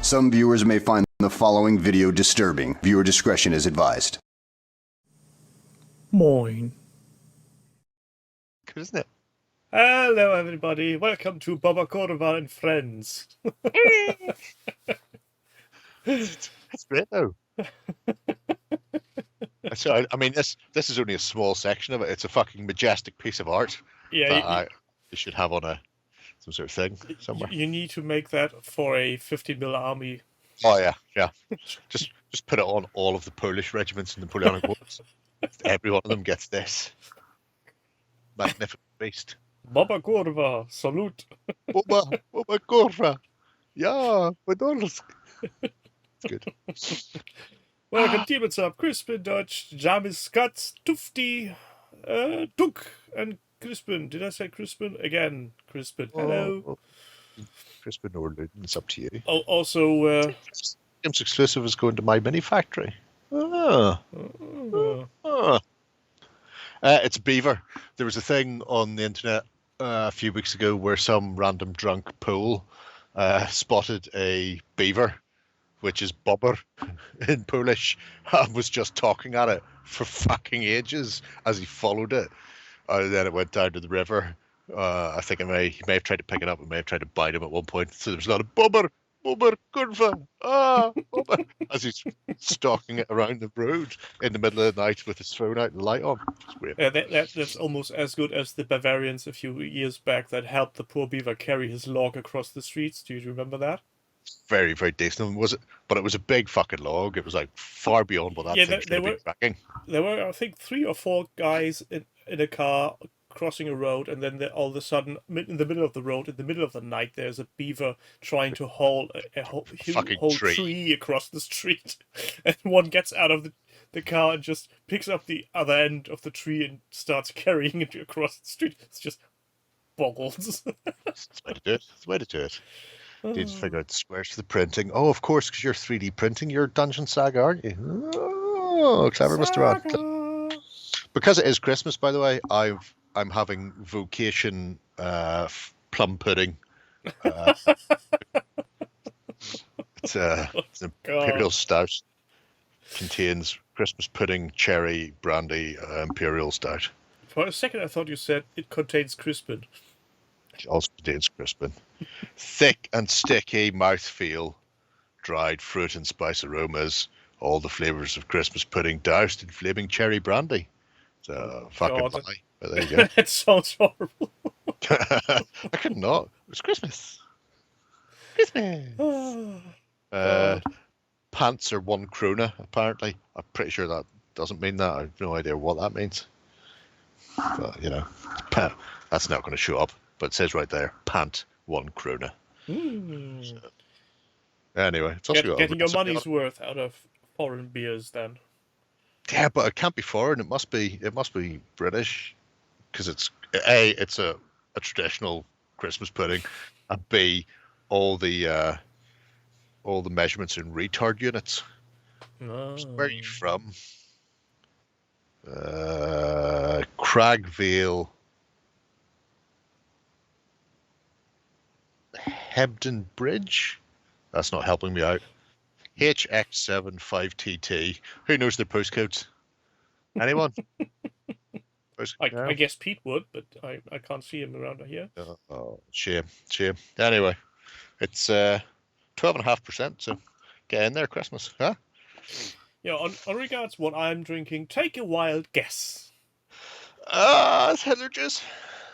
Some viewers may find the following video disturbing. Viewer discretion is advised. Moin. Good, isn't it? Hello, everybody. Welcome to Baba Cordova and Friends. That's great, though. So, I mean, this is only a small section of it. It's a fucking majestic piece of art. Yeah, you should have on some sort of thing somewhere. you need to make that for a 15 mil army. Oh yeah. Just put it on all of the Polish regiments in the Napoleonic Wars. Every one of them gets this magnificent beast. Baba Cordova, salute. Boba Korva. Yeah, Podolsk. It's good. Welcome, team. What's up? Crispin, Dutch, Jamis, Katz, Tufti, Duke, and Crispin. Did I say Crispin? Again, Crispin. Hello. Crispin or Luton, it's up to you. Oh, also, Games Exclusive is going to my mini factory. It's a beaver. There was a thing on the internet a few weeks ago where some random drunk Pole spotted a beaver, which is bobber in Polish, and was just talking at it for fucking ages as he followed it. And then it went down to the river. I think he may have tried to pick it up and may have tried to bite him at one point. So there was a lot of bobber, kurva, bobber, as he's stalking it around the road in the middle of the night with his phone out and the light on. It's weird. that's almost as good as the Bavarians a few years back that helped the poor beaver carry his log across the streets. Do you remember that? Very, very decent, was it? But it was a big fucking log. It was like far beyond what that thing's going to be tracking. There were, I think, 3 or 4 guys in a car crossing a road, and then all of a sudden, in the middle of the road, in the middle of the night, there's a beaver trying to haul a whole tree across the street. And one gets out of the car and just picks up the other end of the tree and starts carrying it across the street. It's just boggles. That's the way to do it. That's the way to do it. Need to figure out the squares for the printing. Oh, of course, because you're 3D printing your Dungeon Saga, aren't you? Oh, clever, Mr. Rod. Because it is Christmas, by the way, I'm having vocation plum pudding. It's an imperial stout. Contains Christmas pudding, cherry, brandy, imperial stout. For a second, I thought you said it contains Crispin. It also contains Crispin. Thick and sticky mouthfeel, dried fruit and spice aromas, all the flavours of Christmas pudding doused in flaming cherry brandy. It's a fucking pie. But there you go. That sounds horrible. I could not. It was Christmas. Christmas. Pants are 1 krona, apparently. I'm pretty sure that doesn't mean that. I have no idea what that means. But, you know, that's not going to show up. But it says right there, pant 1 krona. So, anyway, it's also getting your money's worth out of foreign beers, then. Yeah, but it can't be foreign. It must be British, because it's a traditional Christmas pudding, and B, all the measurements in retard units. Oh. Where are you from? Cragvale, Hebden Bridge. That's not helping me out. HX75TT. Who knows their postcodes? Anyone? I guess Pete would, but I can't see him around here. Oh, shame. Anyway, it's 12.5%, so get in there, Christmas, huh? Yeah, on regards what I'm drinking, take a wild guess. It's Hitler juice.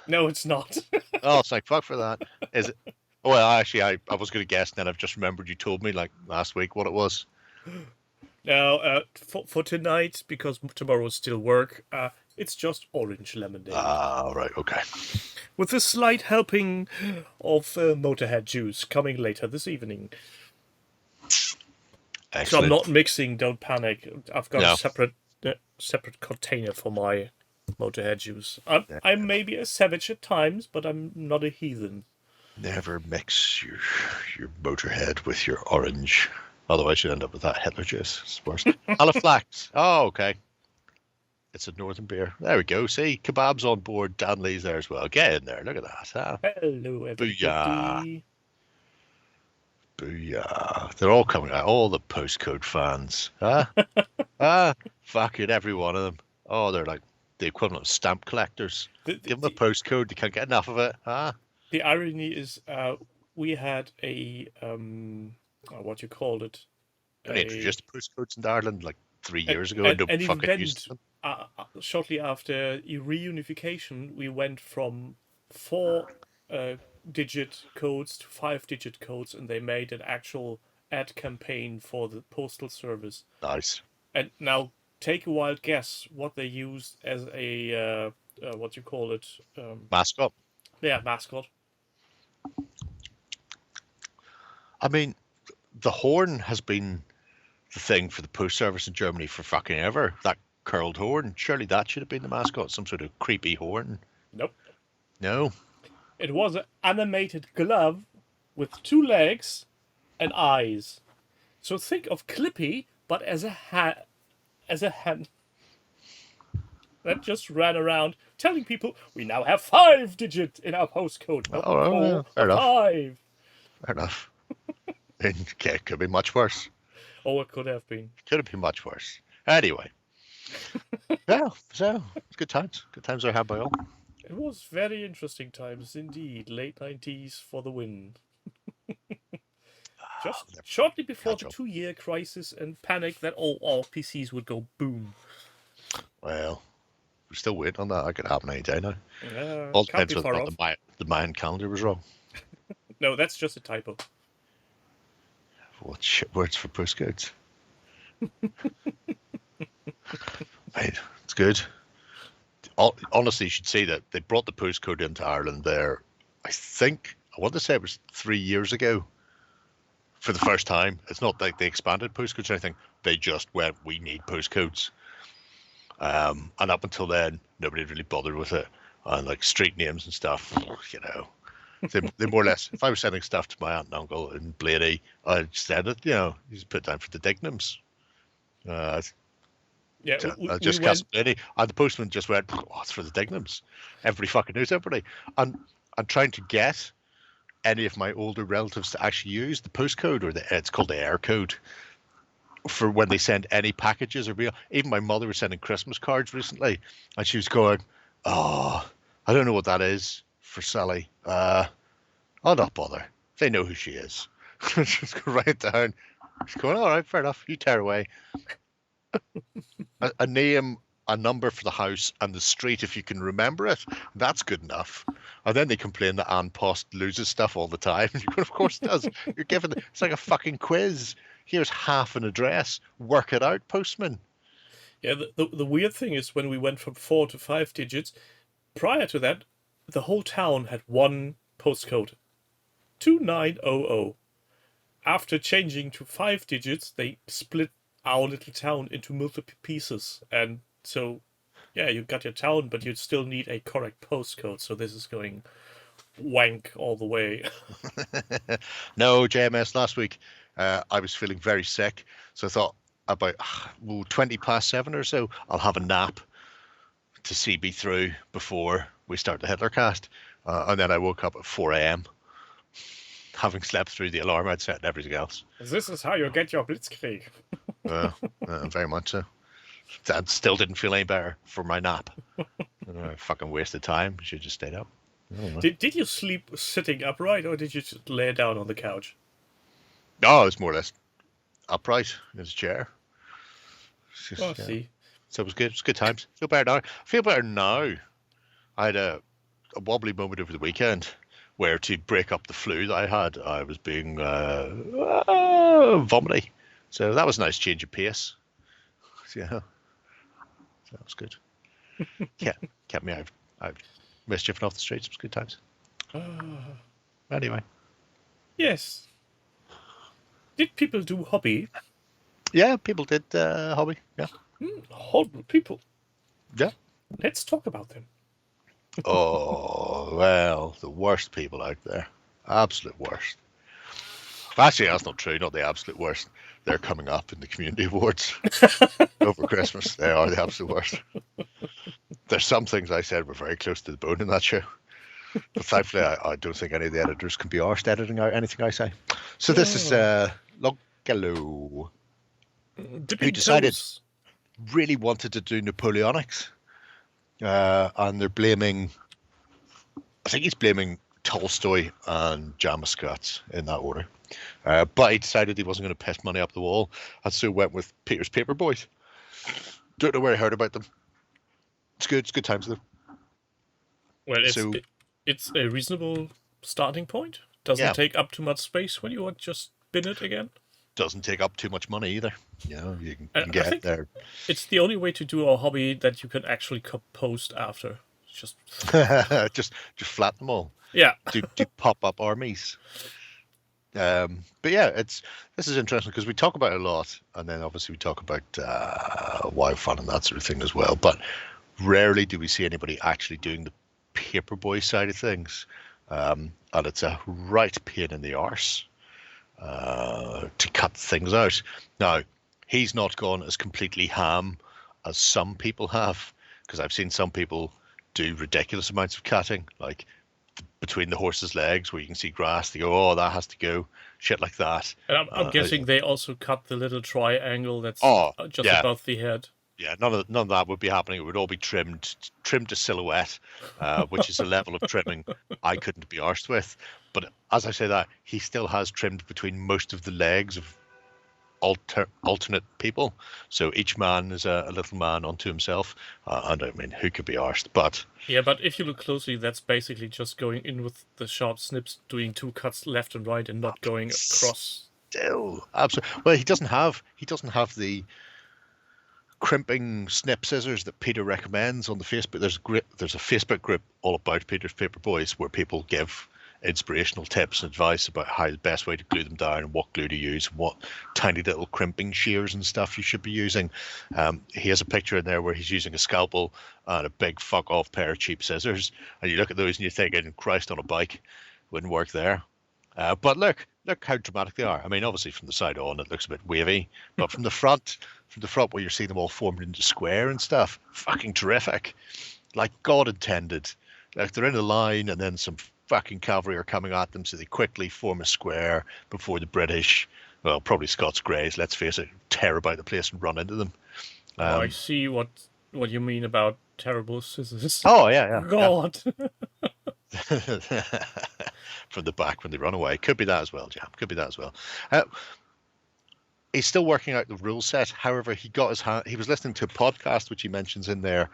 No, it's not. Oh, it's like, fuck for that. Is it? Well, actually, I was going to guess, and then I've just remembered you told me, like, last week what it was. Now, for tonight, because tomorrow is still work, it's just orange lemonade. Ah, right, okay. With a slight helping of Motorhead juice coming later this evening. Excellent. So I'm not mixing, don't panic. I've got No. a separate container for my Motorhead juice. I may be a savage at times, but I'm not a heathen. Never mix your Motorhead with your orange. Otherwise, you end up with that Hitler juice. It's worse. Halifax. Oh, okay. It's a northern beer. There we go. See, kebabs on board. Dan Lee's there as well. Get in there. Look at that. Huh? Hello, everybody. Booyah. Booyah. They're all coming out. All the postcode fans. Huh? Fucking every one of them. Oh, they're like the equivalent of stamp collectors. Give them a postcode. They can't get enough of it. Huh? The irony is we had a, what you called it? They introduced postcodes in Ireland like 3 years ago. And nobody fucking used them. Shortly after reunification, we went from 4-digit codes to 5-digit codes, and they made an actual ad campaign for the postal service. Nice. And now take a wild guess what they used as a what you call it? Mascot. Yeah, mascot. I mean, the horn has been the thing for the post service in Germany for fucking ever. That curled horn. Surely that should have been the mascot. Some sort of creepy horn. Nope. No. It was an animated glove with 2 legs and eyes. So think of Clippy, but as a hat, as a hand that just ran around telling people we now have 5-digit in our postcode. Oh, fair enough. 5. Fair enough. It could be much worse. Oh, it could have been. Could have been much worse. Anyway. Yeah, so it's good times. Good times are had by all. It was very interesting times indeed. Late 90s for the win. Just shortly before the 2-year crisis and panic that all PCs would go boom. Well, we're still waiting on that. That could happen any day now. All depends whether or not the Mayan calendar was wrong. No, that's just a typo. What shit words for postcodes? Mate, it's good. Honestly, you should see that they brought the postcode into Ireland there. I want to say it was 3 years ago for the first time. It's not like they expanded postcodes or anything. They just went, we need postcodes. And up until then, nobody really bothered with it. And like street names and stuff, you know. They more or less, if I was sending stuff to my aunt and uncle in Blaney, I'd send it, you know, you just put down for the dignums. Yeah, just cast Blaney. And the postman just went, oh, it's for the dignums. Everybody fucking knows everybody. And I'm trying to get any of my older relatives to actually use the postcode, or it's called the air code, for when they send any packages or mail. Even my mother was sending Christmas cards recently, and she was going, oh, I don't know what that is for Sally. I'll not bother. They know who she is. Just go write it down. She's going, all right, fair enough. You tear away. A name, a number for the house, and the street, if you can remember it, that's good enough. And then they complain that Ann Post loses stuff all the time. Of course it does. You're given, it's like a fucking quiz. Here's half an address. Work it out, postman. Yeah, the weird thing is when we went from 4 to 5 digits, prior to that, the whole town had one postcode, 2900. After changing to 5 digits, they split our little town into multiple pieces. And so, yeah, you got your town, but you still need a correct postcode. So this is going wank all the way. No, JMS, last week I was feeling very sick. So I thought about 20 past 7 or so, I'll have a nap to see me through before we start the Hitlercast. And then I woke up at 4 a.m. having slept through the alarm I'd set and everything else. This is how you get your blitzkrieg. Very much so. I still didn't feel any better for my nap. I fucking wasted time. Should have just stayed up. Did you sleep sitting upright, or did you just lay down on the couch? No, it was more or less upright in his chair. See. So it was good. It was good times. Feel better now. I feel better now. I had a wobbly moment over the weekend where, to break up the flu that I had, I was being vomity. So that was a nice change of pace. Yeah, so that was good. Kept me out mischieving off the streets. It was good times. Anyway. Yes. Did people do hobby? Yeah, people did hobby. Yeah. Horrible people. Yeah. Let's talk about them. Oh, well, the worst people out there. Absolute worst. Actually, that's not true. Not the absolute worst. They're coming up in the community awards over Christmas. They are the absolute worst. There's some things I said were very close to the bone in that show. But thankfully, I don't think any of the editors can be arsed editing out anything I say. So this is Longfellow, who Dipping decided toes. really wanted to do Napoleonics, and they're blaming. I think he's blaming Tolstoy and Jan Muscat in that order. But he decided he wasn't going to piss money up the wall, and so went with Peter's Paperboys. Don't know where I heard about them. It's good. It's good times though. Well, So it's a reasonable starting point. Doesn't take up too much space when you want to just bin it again. Doesn't take up too much money either. You know, you can get it there. It's the only way to do a hobby that you can actually compost after. Just just flat them all. Yeah. Do pop up armies. But yeah, this is interesting because we talk about it a lot, and then obviously we talk about wild fun and that sort of thing as well. But rarely do we see anybody actually doing the paperboy side of things, and it's a right pain in the arse to cut things out. Now, he's not gone as completely ham as some people have, because I've seen some people do ridiculous amounts of cutting, like between the horse's legs where you can see grass. They go, oh, that has to go, shit like that. And I'm guessing they also cut the little triangle that's just above the head. Yeah, none of that would be happening. It would all be trimmed to silhouette, which is a level of trimming I couldn't be arsed with. But as I say that, he still has trimmed between most of the legs of alternate people. So each man is a little man unto himself. And I mean, who could be arsed? But yeah, but if you look closely, that's basically just going in with the sharp snips, doing two cuts left and right, and not going across. Still, absolutely. Well, he doesn't have the crimping snip scissors that Peter recommends on the Facebook. There's a Facebook group all about Peter's Paperboys where people give inspirational tips and advice about how the best way to glue them down and what glue to use, what tiny little crimping shears and stuff you should be using. He has a picture in there where he's using a scalpel and a big fuck off pair of cheap scissors, and you look at those and you're thinking, Christ on a bike, wouldn't work there. But look how dramatic they are. I mean, obviously from the side on it looks a bit wavy, but from the front where you're seeing them all formed into square and stuff, fucking terrific. Like God intended. Like they're in a line and then some fucking cavalry are coming at them, so they quickly form a square before the British, well, probably Scots Greys, let's face it, tear about the place and run into them. I see what you mean about terrible scissors. Oh, yeah. God. Yeah. From the back when they run away. Could be that as well, Jam. Could be that as well. He's still working out the rule set. However, he was listening to a podcast, which he mentions in there,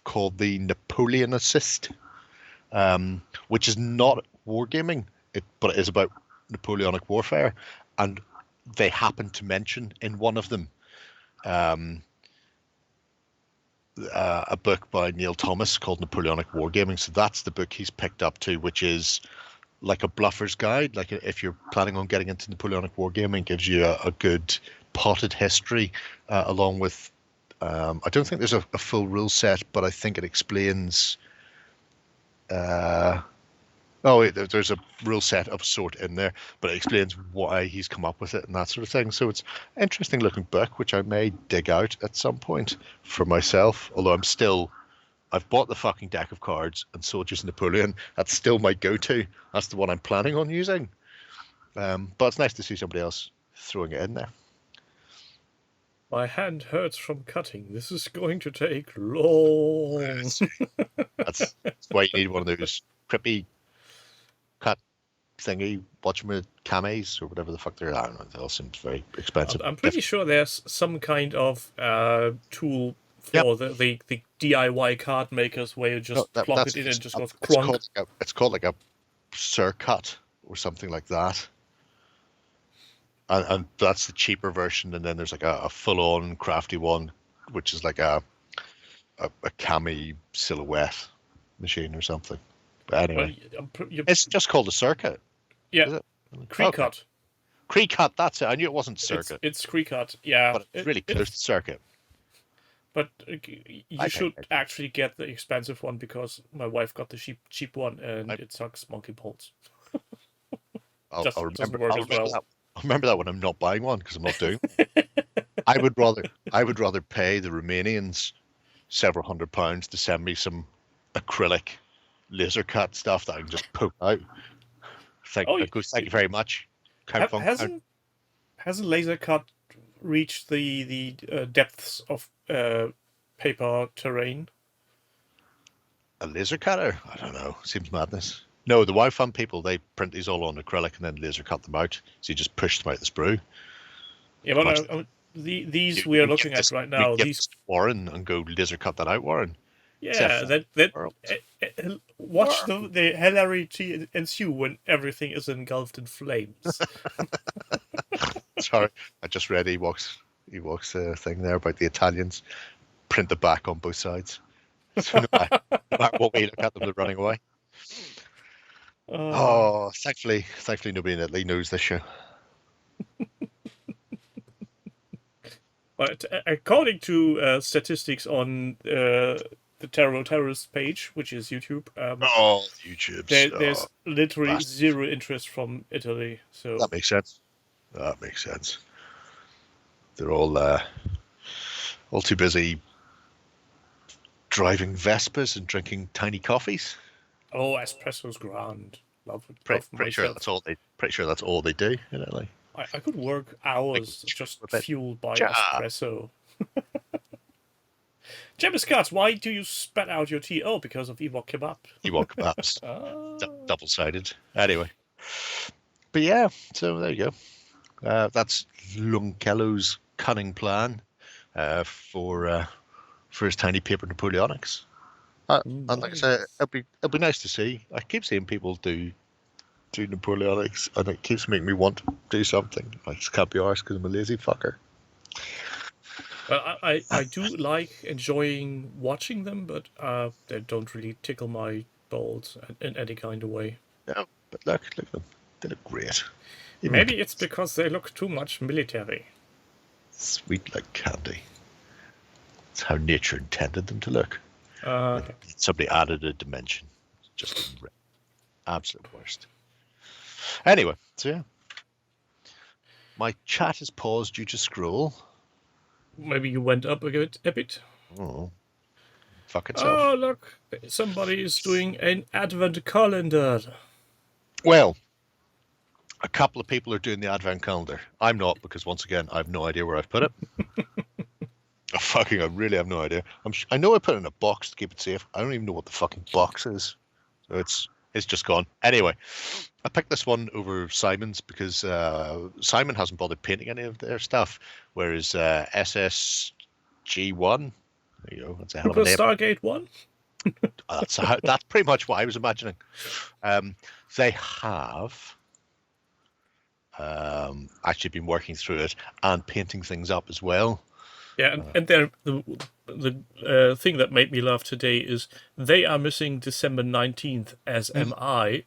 called the Napoleon Assist, which is not wargaming, but it is about Napoleonic warfare. And they happen to mention in one of them a book by Neil Thomas called Napoleonic Wargaming. So that's the book he's picked up to, which is like a bluffer's guide. Like if you're planning on getting into Napoleonic Wargaming, gives you a good potted history along with I don't think there's a full rule set, but I think it explains there's a rule set of a sort in there, but it explains why he's come up with it and that sort of thing. So it's an interesting looking book, which I may dig out at some point for myself, although I've bought the fucking deck of cards and Soldiers of Napoleon. That's still my go-to. That's the one I'm planning on using. But it's nice to see somebody else throwing it in there. My hand hurts from cutting. This is going to take long. That's why you need one of those crippy cut thingy, watch them with cames or whatever the fuck they're. I don't know. They all seem very expensive. I'm pretty sure there's some kind of tool for the DIY card makers where you just plug it in and just goes crunk. It's called like a Surcut or something like that. And that's the cheaper version, and then there's like a full-on crafty one, which is like a cami silhouette machine or something. But anyway, it's just called a circuit. Yeah, Cricut. Cricut, that's it. I knew it wasn't circuit. It's Cricut, yeah. But it's really close to circuit. But you should actually get the expensive one, because my wife got the cheap one and it sucks monkey bolts. I'll remember that when I'm not buying one, because I'm not doing. I would rather pay the Romanians several £100s to send me some acrylic laser cut stuff that I can just poke out. Thank you very much. Hasn't laser cut reached the depths of paper terrain? A laser cutter? I don't know. Seems madness. No, the Wi-Fi people, they print these all on acrylic and then laser cut them out. So you just push them out the sprue. Yeah, but these we are looking at right now. These Warren and go laser cut that out, Warren. Yeah, watch the hilarity ensue when everything is engulfed in flames. Sorry, I just read Ewok's thing there about the Italians print the back on both sides. So no matter what way you look at them, they're running away. Thankfully nobody in Italy knows this show. But according to statistics on the Terrorist page, which is YouTube, YouTube. There's literally zero interest from Italy. So that makes sense. They're all too busy driving Vespas and drinking tiny coffees. Oh, espresso's grand. Love it. Pretty sure that's all they do in Italy. I could work hours just fueled by espresso. James Scott, why do you spat out your tea? Oh, because of Ewok kebab. Ewok kebabs. Double-sided. Anyway. But yeah, so there you go. That's Lunkello's cunning plan for his tiny paper Napoleonics. And like I said, it'll be nice to see. I keep seeing people do Napoleonics, and it keeps making me want to do something. I just can't be arsed because I'm a lazy fucker. Well, I do like enjoying watching them, but they don't really tickle my balls in any kind of way. No, but look at them. They look great. Maybe it's because they look too much military. Sweet like candy. It's how nature intended them to look. Okay. Somebody added a dimension. Just absolute worst. Anyway, so yeah. My chat is paused due to scroll. Maybe you went up a bit. Oh, fuck itself. Oh, look. Somebody is doing an advent calendar. Well, a couple of people are doing the advent calendar. I'm not, because once again, I have no idea where I've put it. I really have no idea. I know I put it in a box to keep it safe. I don't even know what the fucking box is. So it's just gone. Anyway, I picked this one over Simon's because Simon hasn't bothered painting any of their stuff, whereas SSG1, there you go, that's a hell of a name. Stargate 1? That's pretty much what I was imagining. They have actually been working through it and painting things up as well. Yeah, and the thing that made me laugh today is they are missing December 19th, as am I,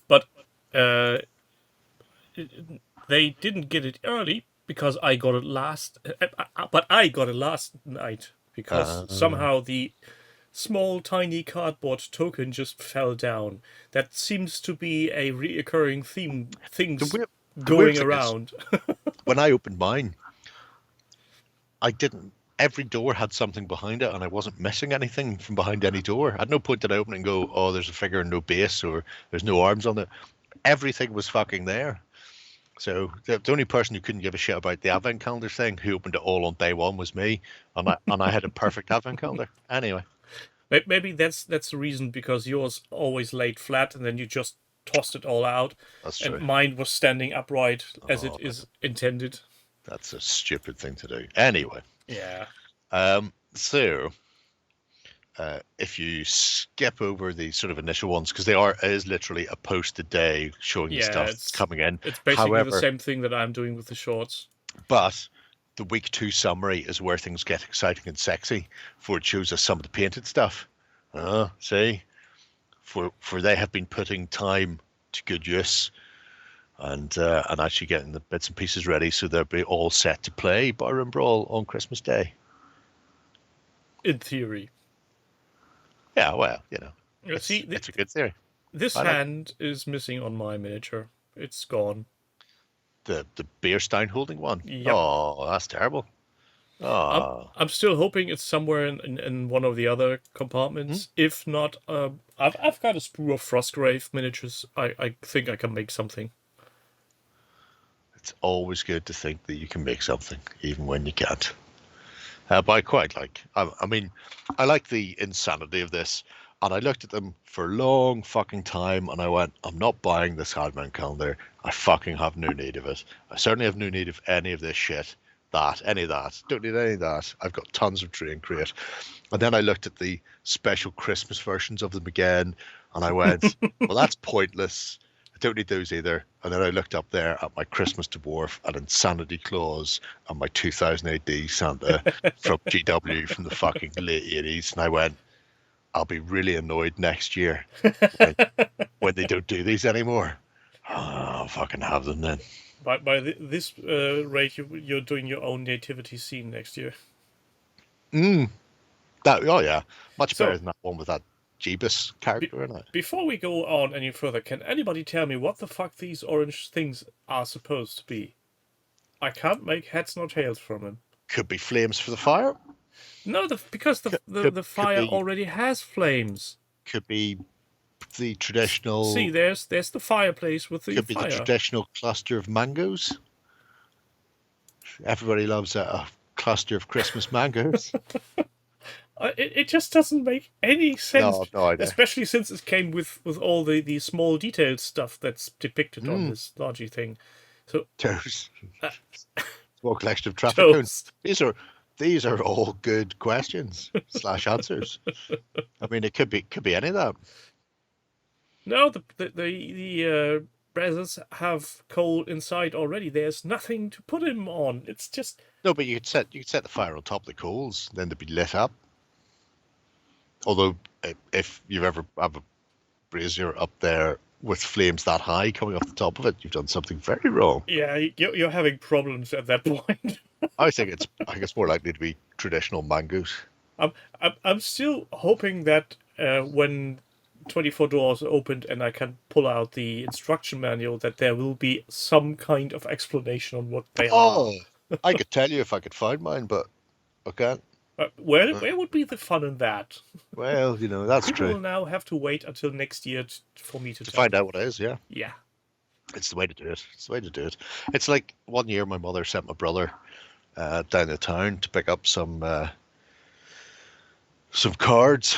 but they didn't get it early because I got it last. But I got it last night because somehow the small tiny cardboard token just fell down. That seems to be a reoccurring theme. Things going around. When I opened mine, I didn't. Every door had something behind it, and I wasn't missing anything from behind any door. At no point did I open and go, "Oh, there's a figure and no base, or there's no arms on it." Everything was fucking there. So the only person who couldn't give a shit about the advent calendar thing, who opened it all on day one, was me, and I had a perfect advent calendar. Anyway, maybe that's the reason, because yours always laid flat, and then you just tossed it all out. That's true. And mine was standing upright as it is intended. That's a stupid thing to do. Anyway. Yeah. So, if you skip over the sort of initial ones, because it is literally a post a day showing you stuff that's coming in. It's basically the same thing that I'm doing with the shorts. But the week 2 summary is where things get exciting and sexy, for it shows us some of the painted stuff. See? For they have been putting time to good use. And actually getting the bits and pieces ready so they'll be all set to play Barroom Brawl on Christmas Day. In theory. Yeah, well, you know, it's a good theory. This hand is missing on my miniature. It's gone. The beer stein holding one? Yep. Oh, that's terrible. Oh. I'm still hoping it's somewhere in one of the other compartments. If not, I've got a sprue of Frostgrave miniatures. I think I can make something. It's always good to think that you can make something, even when you can't. But I quite like. I mean, I like the insanity of this. And I looked at them for a long fucking time, and I went, I'm not buying this Hardman calendar. I fucking have no need of it. I certainly have no need of any of this shit. Any of that. Don't need any of that. I've got tons of Tree and Crate. And then I looked at the special Christmas versions of them again, and I went, well, that's pointless. I don't need those either. And then I looked up there at my Christmas Dwarf and Insanity Claus and my 2000 AD Santa from GW from the fucking late 80s, and I went, I'll be really annoyed next year when they don't do these anymore. Oh, I'll fucking have them then. By this rate, you're doing your own nativity scene next year. Oh yeah, much better than that one with that Jeebus character in it. Before we go on any further, can anybody tell me what the fuck these orange things are supposed to be? I can't make heads nor tails from them. Could be flames for the fire. No, because the fire already has flames. Could be the traditional. See, there's the fireplace with the could be fire. the traditional cluster of mangoes. Everybody loves a cluster of Christmas mangoes. It just doesn't make any sense. No idea. Especially since it came with all the small detailed stuff that's depicted on this largy thing. So toes. Small collection of traffic cones. These are all good questions / answers. I mean, it could be any of that. No, the presents have coal inside already. There's nothing to put him on. It's just no. But you could set the fire on top of the coals, then they'd be lit up. Although, if you've ever have a brazier up there with flames that high coming off the top of it, you've done something very wrong. Yeah, you're having problems at that point. I think it's more likely to be traditional mangoes. I'm still hoping that when 24 doors opened and I can pull out the instruction manual, that there will be some kind of explanation on what they are. Oh, I could tell you if I could find mine, but I can't. Where would be the fun in that? Well, that's People true. will now have to wait until next year for me to find out what it is. Yeah. Yeah. It's the way to do it. It's like one year my mother sent my brother down the town to pick up some cards,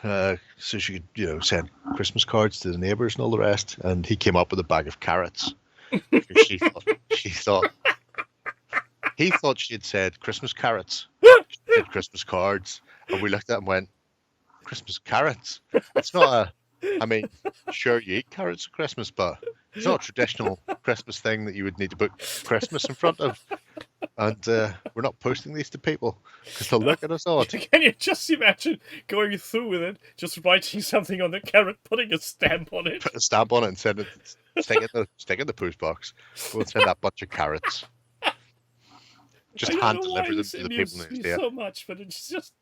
so she could send Christmas cards to the neighbours and all the rest. And he came up with a bag of carrots. He thought she had said Christmas carrots. She said Christmas cards, and we looked at him and went, Christmas carrots? It's not I mean, sure, you eat carrots at Christmas, but it's not a traditional Christmas thing that you would need to put Christmas in front of. And we're not posting these to people because they'll look at us odd. Can you just imagine going through with it, just writing something on the carrot, putting a stamp on it? Put a stamp on it and send it, stick in the post box. We'll send that bunch of carrots. Just hand deliver them to the people next day. So much, but it's just.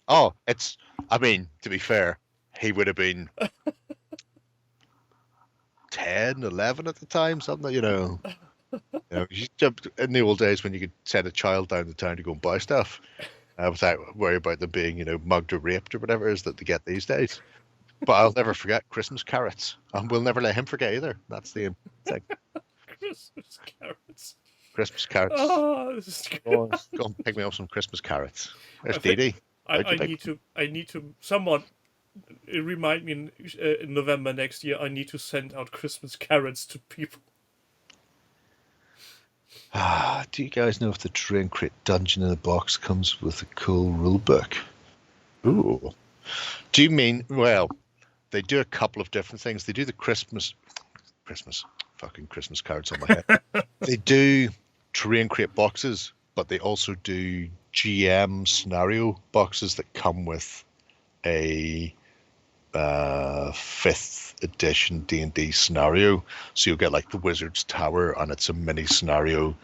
Oh, I mean, to be fair, he would have been 10, 11 at the time, something, in the old days when you could send a child down the town to go and buy stuff without worry about them being, mugged or raped or whatever it is that they get these days. But I'll never forget Christmas carrots, and we'll never let him forget either. That's the thing. Christmas carrots. Christmas carrots. Oh, this is good. Go and pick me up some Christmas carrots. There's Dee. I need to. Someone remind me in November next year. I need to send out Christmas carrots to people. Do you guys know if the Train Crate Dungeon in the Box comes with a cool rule book? Ooh. Do you mean, well, they do a couple of different things. They do the Christmas cards on my head. They do Train Crate boxes, but they also do GM scenario boxes that come with a 5th edition D&D scenario. So you'll get like the Wizard's Tower, and it's a mini scenario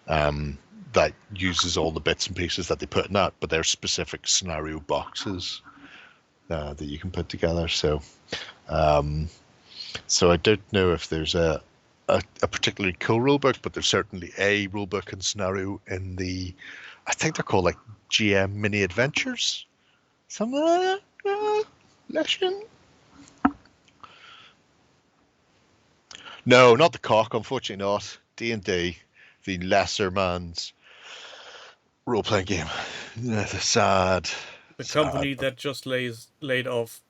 that uses all the bits and pieces that they put in that, but they're specific scenario boxes that you can put together. So I don't know if there's a particularly cool rulebook, but there's certainly a rulebook and scenario in the, I think they're called like GM Mini Adventures, something like that. Lesson. No, not the cock. Unfortunately, not D&D, the lesser man's role-playing game. Yeah, the sad. The sad. company that just laid off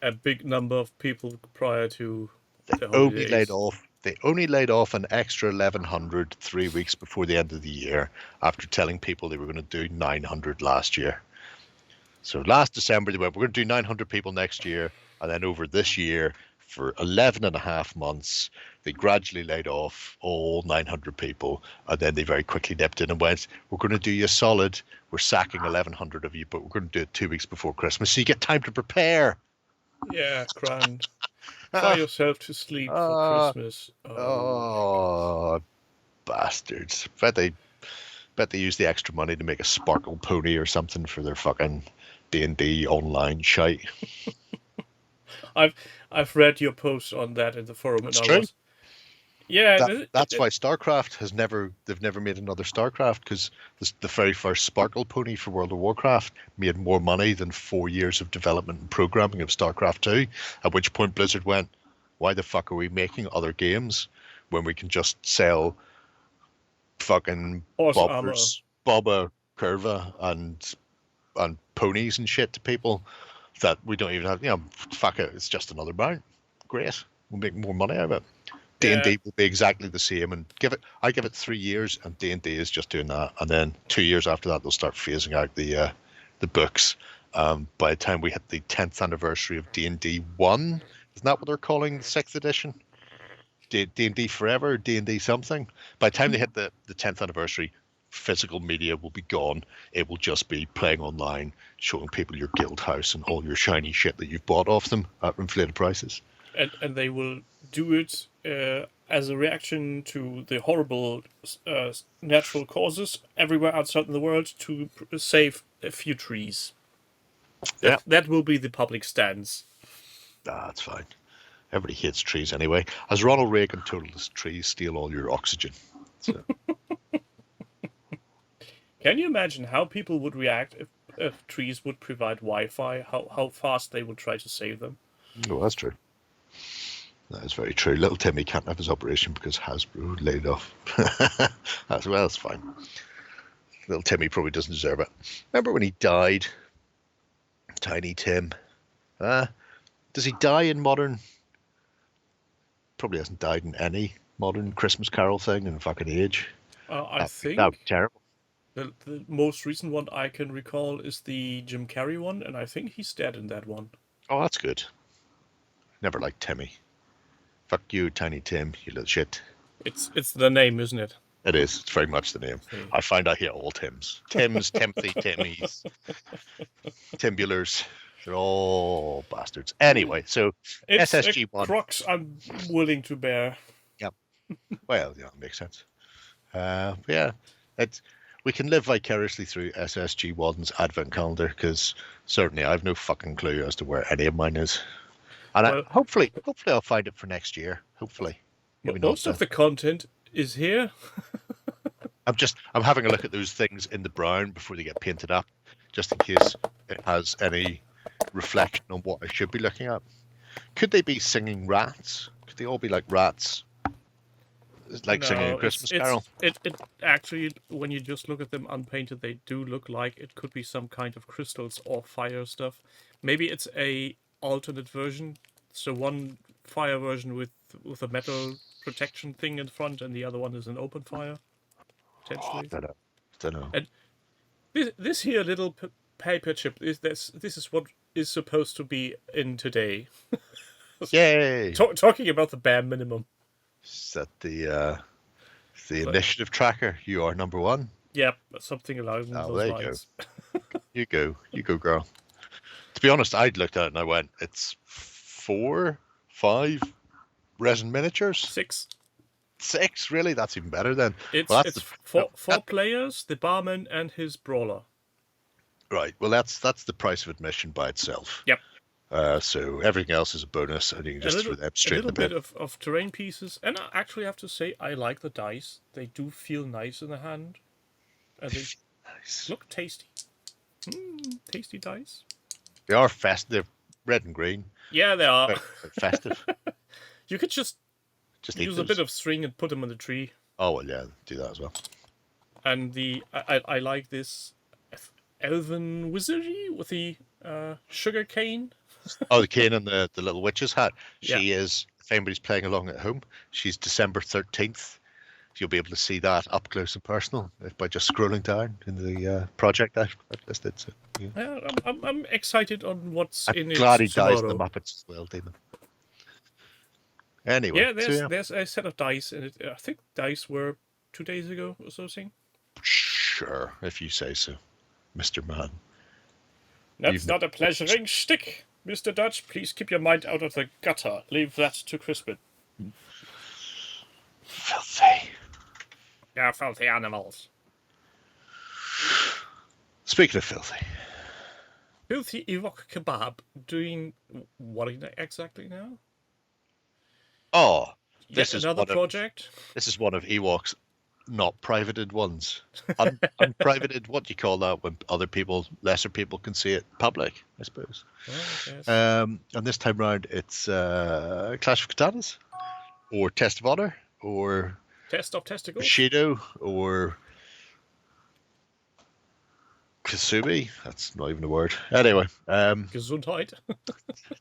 a big number of people prior to the holidays. They only laid off an extra 1,100 3 weeks before the end of the year after telling people they were going to do 900 last year. So last December they went, we're going to do 900 people next year, and then over this year for 11 and a half months they gradually laid off all 900 people, and then they very quickly nipped in and went, we're going to do you a solid, we're sacking 1,100 of you, but we're going to do it 2 weeks before Christmas so you get time to prepare. Yeah, grand. Cry yourself to sleep for Christmas. Oh, bastards. Bet they use the extra money to make a sparkle pony or something for their fucking D&D online shite. I've read your post on that in the forum. It's true. Yeah, that's why StarCraft they've never made another StarCraft, because the very first Sparkle Pony for World of Warcraft made more money than 4 years of development and programming of StarCraft 2, at which point Blizzard went, why the fuck are we making other games when we can just sell fucking Bobber Curva and ponies and shit to people that we don't even have, fuck it, it's just another mount. Great. We'll make more money out of it. D&D will be exactly the same, and I give it 3 years, and D&D is just doing that, and then 2 years after that they'll start phasing out the books. By the time we hit the 10th anniversary of D&D 1, isn't that what they're calling the 6th edition? D&D Forever, D&D something. By the time they hit the 10th anniversary, physical media will be gone. It will just be playing online, showing people your guild house and all your shiny shit that you've bought off them at inflated prices. And they will do it as a reaction to the horrible natural causes everywhere outside in the world to save a few trees. That will be the public stance. That's fine. Everybody hates trees anyway. As Ronald Reagan told us, trees steal all your oxygen. So. Can you imagine how people would react if trees would provide Wi-Fi? How fast they would try to save them? Oh, that's true. That is very true. Little Timmy can't have his operation because Hasbro laid off. As well, it's fine. Little Timmy probably doesn't deserve it. Remember when he died? Tiny Tim. Does he die in modern? Probably hasn't died in any modern Christmas Carol thing in fucking age. I think that would be terrible. The most recent one I can recall is the Jim Carrey one, and I think he's dead in that one. Oh, that's good. Never liked Timmy. Fuck you, Tiny Tim, you little shit. It's the name, isn't it? It is. It's very much the name. Okay. I find I hate all Tims. Tims, Timothy, Timmies, Timbulars. They're all bastards. Anyway, so it's SSG1. Crux I'm willing to bear. Yep. Well, yeah, makes sense. Yeah, we can live vicariously through SSG1's advent calendar, because certainly I have no fucking clue as to where any of mine is. And hopefully I'll find it for next year. Hopefully. Most of the content is here. I'm having a look at those things in the brown before they get painted up, just in case it has any reflection on what I should be looking at. Could they be singing rats? Could they all be like rats? Like singing a Christmas carol? It actually, when you just look at them unpainted, they do look like it could be some kind of crystals or fire stuff. Maybe it's a alternate version. So one fire version with a metal protection thing in front, and the other one is an open fire. Potentially. Don't know. And this here little paper chip this is what is supposed to be in today. Yay! Talking about the bare minimum. Is that the initiative tracker? You are number one. Yep, something along those lines. You go, girl. To be honest, I'd looked at it and I went, it's 4, 5 resin miniatures. 6, really? That's even better then. It's four players, the barman and his brawler. Right. Well, that's the price of admission by itself. Yep. So everything else is a bonus, and you can just throw them straight in the bin. A little bit of terrain pieces, and I actually have to say I like the dice. They do feel nice in the hand, and they look tasty. Tasty dice. They are festive. They're red and green. Yeah, they are. They're festive. You could just Just use a bit of string and put them on the tree. Oh well, yeah, do that as well. And I like this elven wizardry with the sugar cane. Oh, the cane and the little witch's hat. Yeah. She is. If anybody's playing along at home, she's December 13th. You'll be able to see that up close and personal by just scrolling down in the project I've listed. So, yeah. I'm excited on what's in it. Glad he dies in tomorrow. the Muppets as well, Damon. Anyway, Yeah, there's a set of dice in it. I think dice were 2 days ago or something. Sure, if you say so, Mr. Man. That's not a pleasuring shtick, Mr. Dutch. Please keep your mind out of the gutter. Leave that to Crispin. Filthy. Yeah, filthy animals. Speaking of filthy. Filthy Ewok Kebab doing what exactly now? Oh, Yet another project? This is one of Ewok's not privated ones. Unprivated, what do you call that when other people, lesser people can see it public, I suppose. Oh, yes. And this time round it's Clash of Katanas, or Test of Honor, or Test of Testicles? Bushido, or Kasumi. That's not even a word. Anyway. Gesundheit.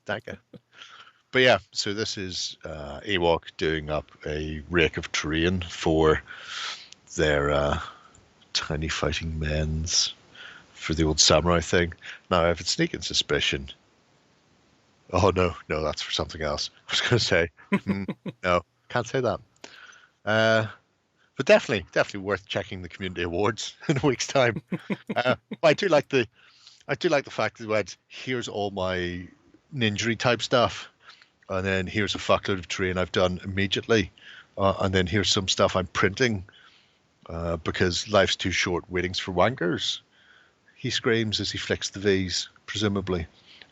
Danke. But yeah, so this is Ewok doing up a rake of terrain for their tiny fighting men's for the old samurai thing. Now, I have a sneaking suspicion. Oh no, that's for something else. I was going to say no, can't say that. But definitely worth checking the community awards in a week's time. I do like the fact that it went, here's all my ninja type stuff. And then here's a fuckload of terrain I've done immediately. And then here's some stuff I'm printing because life's too short, waitings for wankers. He screams as he flicks the V's, presumably.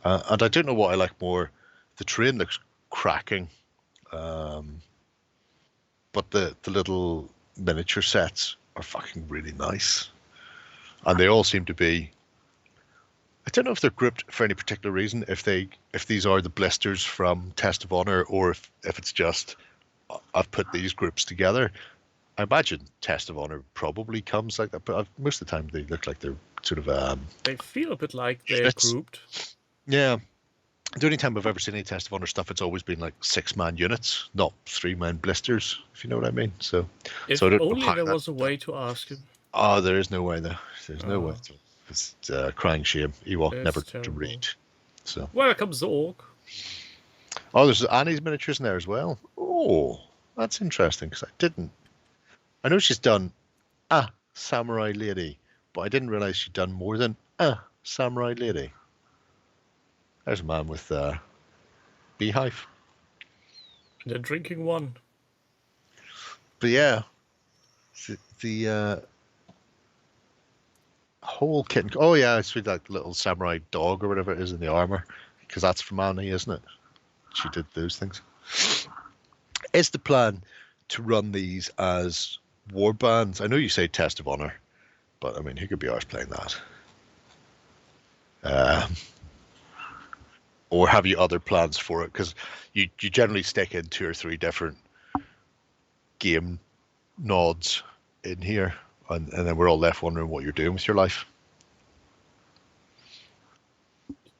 And I don't know what I like more. The terrain looks cracking. But the little miniature sets are fucking really nice. And they all seem to be... I don't know if they're grouped for any particular reason, if these are the blisters from Test of Honor, or if it's just I've put these groups together. I imagine Test of Honor probably comes like that, but most of the time they look like they're sort of they feel a bit like they're grouped. Yeah. The only time I've ever seen any Test of Honor stuff, it's always been like 6-man units, not 3-man blisters, if you know what I mean. So if so only there was a way to ask him. Oh, there is no way there. There's no way to. It's crying shame. Ewok It's never terrible. to read. So. Welcome, Zorg. Oh, there's Annie's miniatures in there as well. Oh, that's interesting because I know she's done a samurai lady, but I didn't realize she'd done more than a samurai lady. There's a man with a beehive. And a drinking one. But yeah, the whole kit. Oh yeah, it's with that little samurai dog or whatever it is in the armor, because that's from Annie, isn't it? She did those things. Is the plan to run these as war bands? I know you say Test of Honor, but I mean, who could be arsed playing that? Or have you other plans for it? Because you generally stick in 2 or 3 different game nods in here, and then we're all left wondering what you're doing with your life.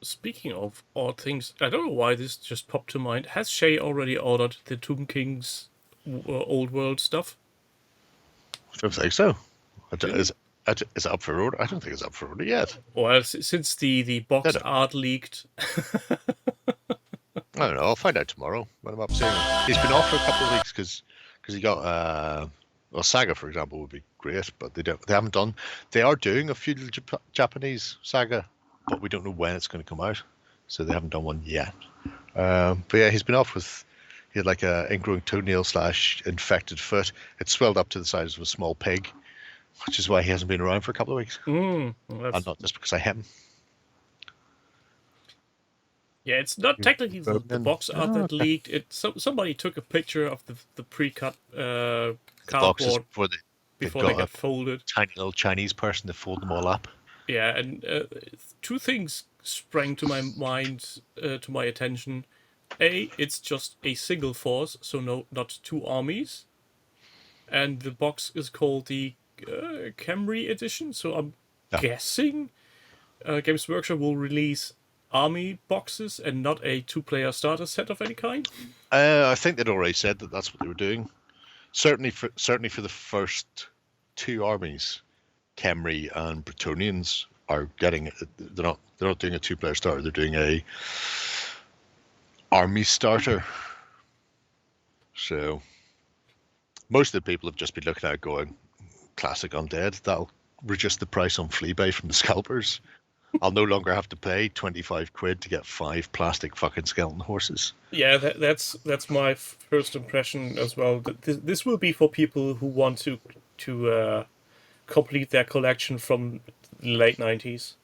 Speaking of odd things, I don't know why this just popped to mind. Has Shay already ordered the Tomb King's Old World stuff? I don't think so. Is it up for order? I don't think it's up for order yet. Well, since the box art leaked. I don't know. I'll find out tomorrow when I'm up seeing him. He's been off for a couple of weeks because he got well, Saga, for example, would be great, but they haven't done. They are doing a feudal Japanese Saga, but we don't know when it's going to come out, so they haven't done one yet. But yeah, he's been off with. He had like a ingrowing toenail / infected foot. It swelled up to the size of a small pig, which is why he hasn't been around for a couple of weeks. Well, And not just because I hit him. Yeah, it's not technically the box art that leaked. Somebody took a picture of the pre-cut cardboard before they got folded. Tiny little Chinese person to fold them all up. Yeah, and 2 things sprang to my mind, to my attention. It's just a single force, so not two armies. And the box is called the Camry edition, so I'm guessing Games Workshop will release army boxes and not a two-player starter set of any kind. I think they'd already said that that's what they were doing. Certainly for the first two armies, Khemri and Bretonians are getting. They're not doing a two-player starter. They're doing a army starter. So most of the people have just been looking at it going, classic undead. That'll reduce the price on Fleabay from the scalpers. I'll no longer have to pay 25 quid to get 5 plastic fucking skeleton horses. Yeah, that's my first impression as well. This will be for people who want to complete their collection from the late 90s.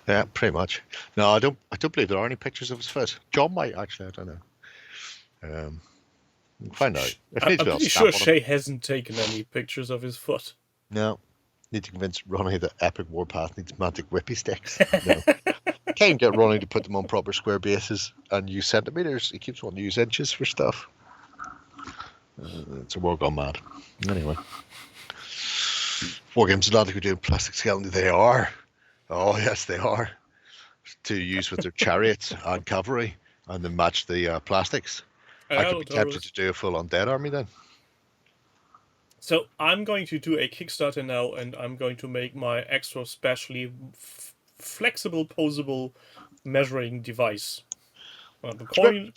Yeah, pretty much. No, I don't believe there are any pictures of his foot. John might actually. I don't know. We'll find out. I'm pretty sure Shay hasn't taken any pictures of his foot. No. Need to convince Ronnie that Epic Warpath needs magic whippy sticks. No. Can't get Ronnie to put them on proper square bases and use centimeters. He keeps wanting to use inches for stuff. It's a war gone mad. Anyway. War Games Atlantic are doing plastic skeleton. They are. Oh, yes, they are. To use with their chariots and cavalry and then match the plastics. I could be tempted to do a full undead army then. So I'm going to do a Kickstarter now, and I'm going to make my extra specially flexible, posable measuring device. Do you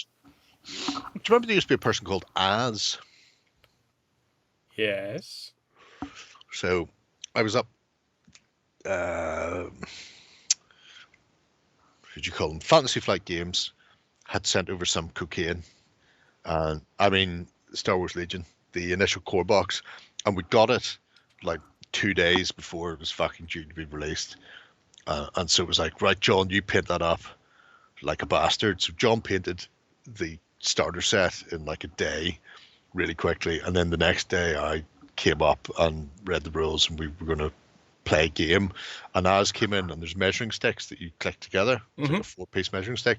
remember there used to be a person called Az? Yes. So I was up. Who'd you call them? Fantasy Flight Games had sent over some cocaine, and I mean Star Wars Legion, the initial core box, and we got it like 2 days before it was fucking due to be released. And so it was like, right, John, you paint that up like a bastard. So John painted the starter set in like a day really quickly. And then the next day I came up and read the rules and we were going to play a game. And Az came in and there's measuring sticks that you click together. It's like a 4-piece measuring stick.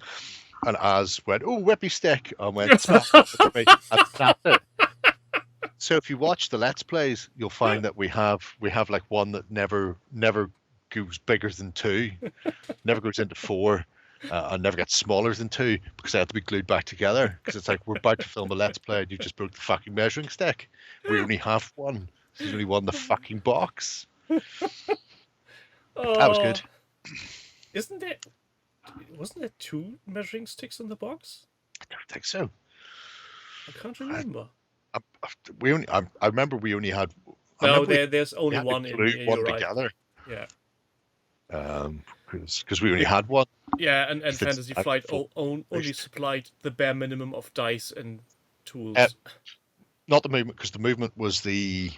And Az went, oh, whippy stick. And went, smash it. And snapped it. So if you watch the Let's Plays, you'll find that we have like one that never goes bigger than 2, never goes into 4, and never gets smaller than 2 because they have to be glued back together. Because it's like we're about to film a Let's Play and you just broke the fucking measuring stick. We only have one. There's only one in the fucking box. That was good. Wasn't there 2 measuring sticks in the box? I don't think so. I can't remember. I remember we only had. No, there's only one in here. One together. Right. Yeah. Because we only had one. Yeah, and Fantasy Flight only supplied the bare minimum of dice and tools. Not the movement, because the movement was the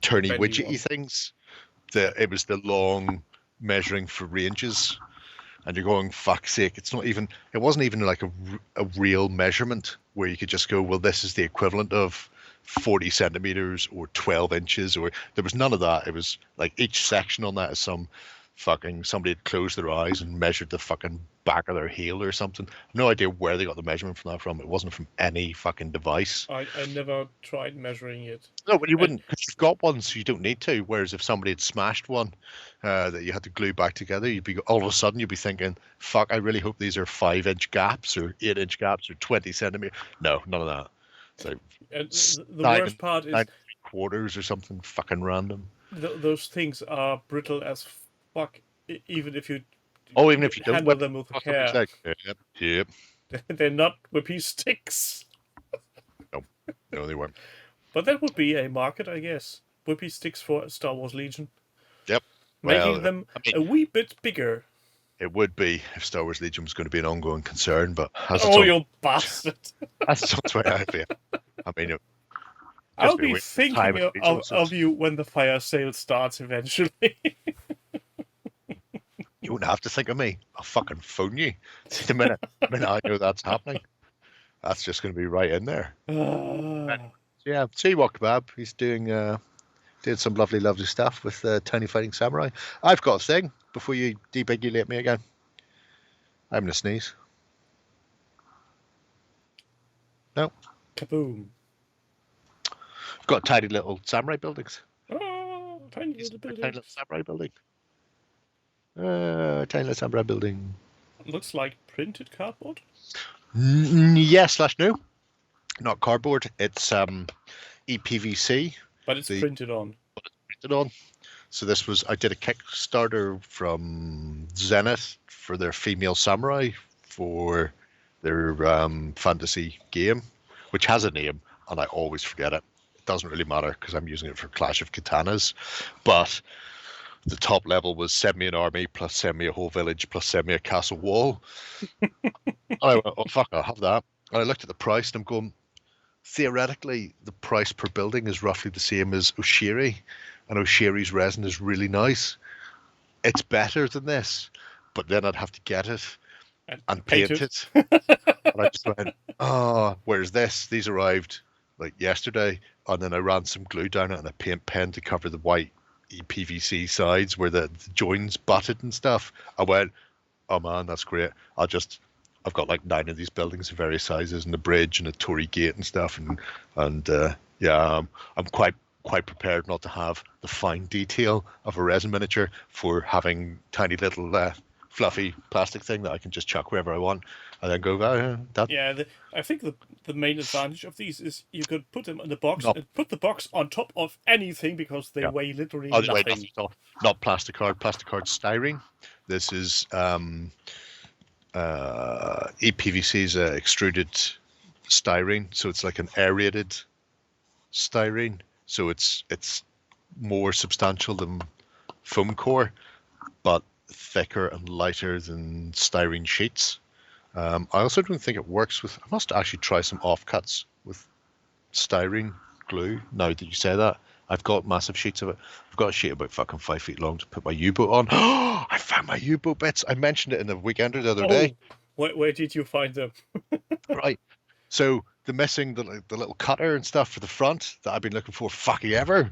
turny widgety things. It was the long measuring for ranges. And you're going, fuck's sake, it wasn't even like a real measurement where you could just go, well, this is the equivalent of 40 centimeters or 12 inches, or there was none of that. It was like each section on that is somebody had closed their eyes and measured the fucking back of their heel or something. No idea where they got the measurement from that from. It wasn't from any fucking device. I never tried measuring it. No, but you wouldn't, because you've got one, so you don't need to. Whereas if somebody had smashed one that you had to glue back together, all of a sudden you'd be thinking, fuck, I really hope these are 5-inch gaps or 8-inch gaps or 20 centimeters. No, none of that. So the worst part is 9 3/4 or something fucking random. Those things are brittle as fuck, even if you don't handle them with care. Yep. They're not whippy sticks. No, they weren't. But that would be a market, I guess. Whippy sticks for Star Wars Legion. Yep. Making them a wee bit bigger. It would be if Star Wars Legion was going to be an ongoing concern, but you bastard! That's the way I feel. I mean, I'll be thinking of you when the fire sale starts eventually. You wouldn't have to think of me. I'll fucking phone you. See, the minute I know that's happening, that's just going to be right in there. Yeah, see what Kebab. He's doing some lovely, lovely stuff with Tiny Fighting Samurai. I've got a thing before you debigulate me again. I'm going to sneeze. No. Kaboom. Got tiny little samurai buildings. Oh, tiny little Tiny building. little samurai building. Tiny little samurai building. Looks like printed cardboard. Yes / no. Not cardboard. It's EPVC. But it's printed on. Printed on. So this was, I did a Kickstarter from Zenith for their female samurai for their fantasy game, which has a name, and I always forget it. It doesn't really matter because I'm using it for Clash of Katanas. But the top level was send me an army, plus send me a whole village, plus send me a castle wall. And I went, oh fuck, I'll have that. And I looked at the price and I'm going, theoretically, the price per building is roughly the same as Oshiri, and Oshiri's resin is really nice. It's better than this, but then I'd have to get it and paint it. And I just went, oh, where's this? These arrived like yesterday, and then I ran some glue down it and a paint pen to cover the white PVC sides where the joins butted and stuff. I went, oh man, that's great. I've got like 9 of these buildings of various sizes and a bridge and a Tory gate and stuff, and yeah, I'm quite prepared not to have the fine detail of a resin miniature for having tiny little fluffy plastic thing that I can just chuck wherever I want and then go, oh, that. Yeah, I think the main advantage of these is you could put them in the box and put the box on top of anything because they weigh literally nothing. Not plastic card. Plastic card styrene. This is EPVC is extruded styrene, so it's like an aerated styrene. So it's more substantial than foam core, but thicker and lighter than styrene sheets. I also don't think it works with. I must actually try some offcuts with styrene glue. Now that you say that, I've got massive sheets of it. I've got a sheet about fucking 5 feet long to put my U-boat on. I found my U-boat bits. I mentioned it in the Weekender the other day. Where did you find them? Right. So the missing the little cutter and stuff for the front that I've been looking for fucking ever.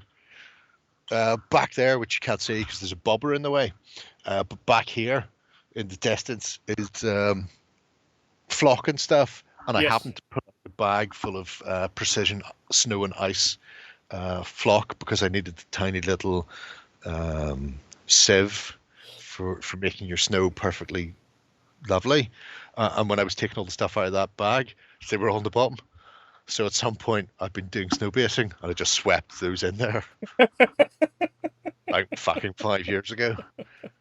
Back there, which you can't see because there's a bobber in the way. But back here in the distance is flock and stuff. And I happened to put a bag full of precision snow and ice flock because I needed the tiny little sieve for making your snow perfectly lovely. And when I was taking all the stuff out of that bag, they were on the bottom. So at some point I've been doing snow baiting and I just swept those in there. Like fucking 5 years ago.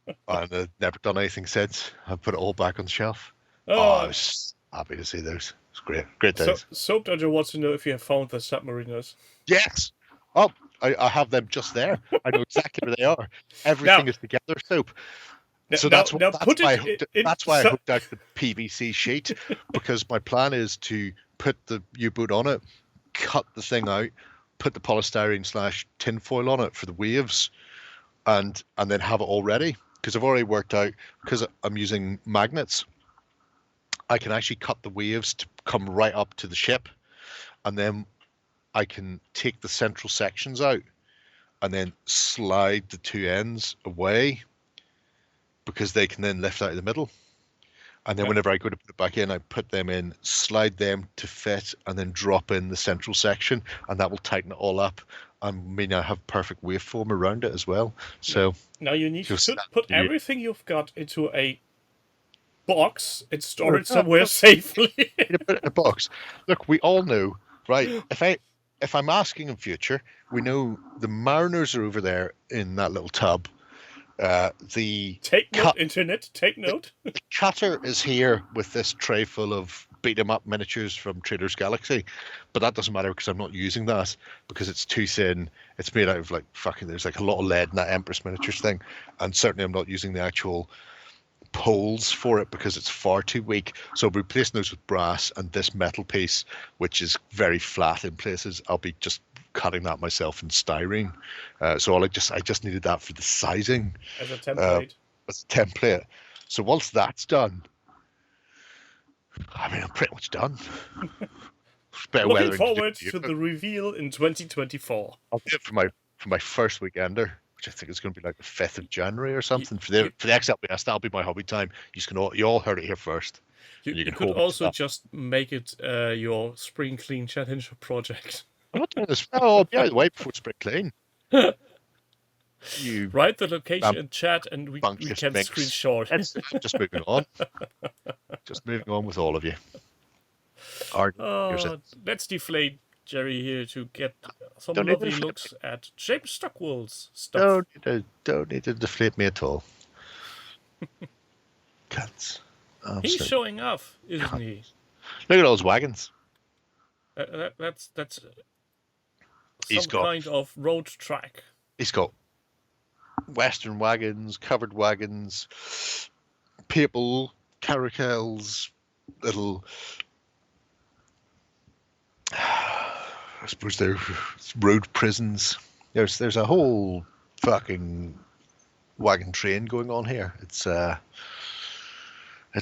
And I've never done anything since. I put it all back on the shelf. I was happy to see those. It's great. Great days. Soap Dodger wants to know if you have found the submariners. Yes. Oh, I have them just there. I know exactly where they are. Everything is together, Soap. So that's why I hooked out the PVC sheet, because my plan is to put the U-boat on it, cut the thing out, put the polystyrene / tinfoil on it for the waves, and then have it all ready. Because I've already worked out, because I'm using magnets, I can actually cut the waves to come right up to the ship, and then I can take the central sections out and then slide the two ends away, because they can then lift out of the middle. And then whenever I go to put it back in, I put them in, slide them to fit, and then drop in the central section, and that will tighten it all up. And may now have perfect waveform around it as well. So now you need to put everything you've got into a box and store it somewhere safely. Put it in a box. Look, we all know, right? If I'm asking in future, we know the mariners are over there in that little tub. Take note, internet. Take note. The cutter is here with this tray full of beat 'em up miniatures from Trader's Galaxy, but that doesn't matter because I'm not using that because it's too thin. It's made out of like fucking. There's like a lot of lead in that Empress miniatures thing, and certainly I'm not using the actual poles for it because it's far too weak. So I'm replacing those with brass, and this metal piece, which is very flat in places, I'll be just cutting that myself in styrene. So I just needed that for the sizing as a template. So once that's done, I mean, I'm pretty much done. Looking forward to the reveal in 2024. I'll do it for my first weekender, which I think is going to be like the 5th of January or something. For the XLBS, that'll be my hobby time. You all heard it here first. You can could hold it also up. just make it your spring clean challenge project. I'm not doing this. Oh, I'll be out of the way before spring clean. You Write the location in chat, and we rambunctious can minx. screenshot. I'm just moving on. Just moving on with all of you. Here's it. Let's deflate Jerry here to get some Don't need to lovely deflate looks at James Stockwell's stuff. Don't need to deflate me at all. Cats. He's showing off, isn't he? Look at those wagons. That's He's some got- kind of road track. He's got Western wagons, covered wagons, papal carousels, little. I suppose they're road prisons. There's a whole fucking wagon train going on here. It's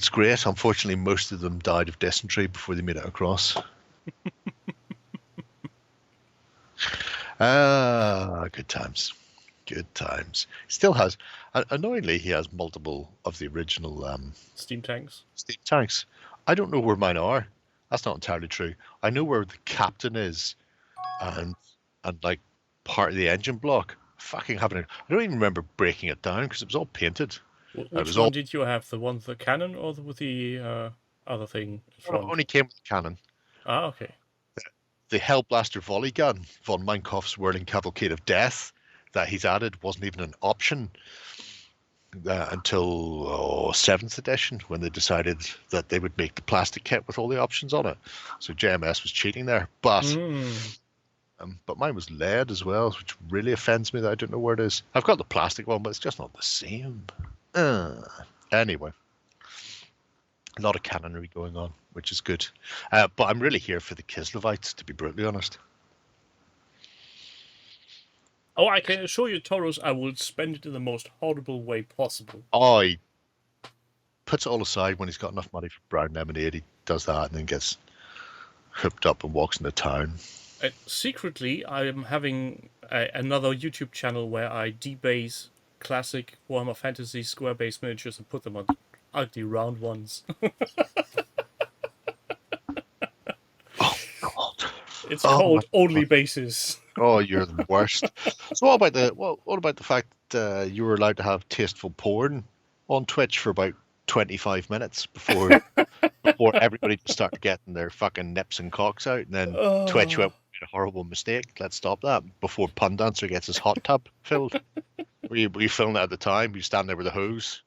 great. Unfortunately, most of them died of dysentery before they made it across. Good times. Good times. Still has, annoyingly, he has multiple of the original Steam tanks. steam tanks. I don't know where mine are. That's not entirely true. I know where the captain is, and like part of the engine block. Fucking having it. I don't even remember breaking it down because it was all painted. Which one did you have? The one with the cannon or with the other thing in front? Only came with the cannon. Ah, okay. The Hellblaster volley gun, von Meinkauf's Whirling Cavalcade of Death, that he's added wasn't even an option until 7th edition, when they decided that they would make the plastic kit with all the options on it. So JMS was cheating there, but mine was lead as well, which really offends me that I don't know where it is. I've got the plastic one, but it's just not the same. Anyway, a lot of cannonry going on, which is good. But I'm really here for the Kislevites, to be brutally honest. Oh, I can assure you, Tauros, I will spend it in the most horrible way possible. Oh, he puts it all aside when he's got enough money for brown lemonade. He does that and then gets hooked up and walks into town. Secretly, I am having another YouTube channel where I debase classic Warhammer Fantasy square-based miniatures and put them on ugly round ones. Oh, God. It's called Only Bases. Oh, you're the worst. So what about the fact that you were allowed to have tasteful porn on Twitch for about 25 minutes before everybody started getting their fucking nips and cocks out, and then Twitch went, "We made a horrible mistake. Let's stop that." Before Pun Dancer gets his hot tub filled. Were you filming that at the time? You stand there with a hose,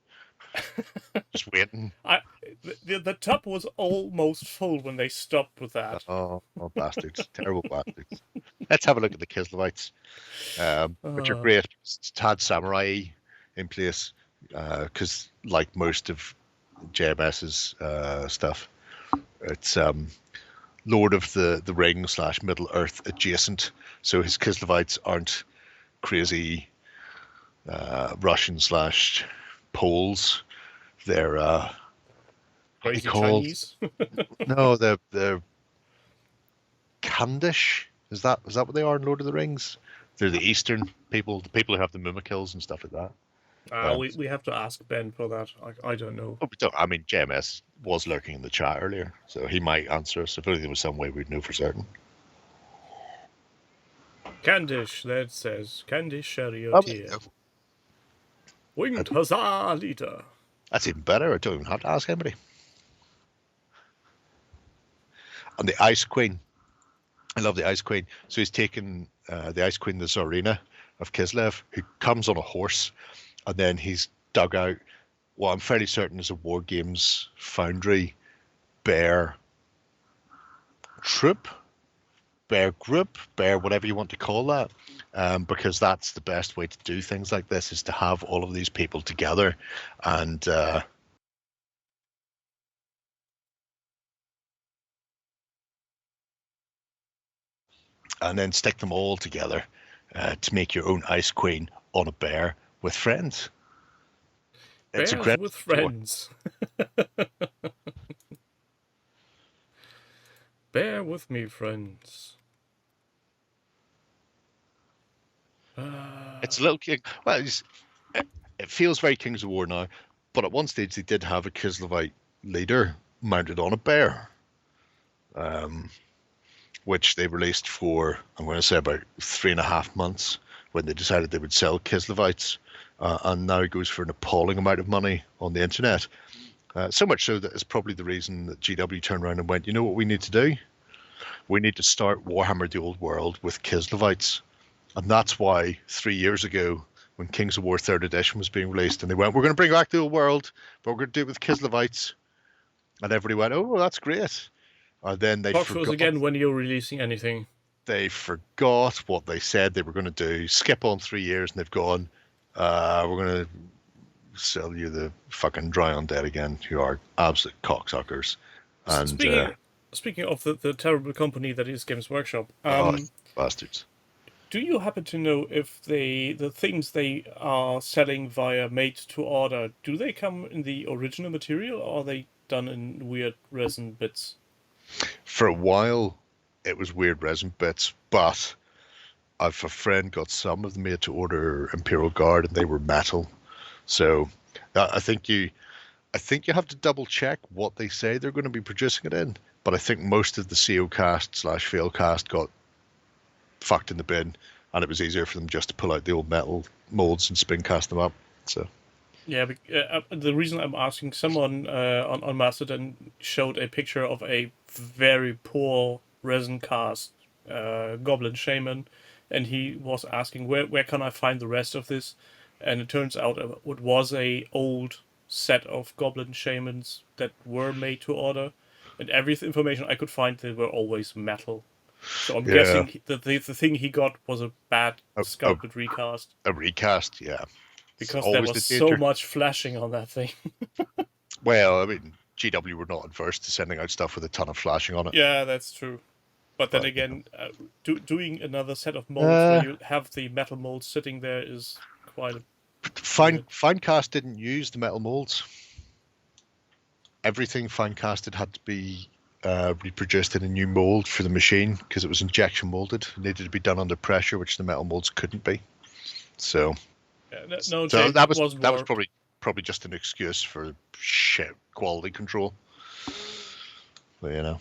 just waiting. The tub was almost full when they stopped with that. Oh, bastards! Terrible bastards. Let's have a look at the Kislevites, which are great. It's had samurai in place because, like most of JMS's stuff, it's Lord of the Ring / Middle Earth adjacent. So his Kislevites aren't crazy Russian / Poles. They're Crazy called? Chinese. No, they're Kandish. Is that what they are in Lord of the Rings? They're the Eastern people, the people who have the Mumikills and stuff like that. We have to ask Ben for that. I don't know. I mean, JMS was lurking in the chat earlier, so he might answer us. If only there was some way we'd know for certain. Candish, that says. Candish Charioteer. Winged Huzzah Leader. That's even better. I don't even have to ask anybody. And the Ice Queen. I love the Ice Queen. So he's taken the Ice Queen, the Tsarina of Kislev, who comes on a horse, and then he's dug out what I'm fairly certain is a War Games Foundry bear troop, bear group, bear whatever you want to call that, because that's the best way to do things like this, is to have all of these people together and then stick them all together to make your own Ice Queen on a bear with friends. Bears with friends. Bear with me, friends. It's a little well. It feels very Kings of War now, but at one stage they did have a Kislevite leader mounted on a bear, which they released for, I'm going to say, about 3.5 months when they decided they would sell Kislevites, and now it goes for an appalling amount of money on the internet. So much so that it's probably the reason that GW turned around and went, you know what we need to do? We need to start Warhammer the Old World with Kislevites. And that's why 3 years ago, when Kings of War 3rd edition was being released, and they went, we're going to bring back the Old World, but we're going to do it with Kislevites. And everybody went, oh, that's great. And then they Talk to us forgot. again when you're releasing anything. They forgot what they said they were going to do. Skip on 3 years, and they've gone, we're going to sell you the fucking Dry Undead again, who are absolute cocksuckers. And speaking of the terrible company that is Games Workshop, bastards. do you happen to know if the things they are selling via made to order, do they come in the original material, or are they done in weird resin bits? For a while, it was weird resin bits, but I've a friend got some of them made to order Imperial Guard, and they were metal. So I think you have to double check what they say they're going to be producing it in. But I think most of the CO cast / fail cast got fucked in the bin, and it was easier for them just to pull out the old metal molds and spin cast them up. So yeah, the reason I'm asking, someone on Mastodon showed a picture of a very poor resin cast Goblin Shaman, and he was asking where can I find the rest of this. And it turns out it was a old set of Goblin Shamans that were made to order. And every information I could find, they were always metal. So I'm guessing the thing he got was a bad sculpted recast. A recast, yeah. Because there was so much flashing on that thing. Well, I mean, GW were not adverse to sending out stuff with a ton of flashing on it. Yeah, that's true. But then again, doing another set of molds where you have the metal molds sitting there is quite a... Finecast didn't use the metal molds. Everything Finecasted had to be reproduced in a new mold for the machine because it was injection molded. It needed to be done under pressure, which the metal molds couldn't be. So, that was probably just an excuse for shit quality control. But, you know.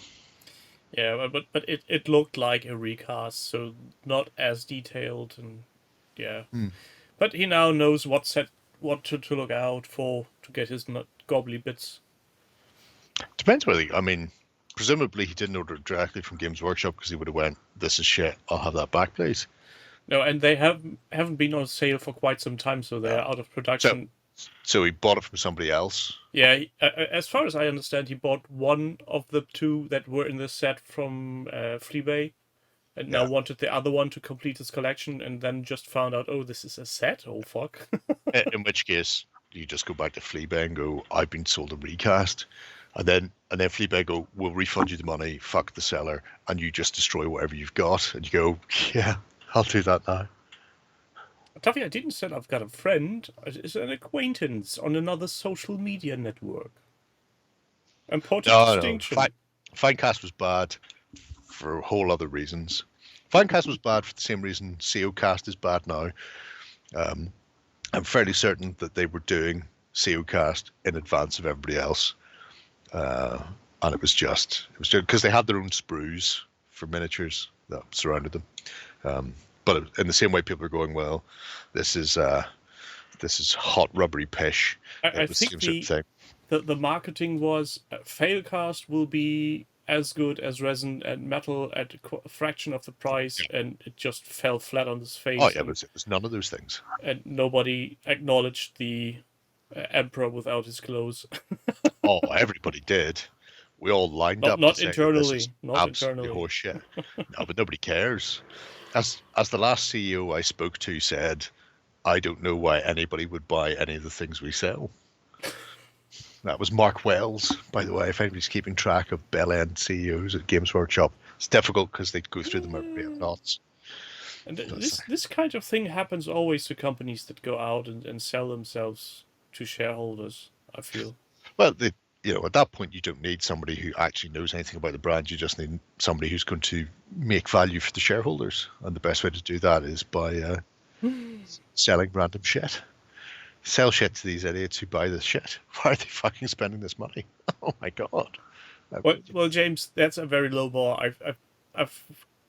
Yeah, but it looked like a recast, so not as detailed, and yeah. But he now knows what to look out for to get his gobbly bits. Depends whether, I mean, presumably he didn't order it directly from Games Workshop because he would have went, this is shit, I'll have that back, please. No, and they haven't been on sale for quite some time, so they're out of production. So he bought it from somebody else? Yeah, as far as I understand, he bought one of the two that were in the set from Freebay, and now wanted the other one to complete his collection, and then just found out, oh, this is a set? Oh, fuck. In which case, you just go back to Fleabag and go, I've been sold a recast. And then Fleabag go, we'll refund you the money, fuck the seller, and you just destroy whatever you've got. And you go, yeah, I'll do that now. Tuffy, I didn't say I've got a friend. It's an acquaintance on another social media network. Important distinction. No. Finecast was bad for whole other reasons. Finecast was bad for the same reason COcast is bad now. I'm fairly certain that they were doing COcast in advance of everybody else. And it was just because they had their own sprues for miniatures that surrounded them. But in the same way, people are going, well, this is hot rubbery pish. I think the marketing was Failcast will be as good as resin and metal at a fraction of the price, and it just fell flat on its face. Oh yeah, but it was none of those things. And nobody acknowledged the emperor without his clothes. Oh, everybody did. We all lined up. Not internally. Not internally. Horseshit. No, but nobody cares. As the last CEO I spoke to said, I don't know why anybody would buy any of the things we sell. That was Mark Wells, by the way. If anybody's keeping track of Bell End CEOs at Games Workshop, it's difficult because they go through them at knots. And this kind of thing happens always to companies that go out and sell themselves to shareholders, I feel. Well, at that point, you don't need somebody who actually knows anything about the brand. You just need somebody who's going to make value for the shareholders. And the best way to do that is by selling random shit. Sell shit to these idiots who buy this shit. Why are they fucking spending this money? Oh my God. Well, James, that's a very low bar.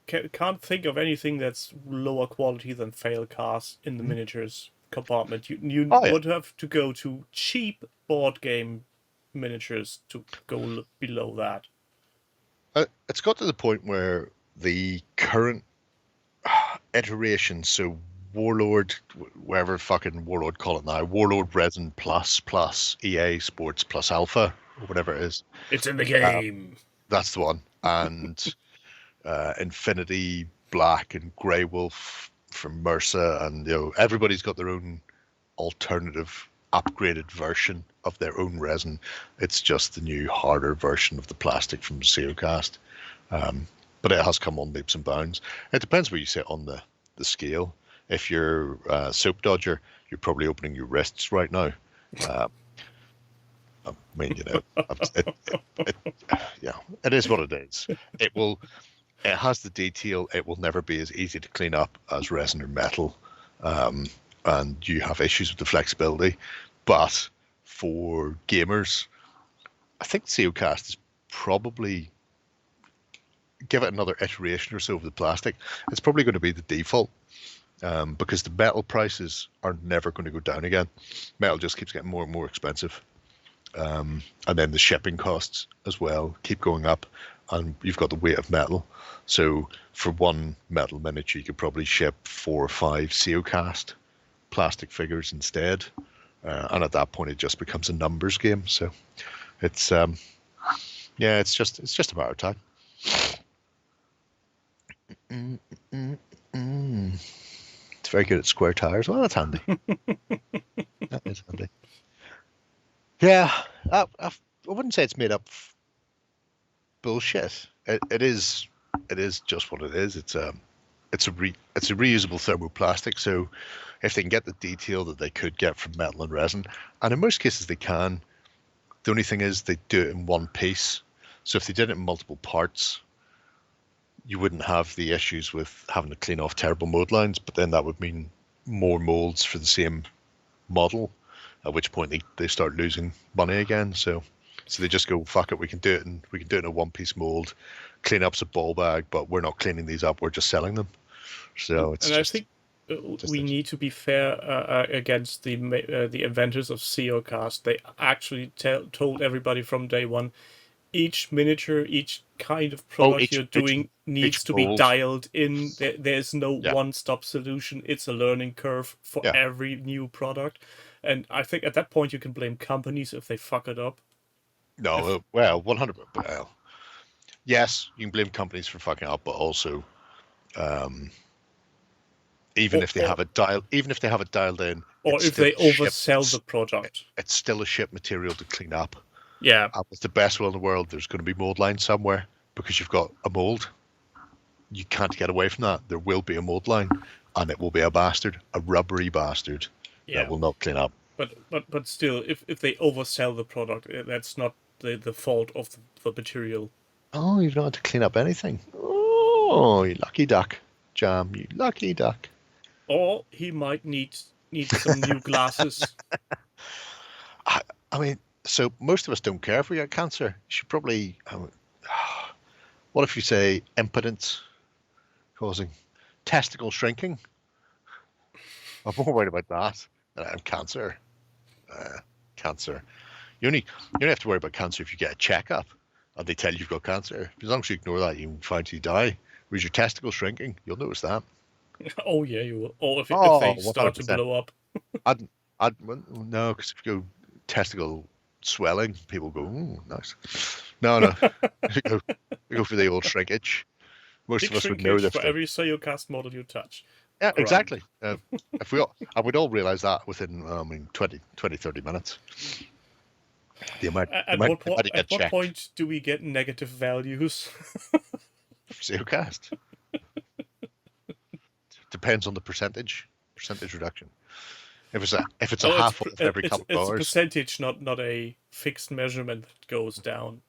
Can't think of anything that's lower quality than fail cars in the miniatures compartment. You Oh, yeah. would have to go to cheap board game miniatures to go below that. It's got to the point where the current iteration, so Warlord, whatever fucking Warlord call it now, Warlord Resin plus EA Sports plus Alpha, or whatever it is. It's in the game. That's the one. And Infinity Black and Grey Wolf from Mercer, and everybody's got their own alternative upgraded version of their own resin. It's just the new harder version of the plastic from Zeocast. But it has come on leaps and bounds. It depends where you sit on the scale. If you're Soap Dodger, you're probably opening your wrists right now. I mean, it is what it is. It has the detail. It will never be as easy to clean up as resin or metal, and you have issues with the flexibility. But for gamers, I think Zeocast is probably, give it another iteration or so of the plastic, it's probably going to be the default, because the metal prices are never going to go down again. Metal just keeps getting more and more expensive. And then the shipping costs as well keep going up, and you've got the weight of metal. So for one metal miniature, you could probably ship 4 or 5 Zeocast plastic figures instead. And at that point, it just becomes a numbers game. So it's it's just a matter of time. It's very good at square tires. Well, that's handy. That is handy. Yeah, I wouldn't say it's made up bullshit. It is just what it is. It's a reusable thermoplastic. So if they can get the detail that they could get from metal and resin, and in most cases they can, the only thing is they do it in one piece. So if they did it in multiple parts, you wouldn't have the issues with having to clean off terrible mold lines, but then that would mean more molds for the same model, at which point they start losing money again. So they just go, fuck it, we can do it in a one-piece mold, clean up's a ball bag, but we're not cleaning these up, we're just selling them. So it's, and I think we need to be fair against the inventors of Zeocast. They actually told everybody from day one, each miniature, each kind of product you're doing needs to be dialed in. There's no one-stop solution. It's a learning curve for every new product. And I think at that point you can blame companies if they fuck it up. No, well, 100%. Well, yes, you can blame companies for fucking up, but also, even if they have it dialed in, or if they oversell the product, it's still a shit material to clean up. Yeah, with the best will in the world, there's going to be mold lines somewhere because you've got a mold. You can't get away from that. There will be a mold line, and it will be a bastard, a rubbery bastard that will not clean up. But still, if they oversell the product, that's not the fault of the material. Oh, you've not had to clean up anything. Oh, you lucky duck, Jam, you lucky duck. Or he might need some new glasses. I mean, so most of us don't care if we get cancer. You should probably. What if you say impotence causing testicle shrinking? I'm more worried about that than cancer. Cancer. You only have to worry about cancer if you get a checkup and they tell you you've got cancer. As long as you ignore that, you find you die. Whereas your testicle shrinking, you'll notice that. Oh yeah, you will. Or if they start 100%. To blow up. No, because if you go testicle swelling, people go, "Ooh, nice." No. we go for the old shrinkage. Most Big of us would know this. For every Zeocast model you touch. Yeah, exactly. If we all realize that within 20, 30 minutes. At what point do we get negative values? Zeocast. Depends on the percentage reduction. If it's a half of every couple of hours. It's a percentage, not a fixed measurement that goes down.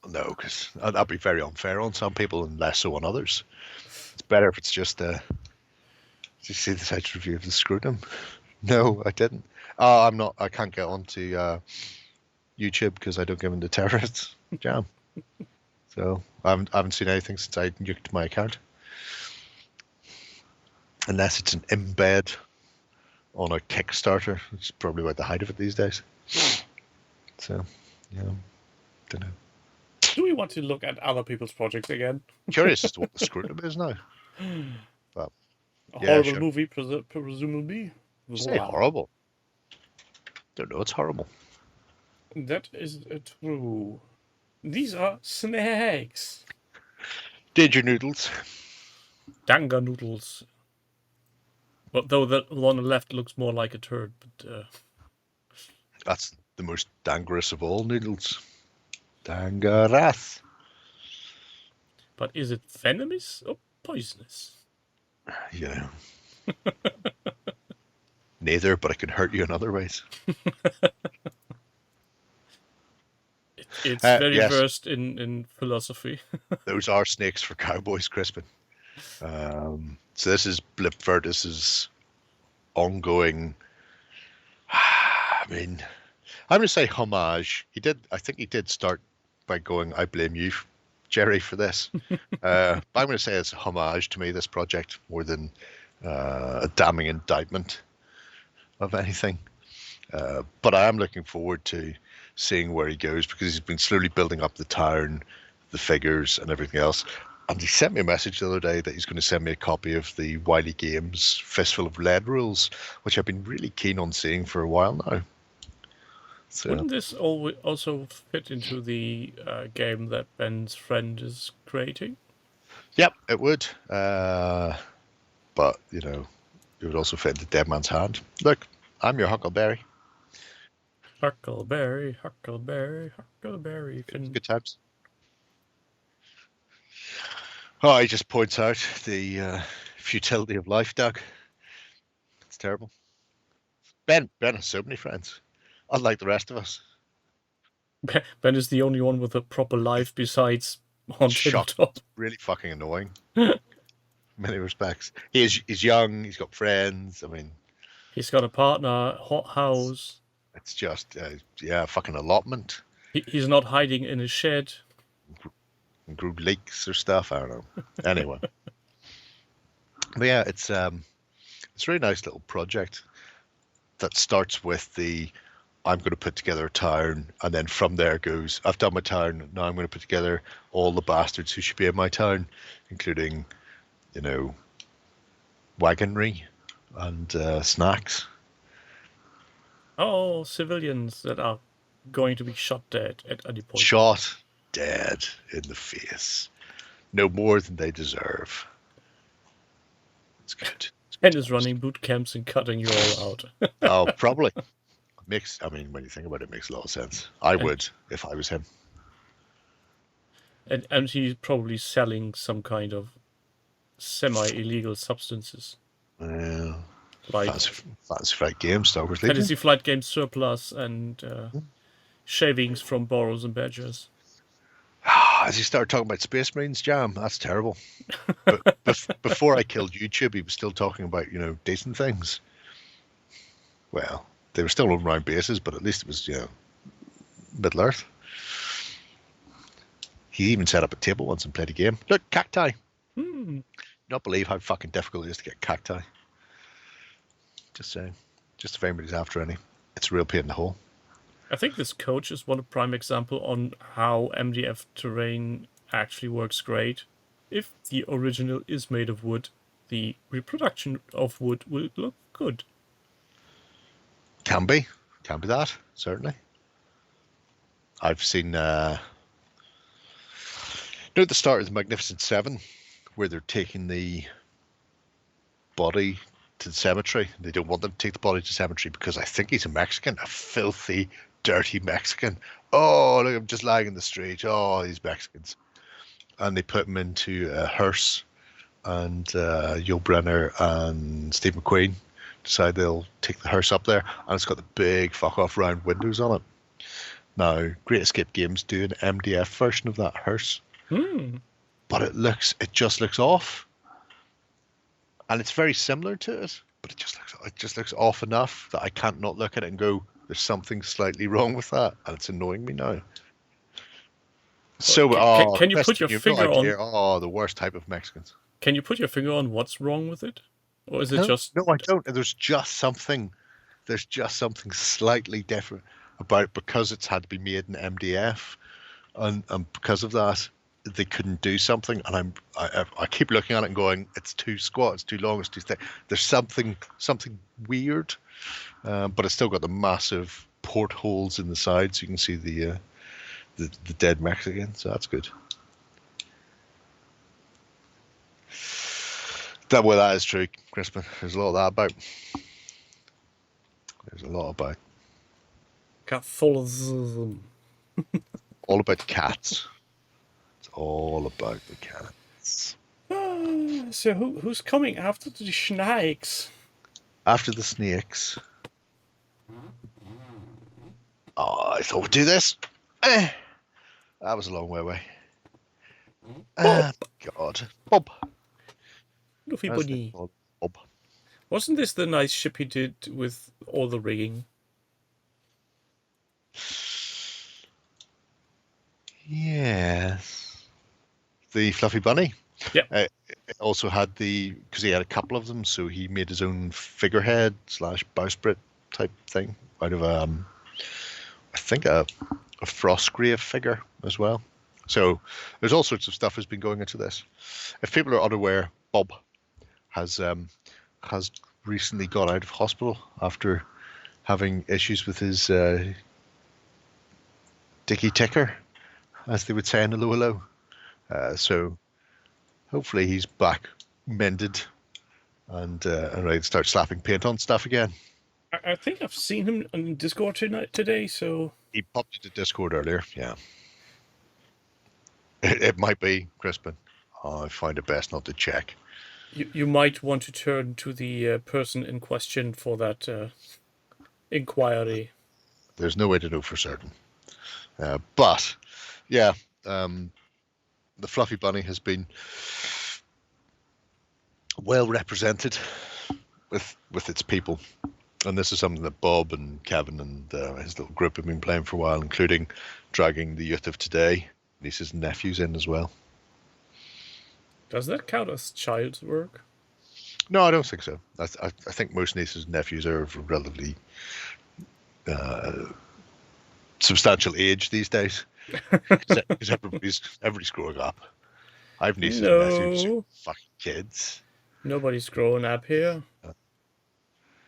No, because that'd be very unfair on some people and less so on others. It's better if it's just did you see the site's review of the scrotum? No, I didn't. I can't get onto YouTube because I don't give them to terrorists. Jam. So I haven't seen anything since I nuked my account. Unless it's an embed on a Kickstarter, which is probably about the height of it these days. So, yeah, don't know. Do we want to look at other people's projects again? Curious as to what the scrotum is now. But, A yeah, horrible sure. movie, presumably. Say horrible. Don't know, it's horrible. That is true. These are snacks. Danger noodles. Danga noodles. But though the one on the left looks more like a turd, but That's the most dangerous of all noodles. Dangerous. but is it venomous or poisonous? You know. Neither, but it can hurt you in other ways. It's very yes. versed in philosophy. Those are snakes for cowboys, Crispin. So this is Blipvertus's ongoing. I mean, I'm going to say homage. I think he did start by going, "I blame you, Jerry, for this." But I'm going to say it's a homage to me, this project, more than a damning indictment of anything. But I am looking forward to seeing where he goes, because he's been slowly building up the town, the figures and everything else. And he sent me a message the other day that he's going to send me a copy of the Wiley Games Fistful of Lead rules, which I've been really keen on seeing for a while now. So, Wouldn't this also fit into the game that Ben's friend is creating? yep, it would. But, you know, it would also fit into Dead Man's Hand. Look, I'm your Huckleberry. Huckleberry, Huckleberry, Huckleberry. Good times. Oh, he just points out the futility of life, Doug. It's terrible. Ben has so many friends, unlike the rest of us. Ben is the only one with a proper life besides on tabletop. Really fucking annoying. In many respects. He's young, he's got friends. I mean, he's got a partner, hot house. It's just, fucking allotment. He's not hiding in a shed. Grew leaks or stuff. I don't know. Anyway, but yeah, it's a really nice little project that starts with I'm going to put together a town, and then from there goes, I've done my town, now I'm going to put together all the bastards who should be in my town, including, you know, wagonry and snacks. All civilians that are going to be shot dead at any point. Shot dead in the face. No more than they deserve. It's good. And is running boot camps and cutting you all out. Oh, probably. When you think about it, it makes a lot of sense. I would if I was him. And he's probably selling some kind of semi-illegal substances. Like Fantasy Flight Games, Star Wars Legion. Fantasy Flight Games surplus and shavings from Boros and Badgers. As he started talking about Space Marines, Jam, that's terrible. But before I killed YouTube, he was still talking about, you know, decent things. Well, they were still around bases, but at least it was, you know, Middle Earth. He even set up a table once and played a game. Look, cacti. Not believe how fucking difficult it is to get cacti. Just saying. Just if anybody's after any. It's a real pain in the hole. I think this coach is one prime example on how MDF terrain actually works great. If the original is made of wood, the reproduction of wood will look good. Can be that, certainly. I've seen, you know, at the start of the Magnificent Seven, where they're taking the body to the cemetery. They don't want them to take the body to the cemetery because I think he's a Mexican, a filthy, dirty Mexican. Oh, look, I'm just lying in the street. Oh, these Mexicans. And they put him into a hearse, and Yul Brynner and Steve McQueen decide they'll take the hearse up there, and it's got the big fuck off round windows on it. Now, Great Escape Games do an MDF version of that hearse, but it just looks off, and it's very similar to it, but it just looks off enough that I can't not look at it and go, there's something slightly wrong with that, and it's annoying me now. So, Can you put Preston, your you have no finger idea. on? Oh, the worst type of Mexicans. Can you put your finger on what's wrong with it, or is it No, just? no, I don't. There's just something. There's just something slightly different about it because it's had to be made in MDF, and because of that, they couldn't do something. And I keep looking at it and going, it's too squat, it's too long, it's too thick. There's something weird, but it's still got the massive portholes in the sides, so you can see the dead Mexican. So that's good. That is true, Crispin. There's a lot of that about. There's a lot about. Catholicism. All about cats. It's all about the cats. So who's coming after the snakes? After the snakes. Oh, I thought we'd do this. That was a long way away. God. Bob. Luffy Bunny. Bob. Wasn't this the nice ship he did with all the rigging? Yes. The Fluffy Bunny. Yeah. It also had because he had a couple of them, so he made his own figurehead / bowsprit type thing out of I think a Frostgrave figure as well. So there's all sorts of stuff has been going into this. If people are unaware, Bob has recently got out of hospital after having issues with his dicky ticker, as they would say in Hello. So hopefully he's back mended and ready to start slapping paint on stuff again. I think I've seen him on Discord today, so... He popped into Discord earlier, yeah. It might be, Crispin. I find it best not to check. You might want to turn to the person in question for that inquiry. There's no way to know for certain. But, yeah, the Fluffy Bunny has been well represented with its people. And this is something that Bob and Kevin and his little group have been playing for a while, including dragging the youth of today, nieces and nephews in as well. Does that count as child's work? No, I don't think so. I think most nieces and nephews are of a relatively substantial age these days, because everybody's growing up. I have nieces and nephews who are fucking kids. Nobody's growing up here.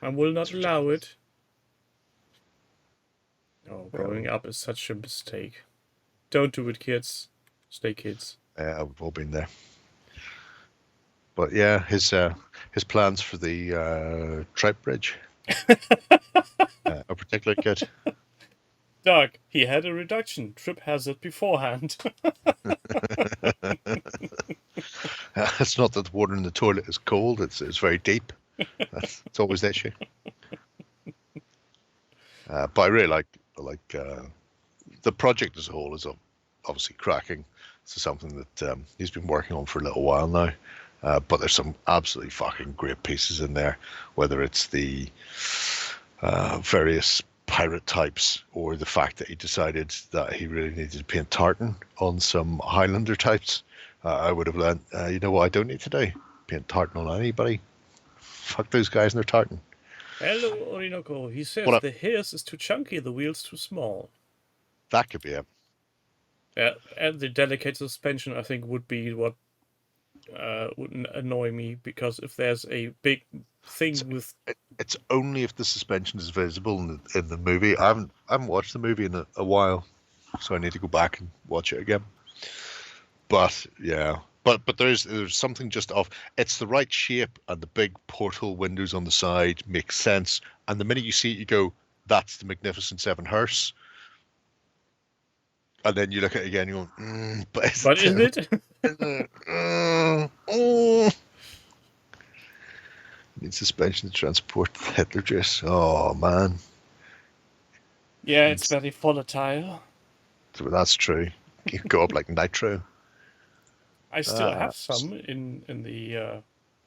I will not allow it. Oh, growing up is such a mistake. Don't do it, kids. Stay kids. We've all been there. But yeah, his plans for the Trout Bridge are particularly good. Doug, he had a reduction. Trip has it beforehand. It's not that the water in the toilet is cold, it's very deep. It's always the issue. But I really like the project as a whole is obviously cracking. This is something that he's been working on for a little while now. But there's some absolutely fucking great pieces in there, whether it's the various pirate types or the fact that he decided that he really needed to paint tartan on some Highlander types. I would have learned, you know what I don't need to do? Paint tartan on anybody. Fuck those guys and their tartan. Hello, Orinoco. He says the hearse is too chunky, the wheel's too small. That could be it. And the delicate suspension, I think, would be what would annoy me, because if there's a big thing it's only if the suspension is visible in the movie. I haven't watched the movie in a while, so I need to go back and watch it again. But yeah, but there's something just off. It's the right shape, and the big portal windows on the side make sense. And the minute you see it, you go, "That's the Magnificent Seven hearse." And then you look at it again, you go, but is it? Need suspension to transport the Hitler juice. Oh man. Yeah, it's very volatile. So that's true. You can go up like nitro. I still have some in the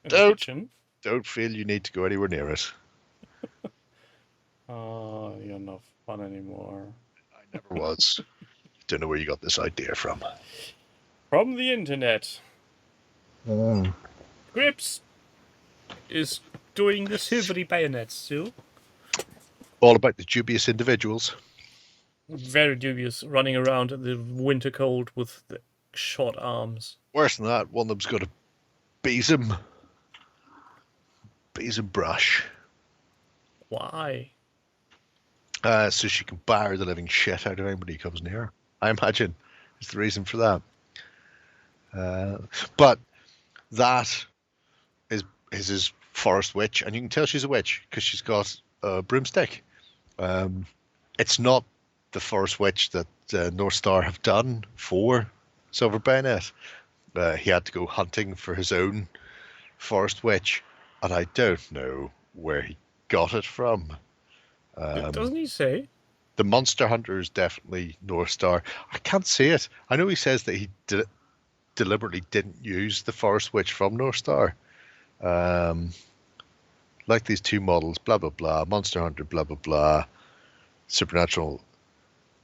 kitchen. Don't feel you need to go anywhere near it. Oh, you're not fun anymore. I never was. Don't know where you got this idea from. From the internet. Grips is doing the silvery bayonets too. All about the dubious individuals. Very dubious, running around in the winter cold with the short arms. Worse than that, one of them's got a besom brush. Why? So she can bar the living shit out of anybody who comes near her. I imagine is the reason for that. But that is his forest witch, and you can tell she's a witch because she's got a broomstick. It's not the forest witch that North Star have done for Silver Bayonet. He had to go hunting for his own forest witch, and I don't know where he got it from. Doesn't he say? The Monster Hunter is definitely North Star. I can't see it. I know he says that he deliberately didn't use the Forest Witch from North Star. Like these two models, blah, blah, blah. Monster Hunter, blah, blah, blah. Supernatural.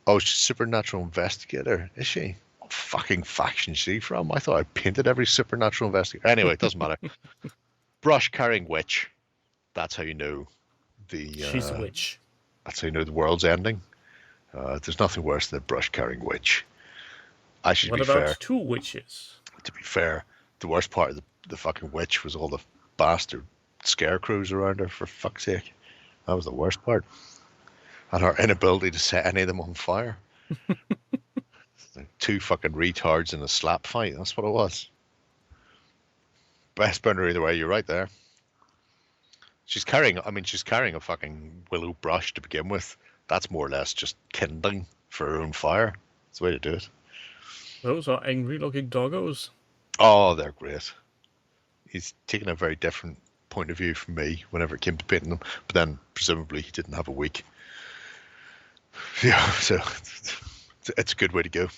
Oh, she's Supernatural Investigator, is she? What fucking faction is she from? I thought I painted every Supernatural Investigator. Anyway, it doesn't matter. Brush carrying witch. That's how you know she's a witch. That's how you know the world's ending. There's nothing worse than a brush carrying witch. What about two witches? To be fair, the worst part of the fucking witch was all the bastard scarecrows around her, for fuck's sake. That was the worst part. And her inability to set any of them on fire. Two fucking retards in a slap fight. That's what it was. Best burner either way. You're right there. She's carrying a fucking willow brush to begin with. That's more or less just kindling for her own fire. That's the way to do it. Those are angry-looking doggos. Oh, they're great. He's taken a very different point of view from me whenever it came to painting them. But then, presumably, he didn't have a week. Yeah, so it's a good way to go.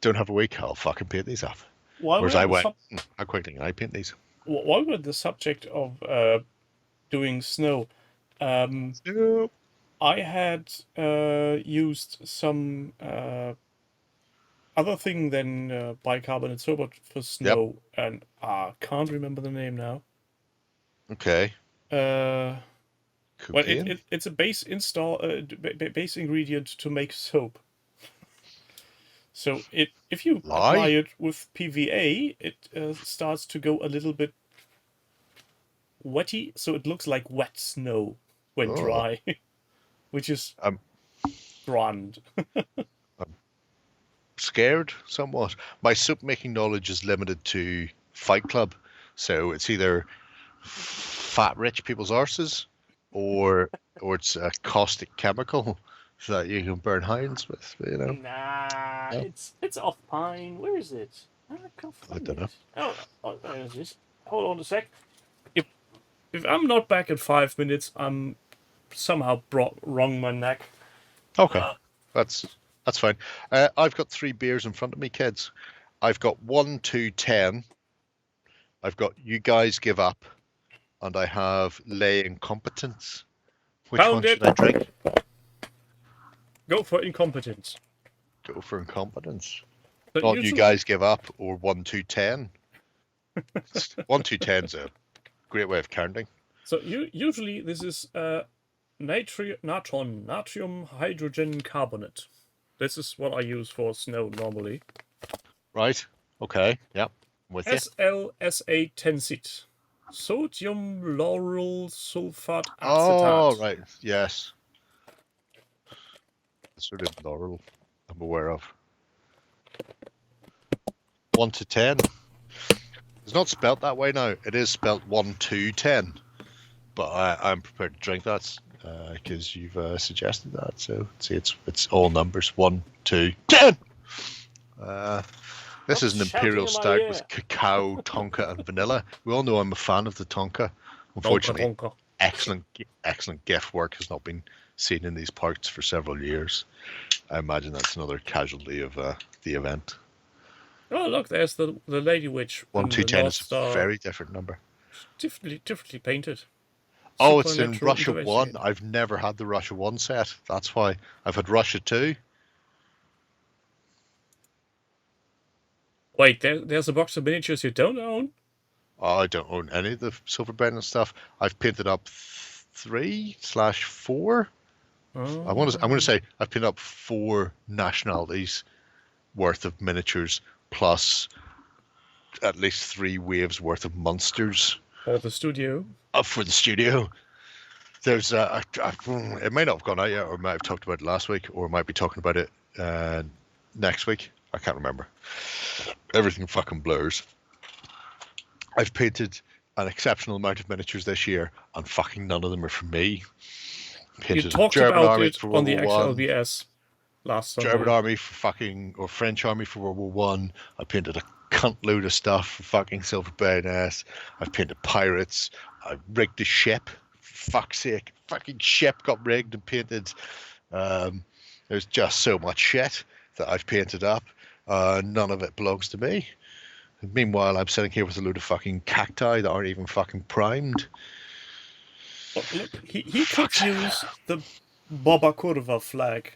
Don't have a week, I'll fucking paint these up. Whereas I went, how quickly can I paint these? While we're the subject of doing snow, I had used some other thing than bicarbonate soda for snow, and I can't remember the name now. Okay. Well, it's a base base ingredient to make soap. So if you apply it with PVA, it starts to go a little bit wetty, so it looks like wet snow when dry, which is grand. I'm scared somewhat. My soap making knowledge is limited to Fight Club, so it's either fat rich people's arses or it's a caustic chemical that you can burn hounds with, you know. Nah, no? It's off pine. Where is it? I don't know. Oh, there it is. Hold on a sec. If I'm not back in 5 minutes, I'm somehow wrong my neck. Okay, that's fine. I've got 3 beers in front of me, kids. I've got 1, 2, 10. I've got You Guys Give Up, and I have Lay Incompetence. Which one should I drink? Go for incompetence. Go for incompetence. But Not You Guys Give Up or 1, 2, 10. 1, 2, 10's a great way of counting. So usually this is natrium hydrogen carbonate. This is what I use for snow normally. Right. Okay. Yep. With SLSA tensite. Sodium lauryl sulfate acetate. Oh, right. Yes. The sort of laurel I'm aware of. 1 to 10. It's not spelt that way now. It is spelt 1 to 10. But I'm prepared to drink that because you've suggested that. So see, it's all numbers. 1, 2, 10. This is an imperial stout with cacao, tonka, and vanilla. We all know I'm a fan of the tonka. Unfortunately, tonka. excellent gift work has not been seen in these parts for several years. I imagine that's another casualty of the event. Oh, look, there's the Lady Witch. 1, 2, 10 is a very different number. Differently painted. Oh, it's in Russia 1. I've never had the Russia 1 set. That's why. I've had Russia 2. Wait, there's a box of miniatures you don't own? I don't own any of the Silver Bennett stuff. I've painted up 3/4. I'm going to say I've painted up 4 nationalities worth of miniatures plus at least 3 waves worth of monsters. For the studio? For the studio. There's it may not have gone out yet, or I might have talked about it last week, or I might be talking about it next week. I can't remember. Everything fucking blurs. I've painted an exceptional amount of miniatures this year, and fucking none of them are for me. Painted You talked German about army it for on World the War One, XLBS last Sunday. German army for fucking, or French army for World War One. I painted a cunt load of stuff for fucking Silver Baroness. I've painted pirates. I rigged a ship. For fuck's sake, fucking ship got rigged and painted. There's just so much shit that I've painted up. None of it belongs to me. Meanwhile, I'm sitting here with a load of fucking cacti that aren't even fucking primed. Look, he could use the Boba Curva flag.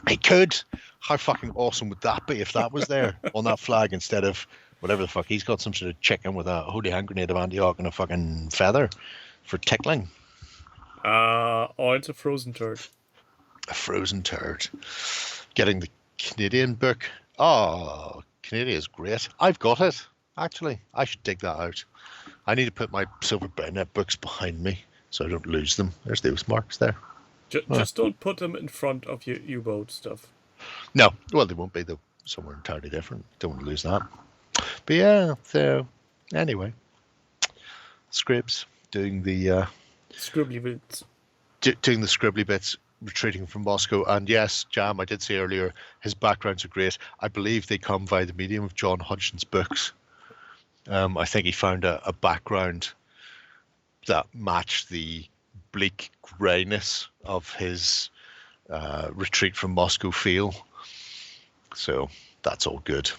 He could. How fucking awesome would that be if that was there on that flag instead of whatever the fuck? He's got some sort of chicken with a holy hand grenade of Antioch and a fucking feather for tickling. Or it's a frozen turd. A frozen turd. Getting the Canadian book. Oh, Canadian is great. I've got it, actually. I should dig that out. I need to put my Silver Bayonet books behind me so I don't lose them. There's those marks there. Just don't put them in front of your U-boat stuff. No, well, they won't be. They're somewhere entirely different. Don't want to lose that. But yeah, so anyway. Scribs doing the... Scribbly bits. Doing the scribbly bits, retreating from Moscow. And yes, Jam, I did say earlier, his backgrounds are great. I believe they come via the medium of John Hodgson's books. I think he found a background that matched the bleak greyness of his retreat from Moscow feel. So that's all good.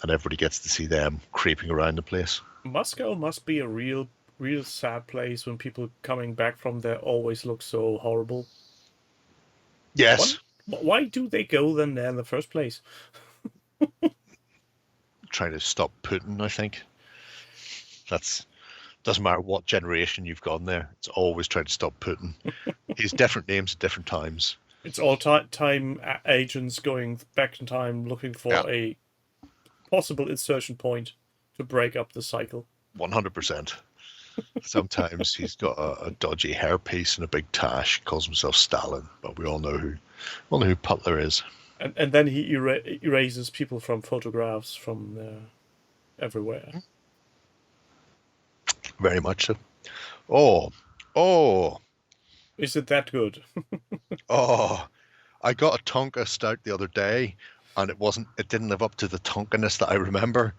And everybody gets to see them creeping around the place. Moscow must be a real sad place when people coming back from there always look so horrible. Yes. Why do they go then there in the first place? Trying to stop Putin, I think. Doesn't matter what generation you've gone there. It's always trying to stop Putin. He's different names at different times. It's all time agents going back in time looking for a possible insertion point to break up the cycle. 100%. Sometimes he's got a dodgy hairpiece and a big tash. Calls himself Stalin, but we all know who Putler is. And then he erases people from photographs from everywhere. Very much so. Oh. Is it that good? I got a Tonka stout the other day, and it didn't live up to the Tonkiness that I remember.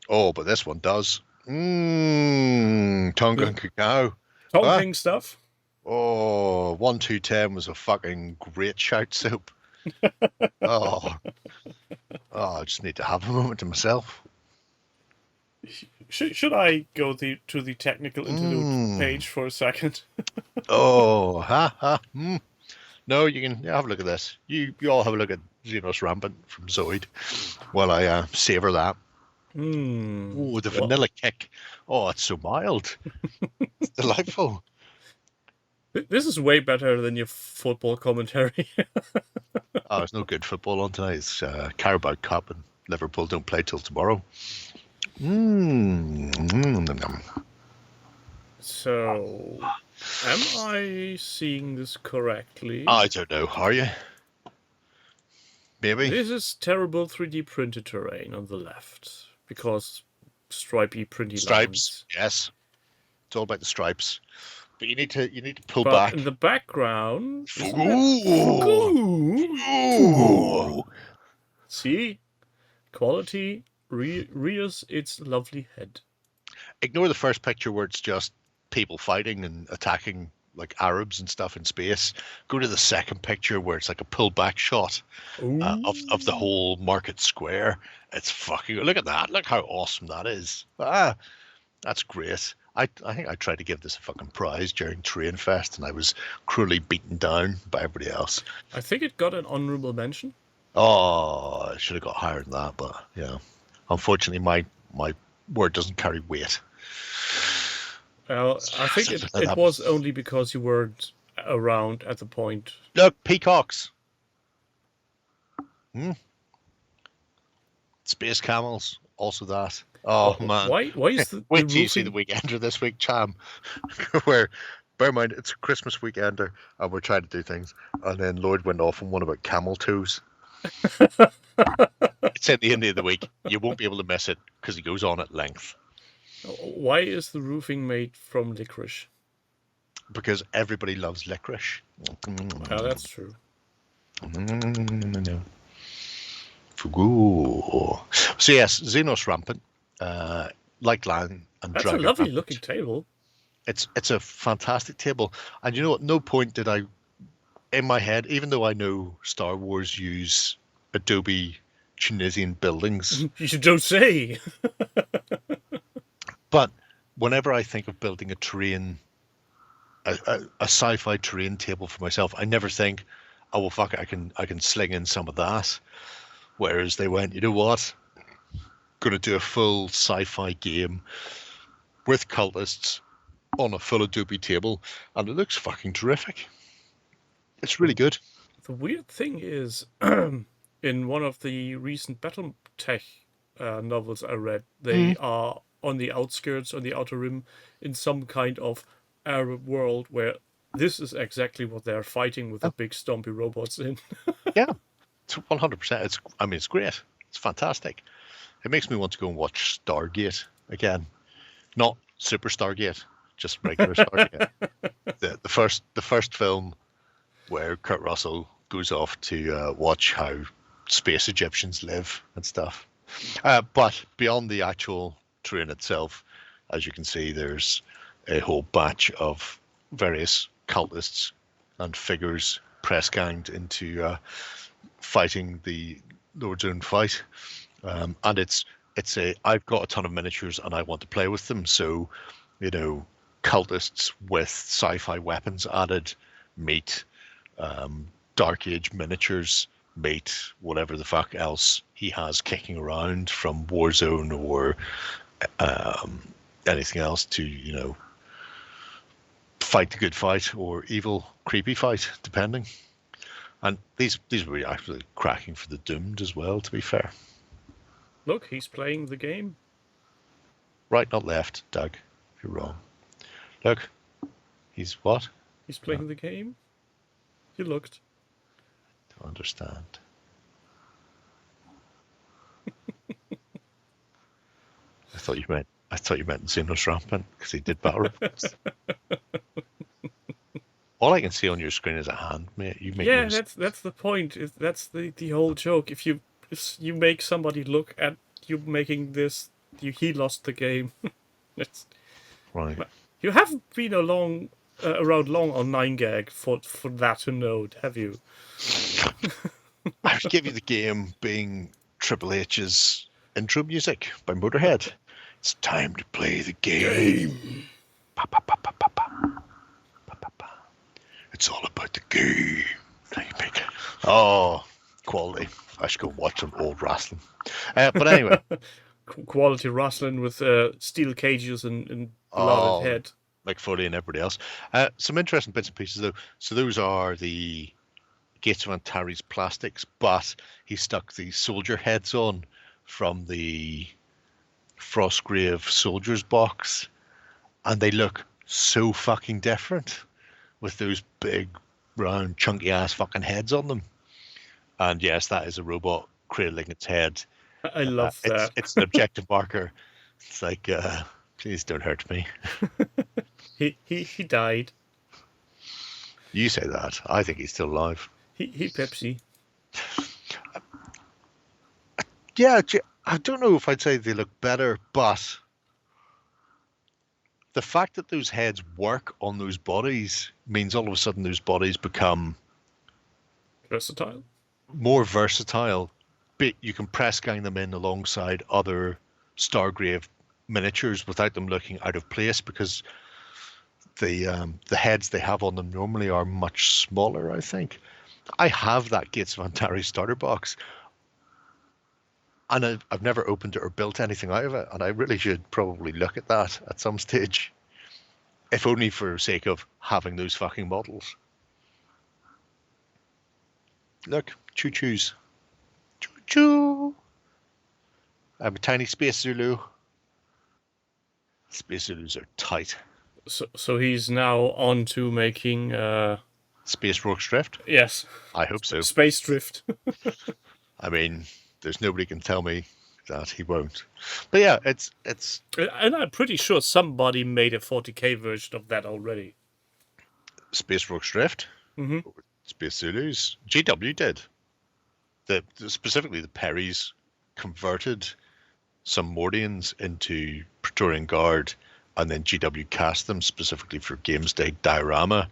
Oh, but this one does. Tonka and cacao. Tonking stuff? Oh, 1210 was a fucking great shout soup. I just need to have a moment to myself. Should I go to the technical interlude page for a second? No, you can have a look at this. You all have a look at Xenos Rampant from Zoid while I savor that. Oh, the vanilla kick. Oh, it's so mild. It's delightful. This is way better than your football commentary. There's no good football on tonight. It's Carabao Cup and Liverpool don't play till tomorrow. So, am I seeing this correctly? I don't know. Are you? Maybe. This is terrible 3D printed terrain on the left because stripy printy stripes. lines. Yes, it's all about the stripes. But you need to pull but back. In the background. Ooh. See, quality rears its lovely head. Ignore the first picture where it's just people fighting and attacking like Arabs and stuff in space. Go to the second picture where it's like a pull back shot of the whole market square. It's fucking, look at that. Look how awesome that is. That's great. I think I tried to give this a fucking prize during Train Fest and I was cruelly beaten down by everybody else. I think it got an honorable mention. Oh, I should have got higher than that, but yeah. Unfortunately, my word doesn't carry weight. Well, I think it was only because you weren't around at the point. Look, peacocks. Space camels, also that. Oh man! Why is the Wait till you see roofing... the weekender this week, Cham. Where, bear in mind, it's a Christmas weekender, and we're trying to do things, and then Lloyd went off on one about camel toes. It's at the end of the week. You won't be able to miss it because he goes on at length. Why is the roofing made from licorice? Because everybody loves licorice. Oh, that's true. Fugu. So yes, Xenos rampant, like Lang and That's Dragon a lovely rampant. looking table. It's a fantastic table, and you know, at no point did I, in my head, even though I know Star Wars use Adobe Tunisian buildings, You don't say. but whenever I think of building a terrain, a sci-fi terrain table for myself, I never think, oh well, fuck it, I can sling in some of that. Whereas they went, you know what? Going to do a full sci-fi game with cultists on a full Adobe table, and it looks fucking terrific. It's really good. The weird thing is, in one of the recent BattleTech novels I read, they are on the outskirts, on the outer rim, in some kind of Arab world where this is exactly what they're fighting with the big stompy robots in. Yeah, it's 100%. It's great. It's fantastic. It makes me want to go and watch Stargate again. Not Super Stargate, just regular Stargate. The first film where Kurt Russell goes off to watch how space Egyptians live and stuff. But beyond the actual terrain itself, as you can see, there's a whole batch of various cultists and figures press ganged into fighting the Lord's Own fight. And I've got a ton of miniatures and I want to play with them. So, you know, cultists with sci-fi weapons added, meet Dark Age miniatures, meet whatever the fuck else he has kicking around from Warzone or anything else to, you know, fight the good fight or evil creepy fight, depending. And these were actually cracking for the Doomed as well, to be fair. Look, he's playing the game. Right, not left, Doug. You're wrong. Look, he's what? He's playing the game. You looked. Don't understand. I thought you meant Xenos Rampant because he did battle reports. All I can see on your screen is a hand, mate. You make that's the point. That's the whole joke. If you make somebody look at you making this, he lost the game. It's right. You haven't been around long on 9gag for that to know, have you? I would give you the game being Triple H's intro music by Motorhead. It's time to play the game. Pa, pa, pa, pa, pa, pa. Pa, pa, pa. It's all about the game. Oh, quality. I should go watch some old wrestling. But anyway. Quality wrestling with steel cages and blooded head. Like Foley and everybody else. Some interesting bits and pieces, though. So those are the Gates of Antares plastics, but he stuck the soldier heads on from the Frostgrave Soldiers box, and they look so fucking different with those big, round, chunky-ass fucking heads on them. And yes, that is a robot cradling its head. I love that. It's an objective marker. It's like, please don't hurt me. He died. You say that. I think he's still alive. He Pepsi. Yeah, I don't know if I'd say they look better, but the fact that those heads work on those bodies means all of a sudden those bodies become Versatile. More versatile. But you can press gang them in alongside other Stargrave miniatures without them looking out of place, because the heads they have on them normally are much smaller, I think. I have that Gates of Antares starter box. And I've never opened it or built anything out of it, and I really should probably look at that at some stage, if only for sake of having those fucking models. Look, choo-choos. Choo-choo! I'm a tiny Space Zulu. Space Zulus are tight. So he's now on to making... Space Rocks Drift? Yes. I hope so. Space Drift. I mean, there's nobody can tell me that he won't. But yeah, it's... And I'm pretty sure somebody made a 40k version of that already. Space Rocks Drift? Mm-hmm. Space Zulus? GW did. Specifically, the Perrys converted some Mordians into Praetorian Guard, and then GW cast them specifically for Games Day Diorama,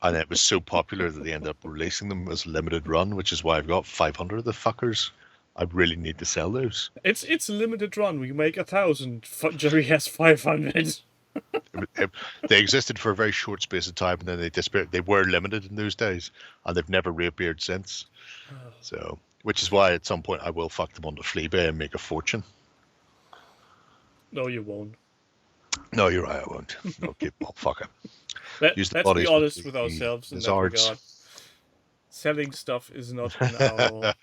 and it was so popular that they ended up releasing them as limited run, which is why I've got 500 of the fuckers. I really need to sell those. It's a limited run. We make 1,000. Jerry has 500. They existed for a very short space of time, and then they disappeared. They were limited in those days, and they've never reappeared since. So, which is why at some point I will fuck them onto Fleabay and make a fortune. No, you won't. No, you're right, I won't. Okay, well, fuck it. Let's be honest with ourselves in that regard. Selling stuff is not in our...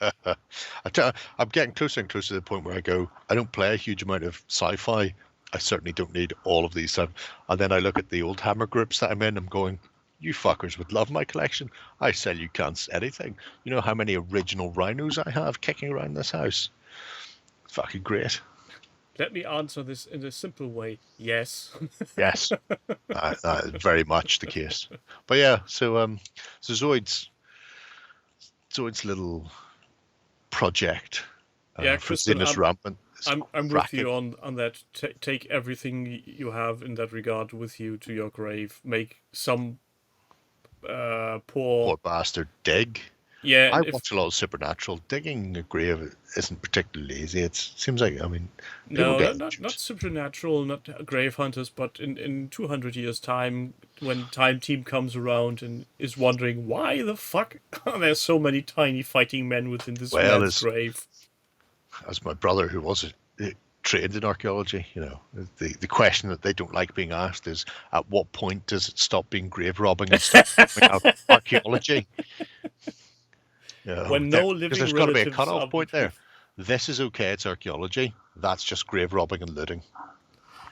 I'm getting closer and closer to the point where I go, I don't play a huge amount of sci-fi. I certainly don't need all of these stuff. And then I look at the old Hammer groups that I'm in, I'm going, you fuckers would love my collection. I sell you cunts anything. You know how many original rhinos I have kicking around this house? Fucking great. Let me answer this in a simple way. Yes. Yes. That is very much the case. But yeah, so Zoid's little project for Zenith Rampant. I'm with you on that. Take everything you have in that regard with you to your grave. Make some poor bastard dig. Yeah, I watch a lot of Supernatural. Digging a grave isn't particularly easy. It seems like, I mean... No, not Supernatural, not Grave Hunters, but in 200 years' time, when Time Team comes around and is wondering, why the fuck are there so many tiny fighting men within this man's grave? As my brother, who was trained in archaeology, you know, the question that they don't like being asked is, at what point does it stop being grave robbing and start becoming archaeology? When no living there's got to be a cut-off point there. This is okay, it's archaeology. That's just grave robbing and looting.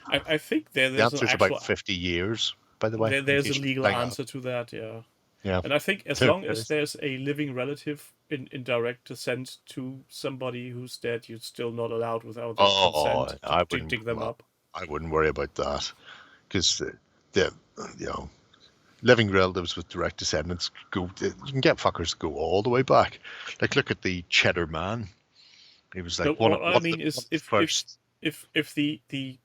I think there's the answer's about 50 years, by the way. There's a legal answer to that, yeah. Yeah. And I think as long as there's a living relative in direct descent to somebody who's dead, you're still not allowed without consent to dig them up. I wouldn't worry about that, because living relatives with direct descendants you can get fuckers to go all the way back. Like, look at the Cheddar Man. He was like if the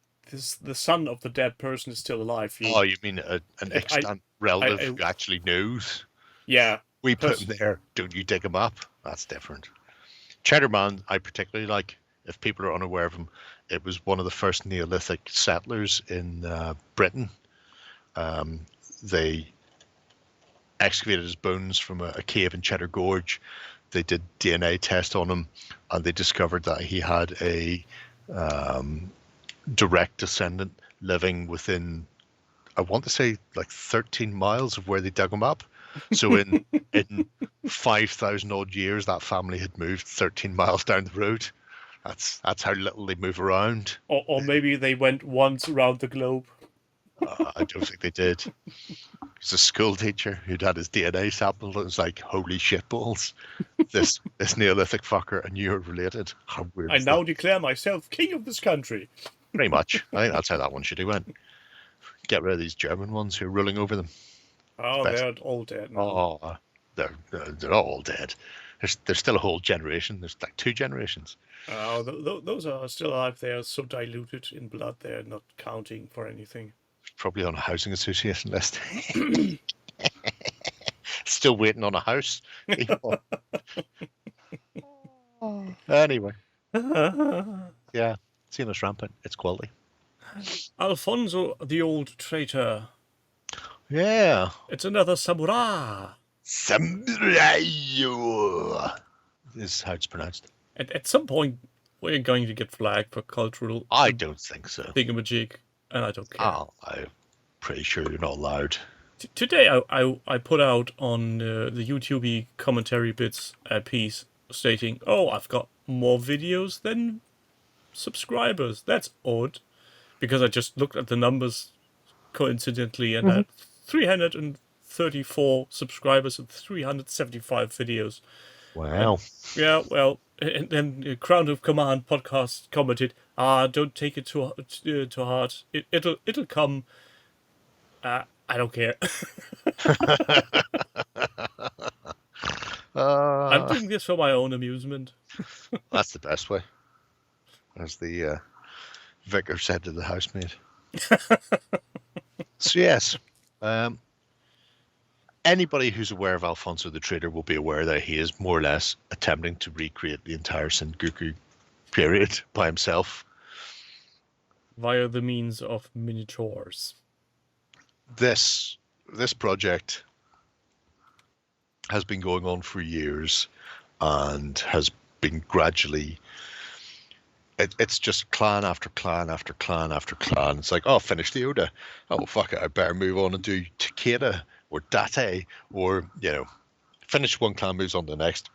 son of the dead person is still alive. You mean an extant relative who actually knows? Yeah. We put him there. Don't you dig him up? That's different. Cheddar Man, I particularly like. If people are unaware of him, it was one of the first Neolithic settlers in Britain. They excavated his bones from a cave in Cheddar Gorge. They did DNA test on him, and they discovered that he had a direct descendant living within, I want to say, like 13 miles of where they dug him up. So in 5,000 odd years, that family had moved 13 miles down the road. That's how little they move around. Or maybe they went once around the globe. I don't think they did. He's a school teacher who'd had his DNA sampled. It was like, holy shitballs. This Neolithic fucker, and you're related. How weird. I now declare myself king of this country. Pretty much. I think that's how that one should have went. Get rid of these German ones who are ruling over them. Oh, they're all dead now. Oh, they're not all dead. There's still a whole generation. There's like 2 generations. Oh, those are still alive. They are so diluted in blood, they're not counting for anything. Probably on a housing association list. Still waiting on a house. Anyway. Yeah, Zenith Rampant. It's quality. Alfonso the Old Traitor. Yeah. It's another samurai. Samurai is how it's pronounced. At some point, we're going to get flagged for cultural I don't think so. thingamajig, and I don't care. I'm pretty sure you're not allowed. Today I put out on the YouTube commentary bits a piece stating, "Oh, I've got more videos than subscribers. That's odd," because I just looked at the numbers coincidentally and had 334 subscribers and 375 videos. Wow. Yeah, well, and then Crown of Command podcast commented, don't take it too heart. It'll come. I don't care. I'm doing this for my own amusement. That's the best way. As the vicar said to the housemaid. So yes, anybody who's aware of Alfonso the Trader will be aware that he is more or less attempting to recreate the entire Sengoku period by himself. Via the means of miniatures. This project has been going on for years and has been gradually... It's just clan after clan after clan after clan. It's like, oh, finish the Oda. Oh, fuck it, I better move on and do Takeda or Date, or, finish one clan, moves on to the next.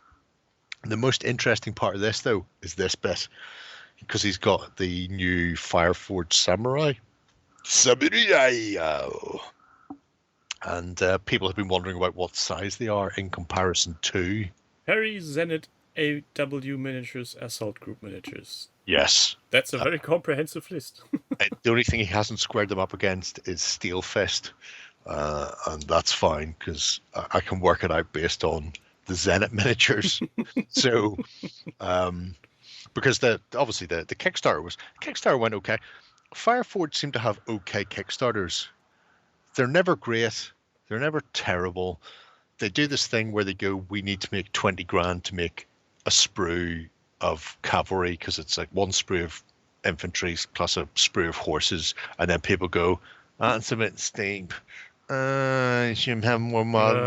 The most interesting part of this, though, is this bit, because he's got the new Fireforge Samurai. And people have been wondering about what size they are in comparison to Harry Zenit AW Miniatures Assault Group Miniatures. Yes. That's a very comprehensive list. The only thing he hasn't squared them up against is Steel Fist. And that's fine, because I can work it out based on the Zenit miniatures. So, because obviously the Kickstarter went okay. Fireforge seemed to have okay Kickstarters. They're never great. They're never terrible. They do this thing where they go, we need to make 20 grand to make a sprue of cavalry, because it's like one sprue of infantry plus a sprue of horses, and then people go, it's a bit steep. Should have more money.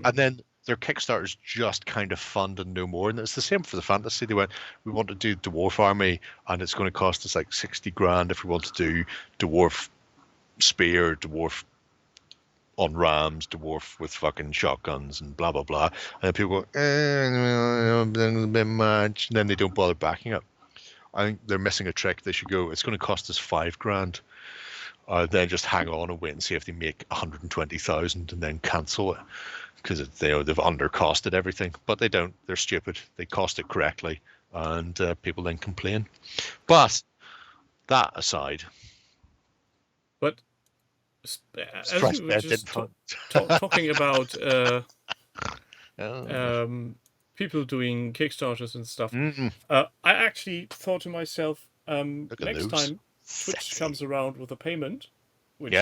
And then their Kickstarters just kind of fund and no more. And it's the same for the fantasy. They went, we want to do Dwarf Army, and it's going to cost us like 60 grand if we want to do Dwarf Spear, Dwarf on rams, dwarf with fucking shotguns and blah blah blah, and people go, a bit much, and then they don't bother backing up. I think they're missing a trick. They should go, it's going to cost us 5 grand, then just hang on and wait and see if they make 120,000 and then cancel it, because they've undercosted everything. But they don't. They're stupid. They cost it correctly, and people then complain. But that aside, but as we were just talking about people doing Kickstarters and stuff, I actually thought to myself, next time Twitch comes around with a payment, which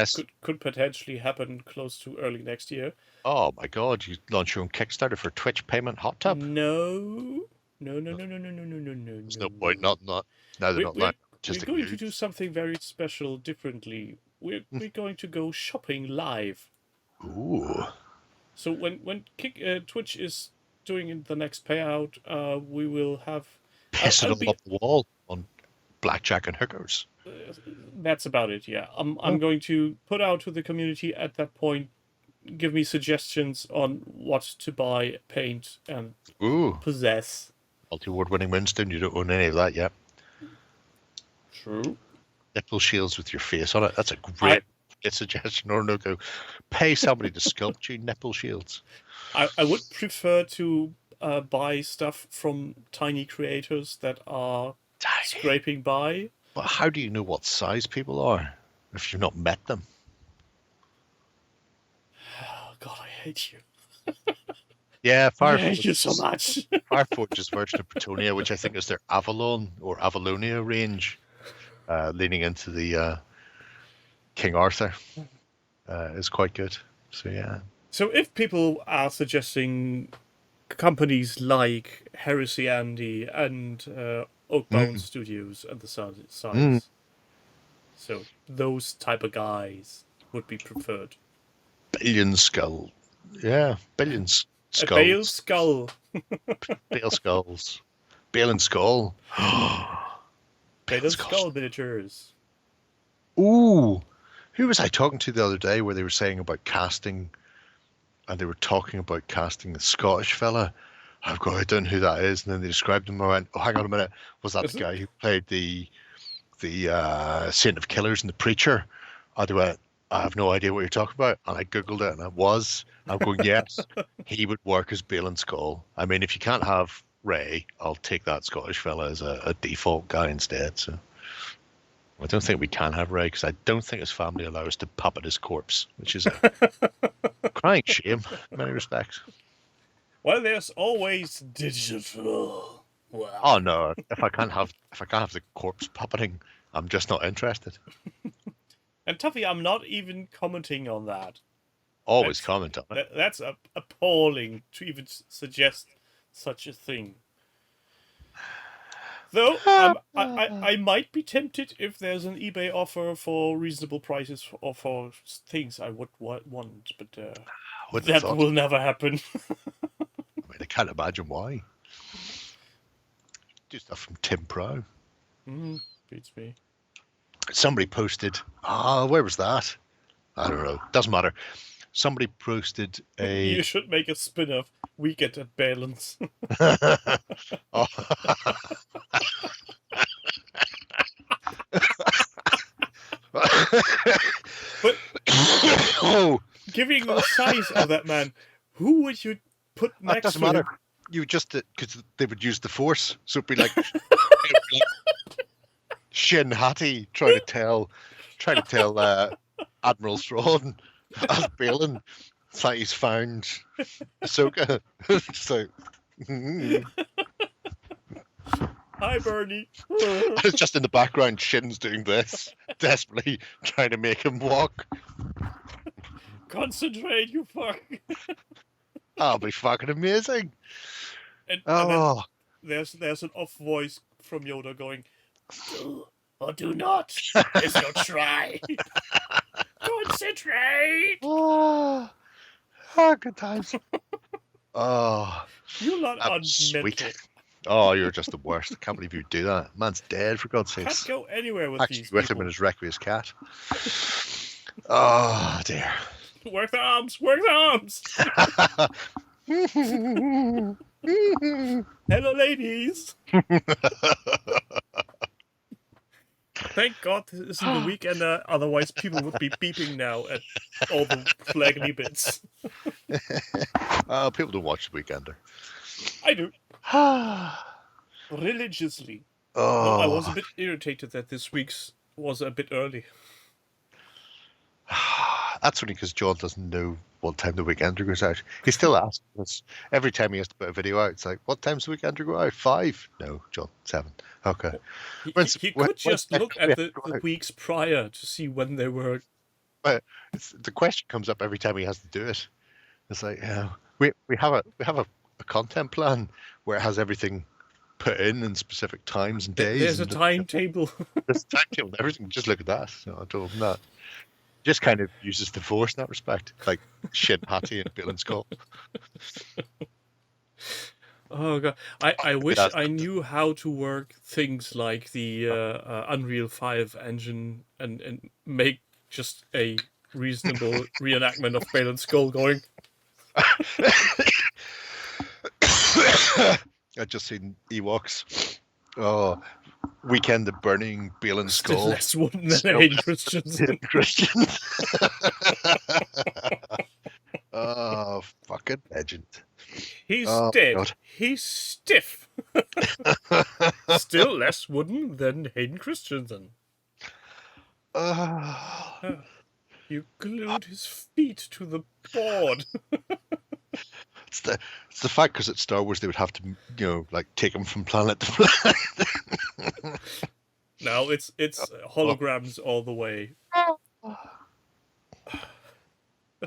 could potentially happen close to early next year. Oh my God! You launch your own Kickstarter for Twitch payment hot tub? No. There's no point. Not. No, they're not. We're going to do something very special, differently. We're going to go shopping live. Ooh. So when Twitch is doing the next payout, we will have pissing on the wall on blackjack and hookers. That's about it. Yeah, I'm going to put out to the community at that point. Give me suggestions on what to buy, paint, and possess. Multi-award-winning Winston, you don't own any of that yet. True. Nipple shields with your face on it. That's a great suggestion. Or no, go pay somebody to sculpt you nipple shields. I would prefer to buy stuff from tiny creators that are scraping by. But how do you know what size people are if you've not met them? Oh, God, I hate you. Yeah, I hate you so much. Fireforge's version of Bretonia, which I think is their Avalon or Avalonia range, leaning into the King Arthur, is quite good. So yeah. So if people are suggesting companies like Heresy Andy and Oakbound Studios and the size, so those type of guys would be preferred. Billion Skull. Yeah, Billions. Skulls. A Bale Skull. Bale Skulls. Bale and Skull. Bale and Skull miniatures. Ooh. Who was I talking to the other day where they were saying about casting, and they were talking about casting a Scottish fella? I've got I don't know who that is, and then they described him. I went, oh, hang on a minute, was that the guy who played the Saint of Killers and the Preacher? And they went, I have no idea what you're talking about, and I googled it, and I'm going, yes, he would work as Bale and Skull. I mean, if you can't have Ray, I'll take that Scottish fella as a default guy instead. So I don't think we can have Ray because I don't think his family allow us to puppet his corpse, which is a crying shame in many respects. Well, there's always digital. Wow. Oh no! If I can't have the corpse puppeting, I'm just not interested. And Tuffy, I'm not even commenting on that. Always comment on it. That's appalling to even suggest such a thing. Though I might be tempted if there's an eBay offer for reasonable prices or for things I would want, but that will never happen. I mean, I can't imagine why. Do stuff from Tim Pro. Beats me. Somebody posted. Where was that? I don't know. Doesn't matter. Somebody posted a. You should make a spin-off. Weekend at Balance. Oh. But giving the size of that man, who would you put next that doesn't to matter. him? You just because they would use the Force, so it'd be like Shin Hati trying to tell Admiral Thrawn as Balin. It's like he's found Ahsoka. So Hi, Bernie. it's just in the background. Shin's doing this, desperately trying to make him walk. Concentrate, you fuck. That'll be fucking amazing. And then there's an off voice from Yoda going, "Do or do not. There's no try. Concentrate." Good times. Oh, You lot are sweet. mental. Oh, you're just the worst. I can't believe you do that. Man's dead, for God's sake. Can't go anywhere with Actually, these with people. him and his Requiescat cat. Oh, dear. Work the arms! Work the arms! Hello, ladies! Thank God this isn't the weekend, otherwise people would be beeping now at all the flaggly bits. People don't watch The Weekender. I do. Religiously. Oh. I was a bit irritated that this week's was a bit early. That's only because John doesn't know what time The Weekender goes out. He still asks us every time he has to put a video out. It's like, what time's The Weekender go out? 5? No, John, 7. Okay. He could just look at the weeks prior to see when they were. But the question comes up every time he has to do it. It's like, we have a content plan where it has everything put in specific times and days. There's a timetable. There's a timetable and everything. Just look at that. So I told him that. Just kind of uses the Force in that respect, like Shin Hati and Bill and Skull. Oh god, I wish I knew how to work things like the Unreal 5 engine and make just a reasonable reenactment of Bale and Skull going. I just seen Ewoks. Oh, Weekend of Burning, Bale and Skull. Still less wooden than Hayden Christensen. Oh, fucking legend. He's dead. God. He's stiff. Still less wooden than Hayden Christensen. You glued his feet to the board. It's the fact because at Star Wars they would have to, like take him from planet to planet. Now it's holograms all the way.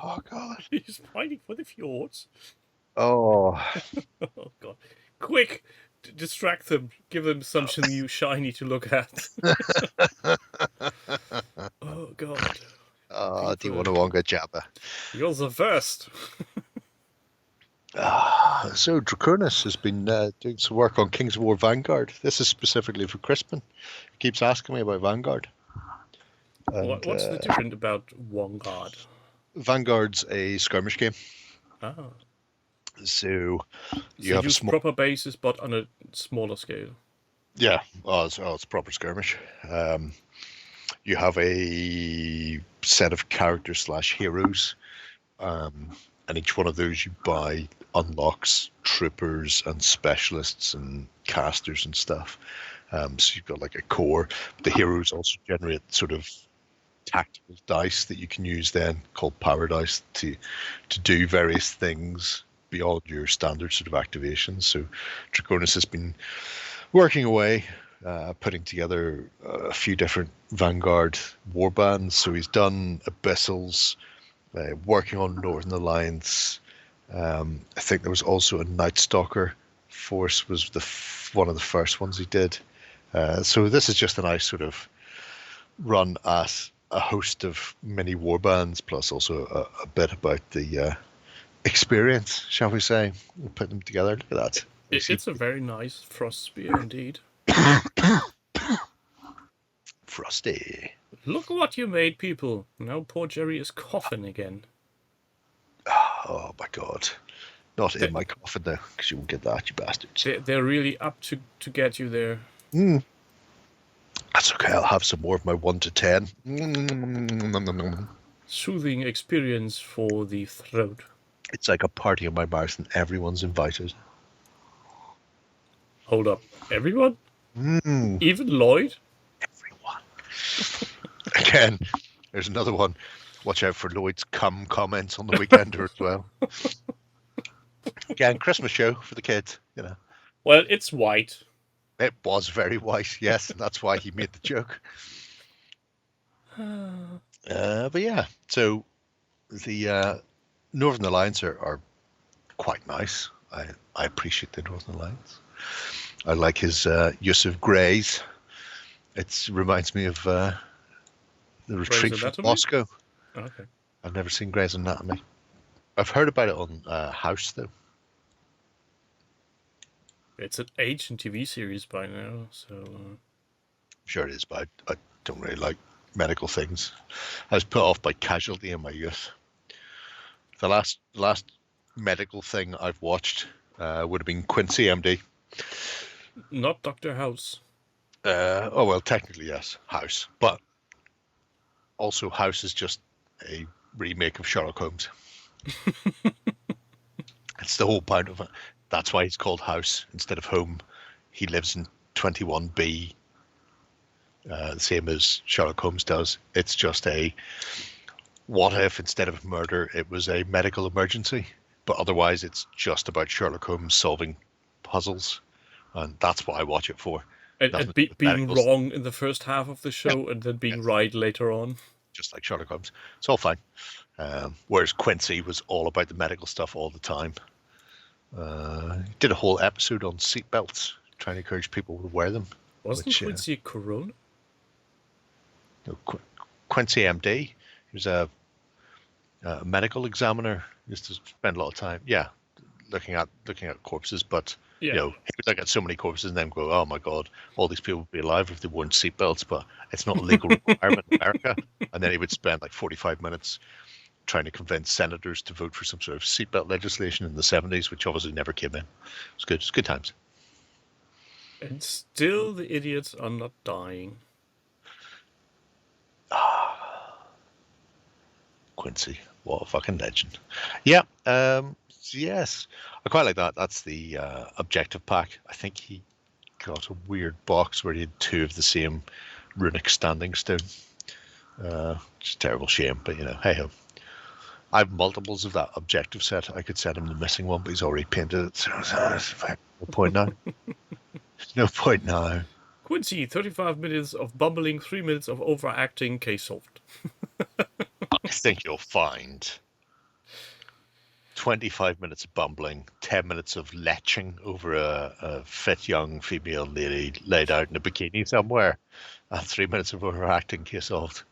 Oh god. He's fighting for the fjords. Oh. Oh god. Quick! Distract them. Give them something new shiny to look at. Oh god. Oh, do you want to Wonga Jabba? You're the first. So Draconis has been doing some work on Kings of War Vanguard. This is specifically for Crispin. He keeps asking me about Vanguard. And, What's the difference about Vanguard? Vanguard's a skirmish game. Ah. So you So have a use small... proper bases, but on a smaller scale. Yeah, it's proper skirmish. You have a set of characters / heroes, and each one of those you buy unlocks troopers and specialists and casters and stuff. So you've got like a core. The heroes also generate sort of tactical dice that you can use then, called power dice, to do various things beyond your standard sort of activations. So Draconis has been working away, putting together a few different Vanguard warbands. So he's done Abyssals, working on Northern Alliance. I think there was also a Night Stalker force was one of the first ones he did. So this is just a nice sort of run at a host of mini warbands, plus also a bit about the experience, shall we say. We'll put them together. Look at that. It's a very nice frost spear indeed. Frosty. Look what you made, people. Now poor Jerry is coughing again. Oh my god. Not in my coffin though, because you won't get that, you bastards. They're really up to get you there. That's okay, I'll have some more of my 1 to 10. Soothing experience for the throat. It's like a party in my mouth and everyone's invited. Hold up. Everyone? Even Lloyd? Everyone. Again, there's another one. Watch out for Lloyd's cum comments on the Weekender as well. Again, Christmas show for the kids, you know. Well, it's white. It was very white, yes, and that's why he made the joke. But yeah, so the Northern Alliance are quite nice. I appreciate the Northern Alliance. I like his use of greys. It reminds me of the Retreat from Moscow. Okay. I've never seen Grey's Anatomy. I've heard about it on House, though. It's an ancient TV series by now, so... Sure it is, but I don't really like medical things. I was put off by Casualty in my youth. The last medical thing I've watched would have been Quincy, MD. Not Dr. House. Oh, well, technically, yes, House. But also House is just a remake of Sherlock Holmes. It's the whole point of it. That's why he's called House instead of Home. He lives in 21B, the same as Sherlock Holmes does. It's just a what if instead of murder it was a medical emergency, but otherwise it's just about Sherlock Holmes solving puzzles, and that's what I watch it for. And being wrong in the first half of the show, and then being right later on. Just like Sherlock Holmes. It's all fine. Whereas Quincy was all about the medical stuff all the time. Did a whole episode on seatbelts, trying to encourage people to wear them. Wasn't Quincy Corona? No, Quincy MD. He was a medical examiner. He used to spend a lot of time, looking at corpses. But you know, he would look at so many corpses and then go, "Oh my God, all these people would be alive if they weren't seatbelts." But it's not a legal requirement in America. And then he would spend like 45 minutes trying to convince senators to vote for some sort of seatbelt legislation in the 70s, which obviously never came in. It's good. It's good times. And still the idiots are not dying. Quincy, what a fucking legend. Yeah, yes. I quite like that. That's the objective pack. I think he got a weird box where he had 2 of the same runic standing stone. It's a terrible shame, but you know, hey ho. I have multiples of that objective set. I could send him the missing one, but he's already painted it. So no point now. No point now. Quincy, 35 minutes of bumbling, 3 minutes of overacting, case solved. I think you'll find 25 minutes of bumbling, 10 minutes of leching over a fit young female lady laid out in a bikini somewhere, and 3 minutes of overacting, case solved.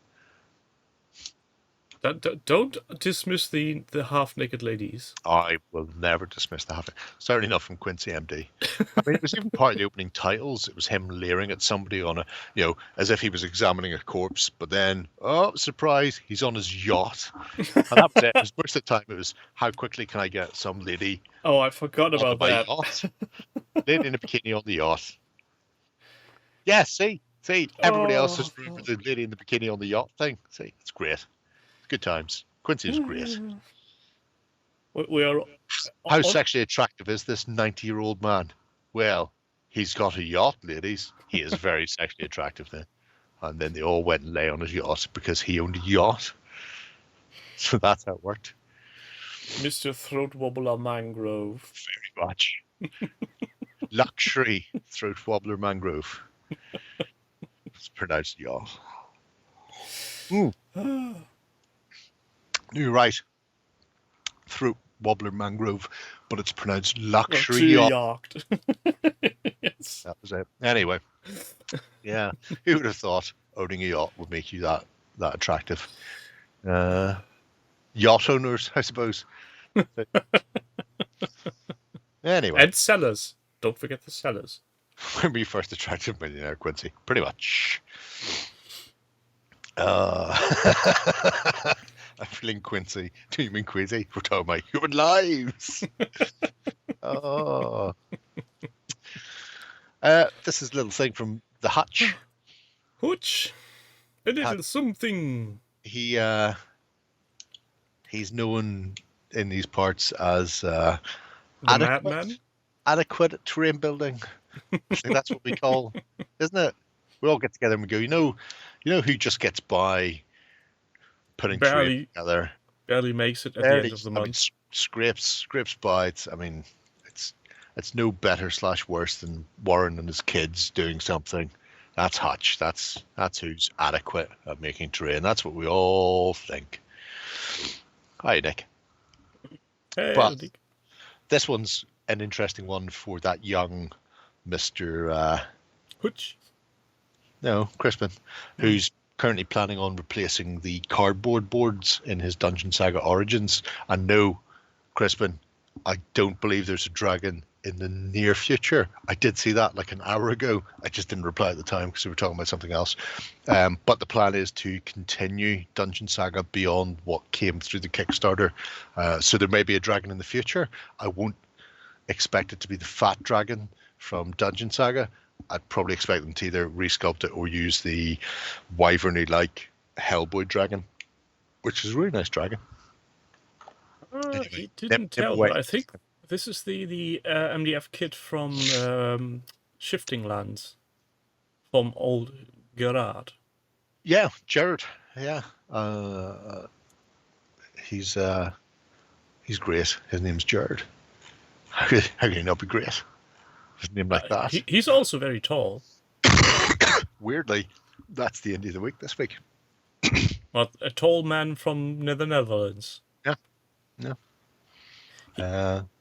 Don't dismiss the half-naked ladies. I will never dismiss the habit. Certainly not from Quincy MD. I mean, it was even part of the opening titles. It was him leering at somebody on a, as if he was examining a corpse. But then, oh, surprise, he's on his yacht. And that was it. Most of the time, it was, how quickly can I get some lady Oh, I forgot on about my that. yacht? Lady in a bikini on the yacht. Yeah, see, everybody else is rude with the lady in the bikini on the yacht thing. See, it's great. Good times. Quincy is great. We are. How sexually attractive is this 90-year-old man? Well, he's got a yacht, ladies. He is very sexually attractive then. And then they all went and lay on his yacht because he owned a yacht. So that's how it worked. Mr. Throat Wobbler Mangrove. Very much. Luxury Throat Wobbler Mangrove. It's pronounced yacht. You're right. Throat Wobbler Mangrove, but it's pronounced luxury yacht. Yes. That was it. Anyway, yeah. Who would have thought owning a yacht would make you that attractive? Yacht owners, I suppose. Anyway. And sellers. Don't forget the sellers. When were you first attractive millionaire, Quincy? Pretty much. I'm feeling Quincy. Do you mean Quincy? We're talking about human lives. This is a little thing from the Hutch. Hutch. A little something. He's known in these parts as Madman? Adequate terrain building. I think that's what we call, isn't it? We all get together and we go, you know who just gets by putting terrain together. Barely makes it at the end of the month. I mean, scrapes by. It's no better / worse than Warren and his kids doing something. That's Hutch. That's who's adequate at making terrain. That's what we all think. Hi, Nick. Hey, but Nick. This one's an interesting one for that young Mr. Hutch? No, Crispin, who's currently planning on replacing the cardboard boards in his Dungeon Saga Origins. And no, Crispin, I don't believe there's a dragon in the near future. I did see that like an hour ago. I just didn't reply at the time because we were talking about something else. But the plan is to continue Dungeon Saga beyond what came through the Kickstarter. So there may be a dragon in the future. I won't expect it to be the fat dragon from Dungeon Saga. I'd probably expect them to either resculpt it or use the wyverny-like Hellboy dragon, which is a really nice dragon. Anyway, he didn't tell, but I think this is the MDF kit from Shifting Lands, from old Gerard. Yeah, Jared. Yeah, he's great. His name's Jared. How can he not be great? His name like that. He's also very tall. Weirdly, that's the indie of the week this week. Well, a tall man from the Netherlands. Yeah.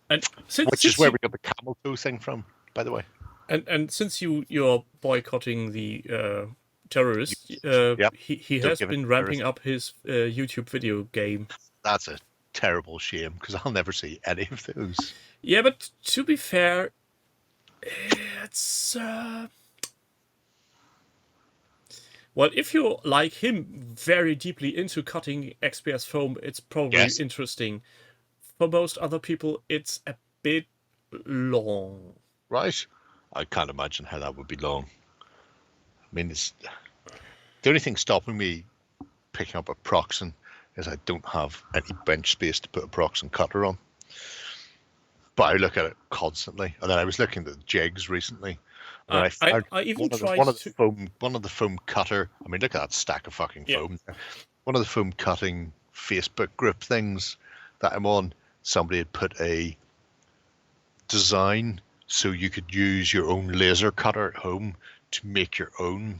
And which is where we got the camel toe thing from, by the way. And since you're boycotting the terrorists, he has been ramping up his YouTube video game. That's a terrible shame because I'll never see any of those. Yeah, but to be fair, it's well, if you're like him, very deeply into cutting XPS foam, it's probably interesting. For most other people, it's a bit long. Right. I can't imagine how that would be long. I mean, it's the only thing stopping me picking up a Proxen is I don't have any bench space to put a Proxen cutter on. But I look at it constantly, and then I was looking at the jigs recently. And I even tried one of the foam cutter. I mean, look at that stack of fucking foam. One of the foam cutting Facebook group things that I'm on, somebody had put a design so you could use your own laser cutter at home to make your own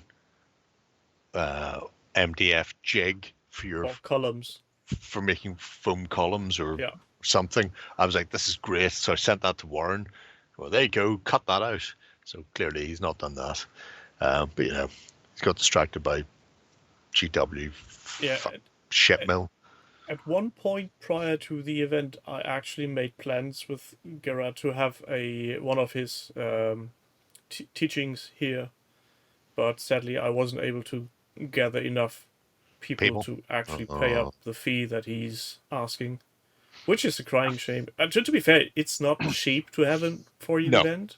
MDF jig for your columns, for making foam columns or something. I was like, this is great. So I sent that to Warren. Well, there you go, cut that out. So clearly he's not done that. But he's got distracted by GW shit mill. At one point prior to the event, I actually made plans with Gerard to have one of his teachings here, but sadly I wasn't able to gather enough people People. to actually pay up the fee that he's asking, which is a crying shame. To be fair, it's not cheap to have a 4E No. event,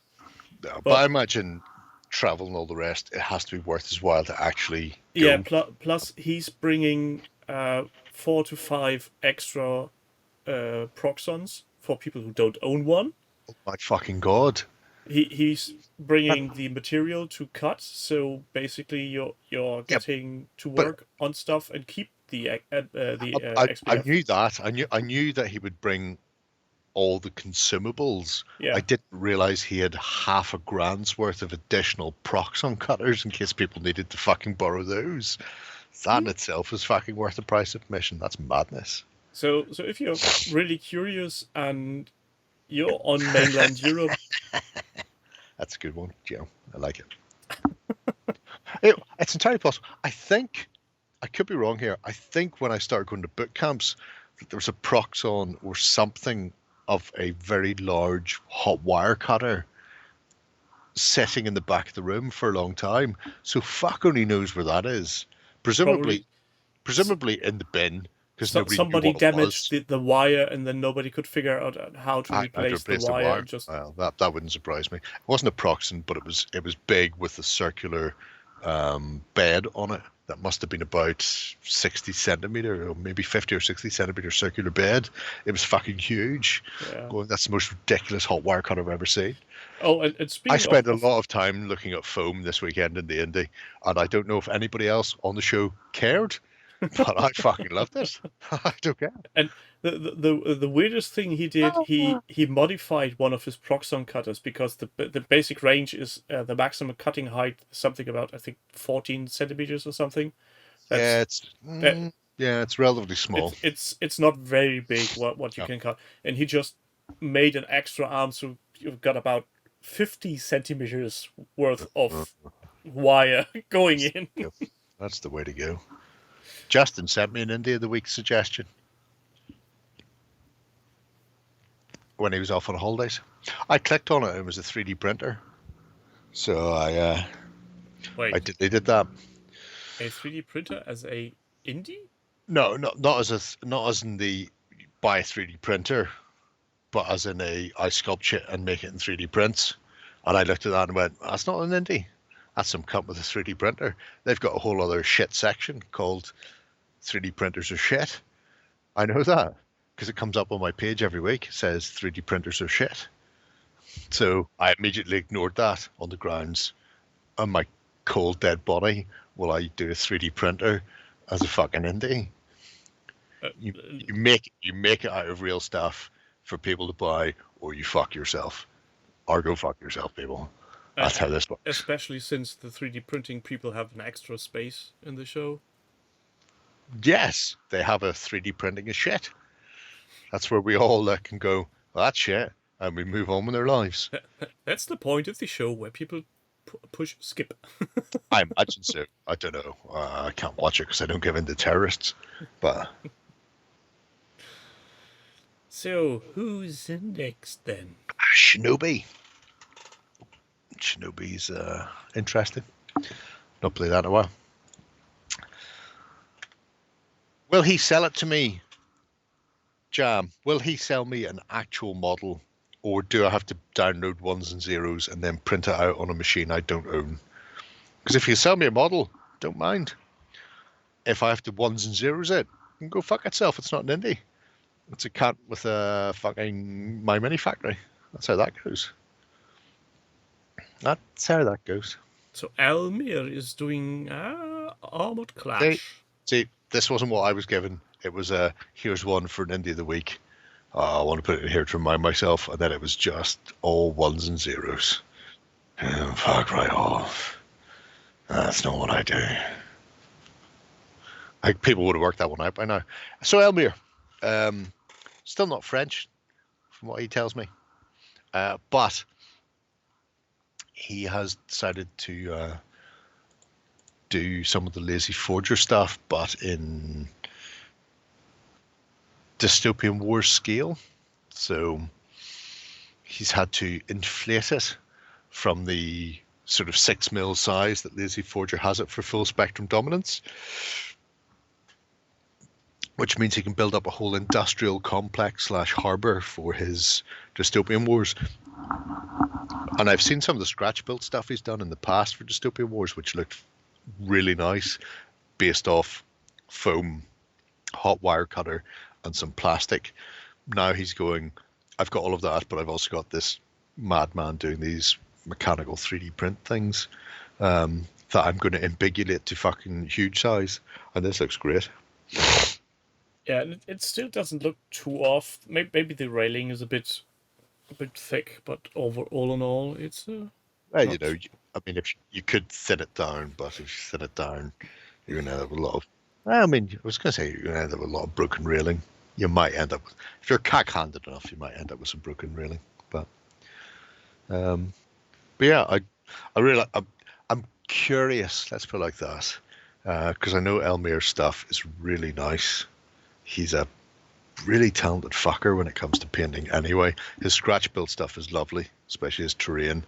No, but but I imagine travel and all the rest, it has to be worth his while to actually go. yeah. Plus, he's bringing 4 to 5 extra proxons for people who don't own one. Oh my fucking god! He's bringing the material to cut, so basically you're getting to work on stuff and keep the XP. I knew that. I knew that he would bring all the consumables. Yeah. I didn't realize he had $500,000 worth of additional proxon cutters in case people needed to fucking borrow those. That in itself is fucking worth the price of admission. That's madness. So if you're really curious and you're on mainland Europe, that's a good one, Joe. I like it. It's entirely possible. I think I could be wrong here. I think when I started going to boot camps, that there was a proxon or something of a very large hot wire cutter sitting in the back of the room for a long time. So fuck only knows where that is. Presumably in the bin, because somebody damaged the wire and then nobody could figure out how to replace the wire. Well, that wouldn't surprise me. It wasn't a proxon, but it was big with a circular bed on it. That must have been about 60 centimeter, or maybe 50 or 60 centimeter circular bed. It was fucking huge. Yeah. Going, that's the most ridiculous hot wire cut I've ever seen. Oh, and speaking I spent a lot of time looking at foam this weekend in the Indy, and I don't know if anybody else on the show cared, but I fucking loved it. I don't care. And the weirdest thing he did, he modified one of his proxon cutters because the basic range is the maximum cutting height something about, I think, 14 centimeters or something. It's relatively small. It's not very big what you can cut, and he just made an extra arm, so you've got about 50 centimeters worth of wire going in. That's the way to go. Justin sent me an India of the Week suggestion when he was off on holidays. I clicked on it. It was a 3D printer. So I did that. A 3D printer as a indie? No, not as in the buy a 3D printer, but as in I sculpt it and make it in 3D prints. And I looked at that and went, that's not an indie. That's some cunt with a 3D printer. They've got a whole other shit section called 3D printers are shit. I know that because it comes up on my page every week. It says 3D printers are shit. So I immediately ignored that on the grounds, on my cold dead body, will I do a 3D printer as a fucking indie? You make it out of real stuff for people to buy, or you fuck yourself. Or go fuck yourself, people. That's how this works. Especially since the 3D printing people have an extra space in the show. Yes, they have a 3D printing of shit. That's where we all look and go, well, that's shit, and we move on with their lives. That's the point of the show, where people push skip. I imagine so. I don't know. I can't watch it because I don't give in to terrorists. But so, who's next then? Shinobi. Shinobi's interesting. Not played that in a while. Will he sell it to me? Jam, will he sell me an actual model, or do I have to download ones and zeros and then print it out on a machine I don't own? Because if you sell me a model, don't mind. If I have to ones and zeros it, can go fuck itself. It's not an indie. It's a cat with a fucking My Mini factory. That's how that goes. That's how that goes. So Almir is doing Armored Clash. See, this wasn't what I was given. It was here's one for an Indie of the Week. I want to put it in here to remind myself, and then it was just all ones and zeros. Fuck right off. That's not what I do. People would have worked that one out by now. So Elmir, still not French, from what he tells me, but he has decided to do some of the Lazy Forger stuff, but in Dystopian Wars scale. So he's had to inflate it from the sort of 6mm size that Lazy Forger has it for full spectrum dominance, which means he can build up a whole industrial complex / harbor for his Dystopian Wars. And I've seen some of the scratch built stuff he's done in the past for Dystopian Wars, which looked really nice, based off foam, hot wire cutter, and some plastic. Now he's going, I've got all of that, but I've also got this madman doing these mechanical 3D print things that I'm going to ambiguate to fucking huge size. And this looks great. Yeah, and it still doesn't look too off. Maybe the railing is a bit thick, but overall in all, it's well, not... you know, I mean, if you could thin it down, but if you thin it down, you're going to end up with a lot of. I mean, I was going to say you're going to end up with a lot of broken railing. You might end up with, if you're cack-handed enough, you might end up with some broken railing. But yeah, I really, I'm curious. Let's put it like that, because I know Elmir's stuff is really nice. He's a really talented fucker when it comes to painting anyway. His scratch build stuff is lovely, especially his terrain.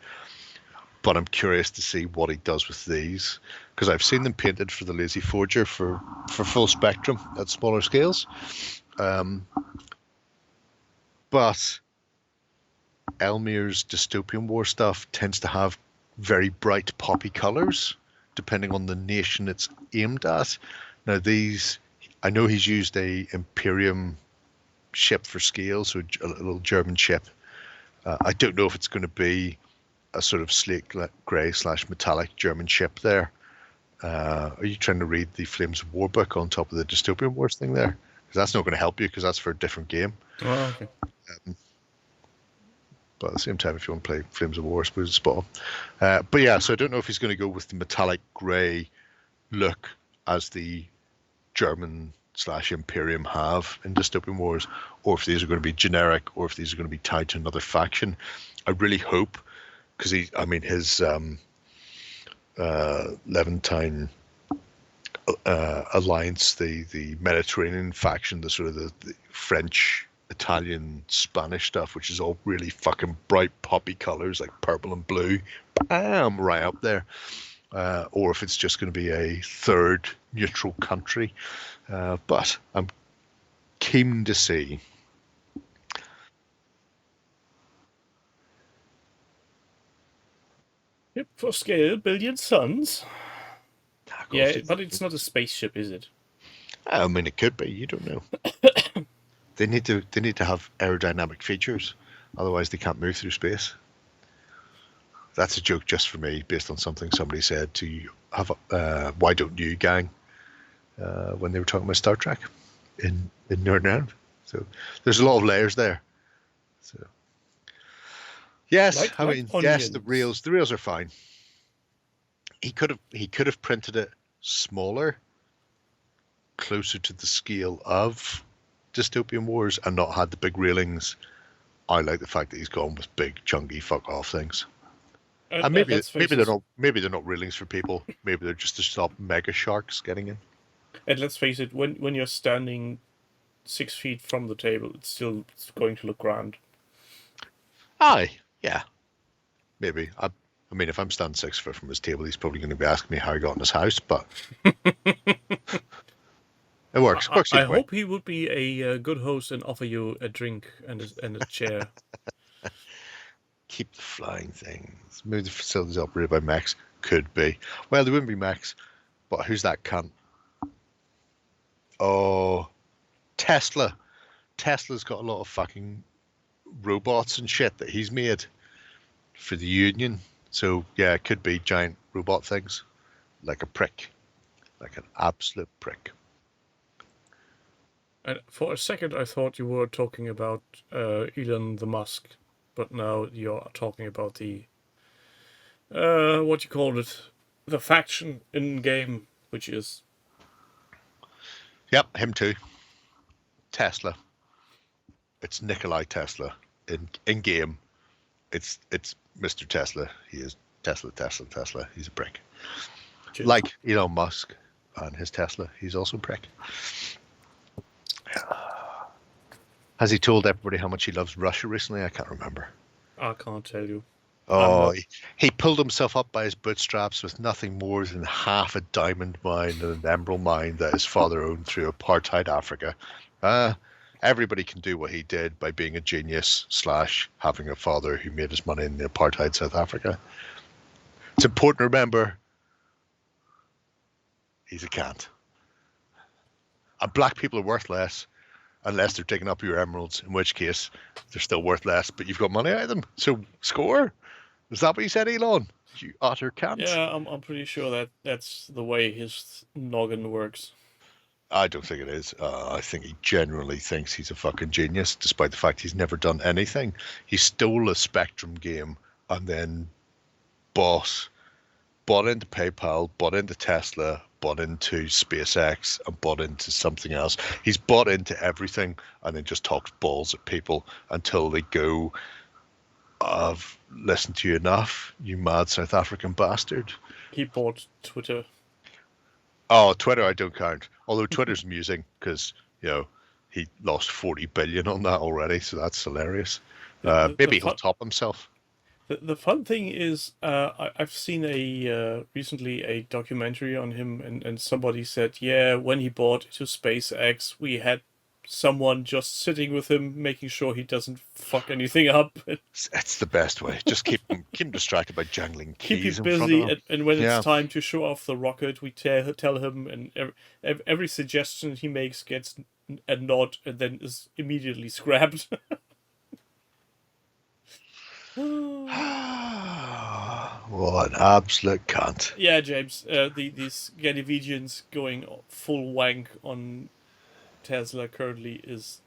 But I'm curious to see what he does with these, because I've seen them painted for the Lazy Forger for full spectrum at smaller scales. But Elmir's Dystopian War stuff tends to have very bright poppy colors, depending on the nation it's aimed at. Now these, I know he's used a Imperium ship for scale, so a little German ship. I don't know if it's going to be a sort of slate grey / metallic German ship there. Are you trying to read the Flames of War book on top of the Dystopian Wars thing there? Because that's not going to help you, because that's for a different game. Oh, okay. But at the same time, if you want to play Flames of War, I suppose it's spot on. But yeah, so I don't know if he's going to go with the metallic grey look as the German / Imperium have in Dystopian Wars, or if these are going to be generic, or if these are going to be tied to another faction. I really hope, because his Levantine alliance, the Mediterranean faction, the sort of the French, Italian, Spanish stuff, which is all really fucking bright poppy colors like purple and blue, bam, right up there. Or if it's just going to be a third neutral country. But I'm keen to see. Yep, for scale, billion suns. Yeah, but it's not a spaceship, is it? I mean, it could be. You don't know. They need to have aerodynamic features, otherwise they can't move through space. That's a joke just for me, based on something somebody said to have. Why don't you, gang? When they were talking about Star Trek in Northern Ireland. So there's a lot of layers there. So yes, like yes, the reels are fine. He could have printed it smaller, closer to the scale of Dystopian Wars, and not had the big railings. I like the fact that he's gone with big, chunky, fuck off things. And maybe they're not railings for people. Maybe they're just to stop mega sharks getting in. And let's face it, when you're standing 6 feet from the table, it's going to look grand. Aye, yeah, maybe. I mean, if I'm standing 6 foot from his table, he's probably going to be asking me how he got in his house, but it works. I hope he would be a good host and offer you a drink and a chair. Keep the flying things. Maybe the facilities operated by mechs. Could be. Well, they wouldn't be mechs, but who's that cunt? Oh, Tesla. Tesla's got a lot of fucking robots and shit that he's made for the Union. So, yeah, it could be giant robot things. Like a prick. Like an absolute prick. And for a second, I thought you were talking about Elon the Musk. But now you're talking about the... what you call it? The faction in-game, which is... Yep, him too. Tesla. It's Nikolai Tesla. In game, it's Mr. Tesla. He is Tesla. He's a prick. Cheers. Like Elon Musk and his Tesla, he's also a prick. Has he told everybody how much he loves Russia recently? I can't remember. I can't tell you. Oh, he pulled himself up by his bootstraps with nothing more than half a diamond mine and an emerald mine that his father owned through apartheid Africa. Everybody can do what he did by being a genius / having a father who made his money in the apartheid South Africa. It's important to remember he's a cant. And black people are worth less unless they're taking up your emeralds, in which case they're still worth less, but you've got money out of them. So score. Is that what you said, Elon? You utter cant. Yeah, I'm pretty sure that's the way his noggin works. I don't think it is. I think he genuinely thinks he's a fucking genius, despite the fact he's never done anything. He stole a Spectrum game and then bought into PayPal, bought into Tesla, bought into SpaceX, and bought into something else. He's bought into everything and then just talks balls at people until they go, I've listened to you enough, you mad South African bastard. He bought Twitter. Oh, Twitter, I don't count. Although Twitter's amusing because, he lost 40 billion on that already, so that's hilarious. Maybe he'll top himself. The fun thing is, I've seen recently a documentary on him, and somebody said, yeah, when he bought to SpaceX, we had someone just sitting with him, making sure he doesn't fuck anything up. It's the best way. Just keep him distracted by jangling keys. Keep him busy, and when it's time to show off the rocket, we tell him, and every suggestion he makes gets a nod, and then is immediately scrapped. What an absolute cunt. Yeah, James. These Scandinavians going full wank on Tesla currently is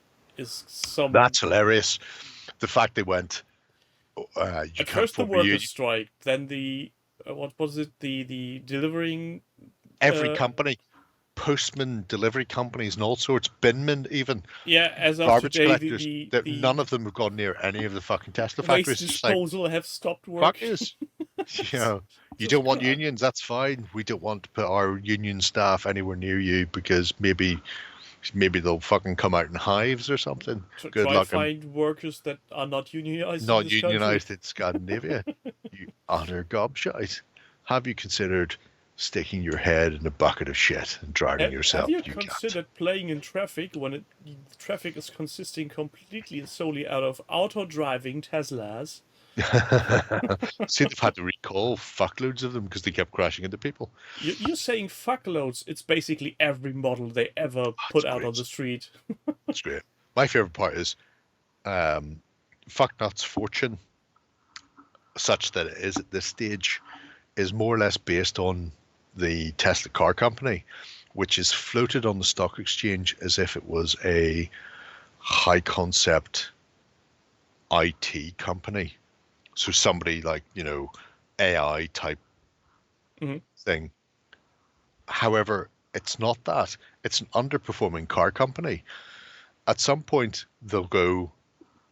some. That's hilarious. The fact they went. At first the workers' strike, then the what was it? The delivering. Every company, postman, delivery companies, and all sorts, binmen even. Yeah, as of garbage today, collectors. None of them have gone near any of the fucking Tesla factories. Waste disposal have stopped work. You don't want unions, that's fine. We don't want to put our union staff anywhere near you because maybe they'll fucking come out in hives or something. Good luck. Find workers that are not unionized. Not unionized in Scandinavia. You utter gobshite. Have you considered sticking your head in a bucket of shit and drowning yourself? Have you considered playing in traffic when traffic is consisting completely and solely out of auto-driving Teslas? See, they've had to recall fuckloads of them because they kept crashing into people. You're saying fuckloads. It's basically every model they ever put out on the street. That's great. My favourite part is Fucknut's fortune, such that it is at this stage, is more or less based on the Tesla car company, which is floated on the stock exchange as if it was a high concept IT company. So somebody like, AI type thing. However, it's not that. It's an underperforming car company. At some point, they'll go,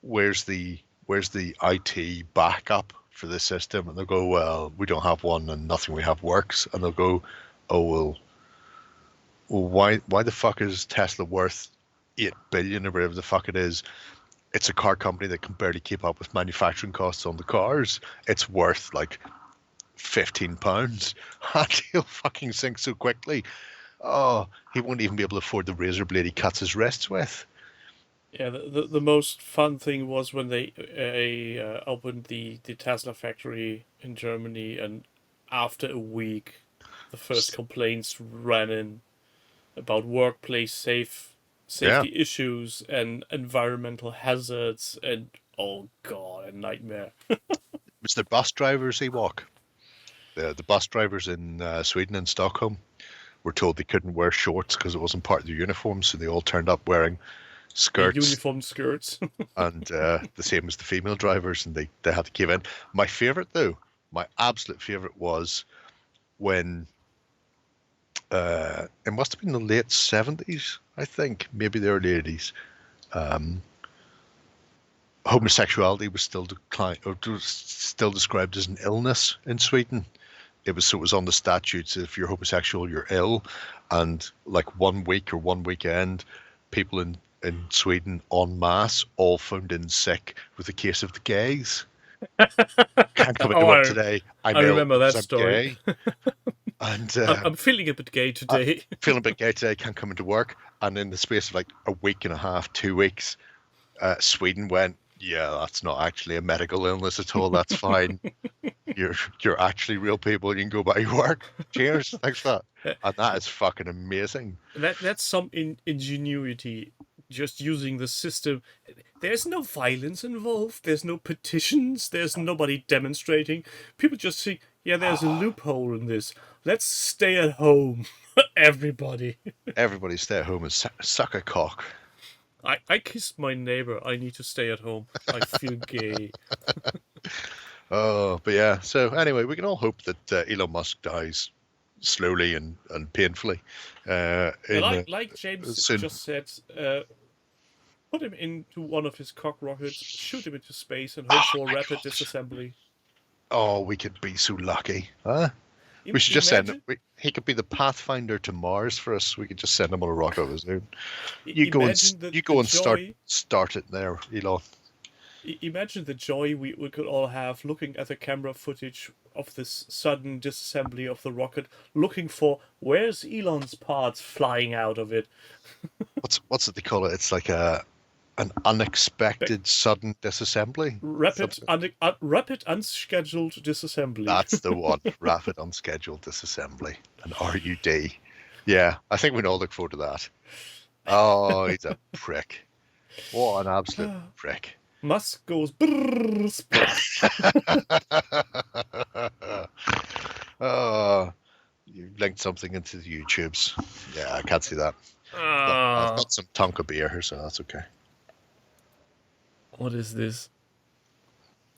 where's the IT backup for this system? And they'll go, well, we don't have one and nothing we have works. And they'll go, oh, well why the fuck is Tesla worth 8 billion or whatever the fuck it is? It's a car company that can barely keep up with manufacturing costs on the cars. It's worth like £15. And he'll fucking sink so quickly. Oh, he won't even be able to afford the razor blade he cuts his wrists with. Yeah, the most fun thing was when they opened the Tesla factory in Germany, and after a week, the first complaints ran in about workplace safety issues and environmental hazards, and oh god, a nightmare. It's the bus drivers they walk. The bus drivers in Sweden and Stockholm were told they couldn't wear shorts because it wasn't part of their uniform, so they all turned up wearing skirts. Uniform skirts. And the same as the female drivers, and they had to give in. My favourite though, my absolute favourite was when it must have been the late 70s, I think, maybe the early 80s. Homosexuality was still described as an illness in Sweden. It was on the statutes. If you're homosexual, you're ill. And like 1 week or one weekend, people in in Sweden en masse, all phoned in sick with a case of the gays. Can't come into Oh, work today. I'm I ill remember because that I'm story. gay. And I'm feeling a bit gay today. feeling a bit gay today, can't come into work. And in the space of like a week and a half, 2 weeks, Sweden went, yeah, that's not actually a medical illness at all. That's fine. You're actually real people. You can go back to work. Cheers. Thanks for that. And that is fucking amazing. That's some ingenuity. Just using the system. There's no violence involved. There's no petitions. There's nobody demonstrating. People just think, yeah, there's a loophole in this. Let's stay at home, everybody. Everybody stay at home and suck a cock. I kissed my neighbor. I need to stay at home. I feel gay. Oh, but yeah. So anyway, we can all hope that Elon Musk dies slowly and painfully. Like James soon. just said, put him into one of his cock rockets, shoot him into space, and hope for rapid disassembly. Oh, we could be so lucky, huh? We should just send him. He could be the Pathfinder to Mars for us. We could just send him on a rocket of his own. You go and start it there, Elon. Imagine the joy we could all have looking at the camera footage of this sudden disassembly of the rocket, looking for where's Elon's parts flying out of it. What's it they call it? It's like an unexpected sudden disassembly. Rapid unscheduled disassembly. That's the one. Rapid unscheduled disassembly. An RUD. Yeah, I think we all look forward to that. Oh, he's a prick. What an absolute prick. Musk goes brrrr, Oh, you linked something into the YouTubes. Yeah, I can't see that. I've got some Tonka beer here, so that's okay. What is this?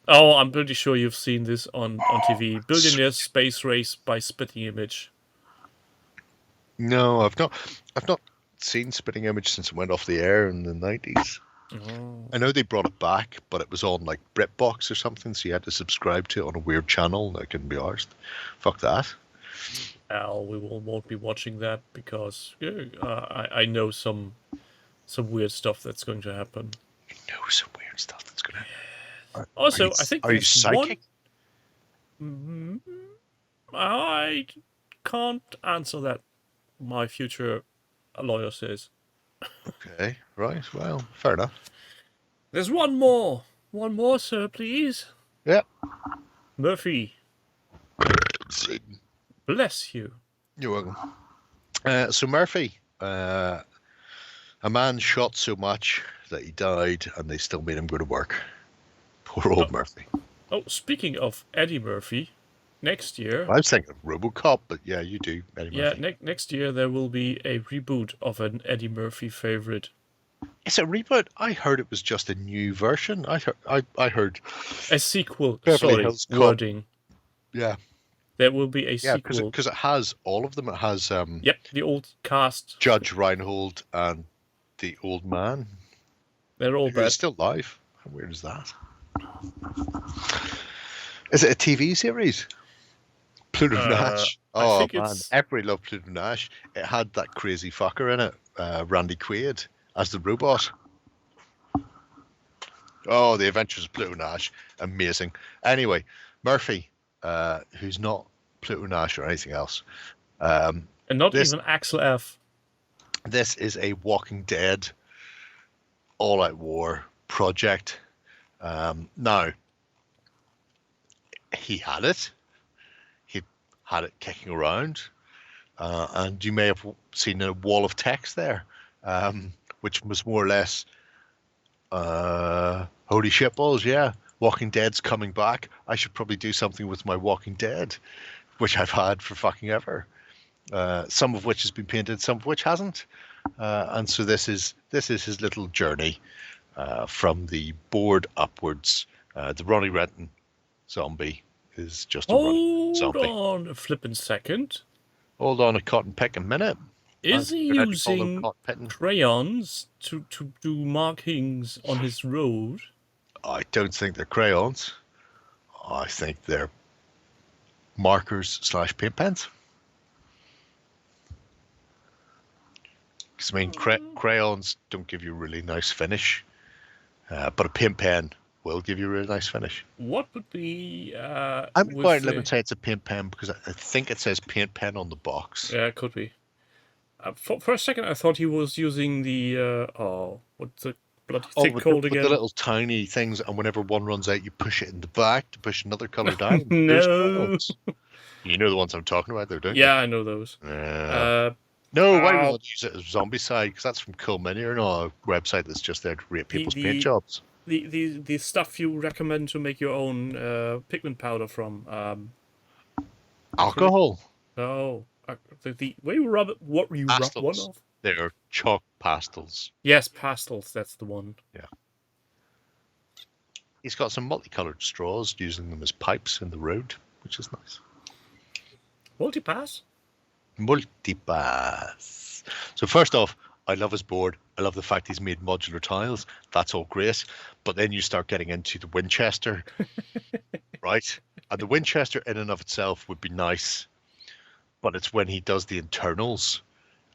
Oh, I'm pretty sure you've seen this on TV. Billionaire space race by Spitting Image. No, I've not seen Spitting Image since it went off the air in the 90s. Oh. I know they brought it back, but it was on like BritBox or something, so you had to subscribe to it on a weird channel that couldn't be arsed. Fuck that. We won't be watching that because I know some weird stuff that's going to happen. You know some weird stuff that's going to happen. Also, I think are you psychic? I can't answer that. My future lawyer says. Okay, right. Well, fair enough. There's one more, sir, please. Yeah. Murphy. Bless you. You're welcome. So Murphy, a man shot so much that he died, and they still made him go to work. Poor old Murphy. Oh, speaking of Eddie Murphy, next year... I was thinking of RoboCop, but yeah, you do, Eddie Murphy. Yeah, next year there will be a reboot of an Eddie Murphy favorite. It's a reboot? I heard it was just a new version. I heard... A sequel, Beverly Hills Cop. wording. Yeah. There will be a sequel. Because it has all of them. It has... Yep, the old cast. Judge Reinhold and the old man. They're all bad. Still live. How weird is that? Is it a TV series? Pluto Nash. Oh man, everybody loved Pluto Nash. It had that crazy fucker in it, Randy Quaid, as the robot. Oh, The Adventures of Pluto Nash, amazing. Anyway, Murphy, who's not Pluto Nash or anything else, and not even Axel F. This is a Walking Dead all-out war project. Now, he had it. He had it kicking around. And you may have seen a wall of text there, which was more or less, holy shit balls, yeah, Walking Dead's coming back. I should probably do something with my Walking Dead, which I've had for fucking ever. Some of which has been painted, some of which hasn't. And so this is his little journey from the board upwards. The Ronnie Renton zombie is just a running zombie. Hold on a flippin' second. Hold on a cotton picking minute. Is he using crayons to do markings on his road? I don't think they're crayons. I think they're markers / paint pens. Because, I mean, crayons don't give you a really nice finish, but a paint pen will give you a really nice finish. What would be I'm quite limited to say it's a paint pen because I think it says paint pen on the box. Yeah, it could be. For a second, I thought he was using the what's the bloody stick called again? The little tiny things, and whenever one runs out, you push it in the back to puch another color down. No. You know the ones I'm talking about, there, don't you? Yeah, I know those. No, why would not use it as Zombicide? Because that's from Cool Mini, or not a website that's just there to rate people's paint jobs. The stuff you recommend to make your own pigment powder from? Alcohol. No. The way you rub it, what you rub one off? They're chalk pastels. Yes, pastels. That's the one. Yeah. He's got some multicolored straws, using them as pipes in the road, which is nice. Multipass. So first off, I love his board. I love the fact he's made modular tiles. That's all great. But then you start getting into the Winchester, right? And the Winchester in and of itself would be nice. But it's when he does the internals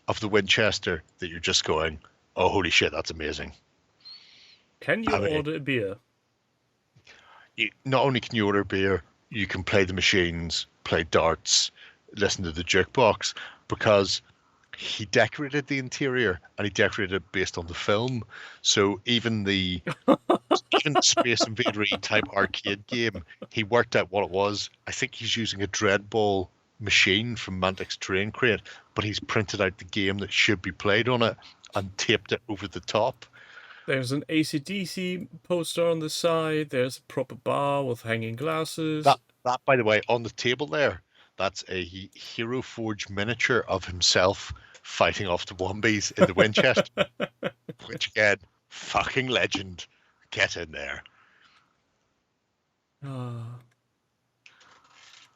of the Winchester that you're just going, oh, holy shit, that's amazing. Can you order a beer? Not only can you order beer, you can play the machines, play darts, listen to the jukebox, because he decorated the interior and he decorated it based on the film. So even the Space Invader type arcade game, he worked out what it was. I think he's using a Dreadball machine from Mantic's Terrain Crate, but he's printed out the game that should be played on it and taped it over the top. There's an AC/DC poster on the side. There's a proper bar with hanging glasses. That, by the way, on the table there, that's a Hero Forge miniature of himself fighting off the Wombies in the Winchester. Which, again, fucking legend. Get in there.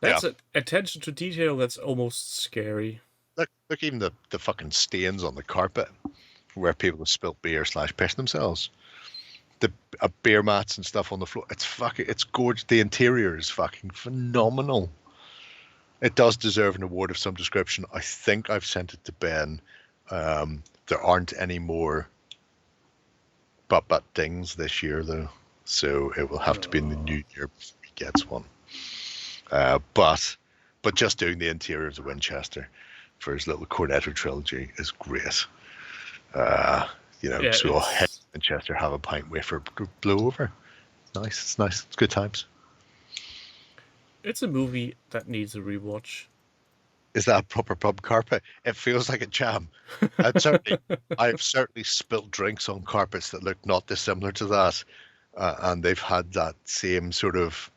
That's an attention to detail that's almost scary. Look even the fucking stains on the carpet where people have spilt beer / pissed themselves. The beer mats and stuff on the floor. It's gorgeous. The interior is fucking phenomenal. It does deserve an award of some description. I think I've sent it to Ben. There aren't any more butt dings this year, though. So it will have to be in the new year before he gets one. But just doing the interior of the Winchester for his little Cornetto trilogy is great. So we'll head to Winchester, have a pint, wait for it to blow over. It's nice. It's good times. It's a movie that needs a rewatch. Is that a proper pub carpet? It feels like a jam. I've certainly spilt drinks on carpets that look not dissimilar to that, and they've had that same sort of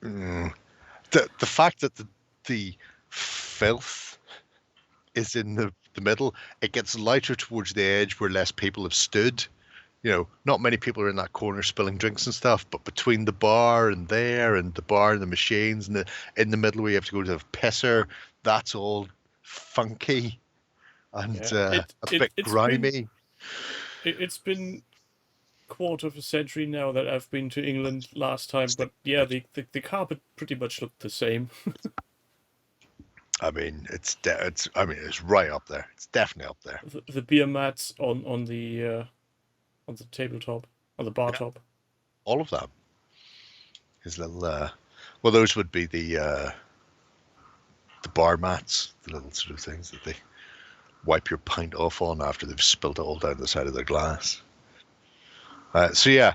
the fact that the filth is in the middle. It gets lighter towards the edge where less people have stood. Not many people are in that corner spilling drinks and stuff, but between the bar and the bar and the machines and in the middle where you have to go to the pisser, that's all funky and a bit grimy. It's been quarter of a century now that I've been to England last time, but yeah, the carpet pretty much looked the same. I mean, it's right up there. It's definitely up there. The beer mats on the tabletop, on the bar top. All of that. His little, those would be the bar mats, the little sort of things that they wipe your pint off on after they've spilled it all down the side of their glass. So yeah.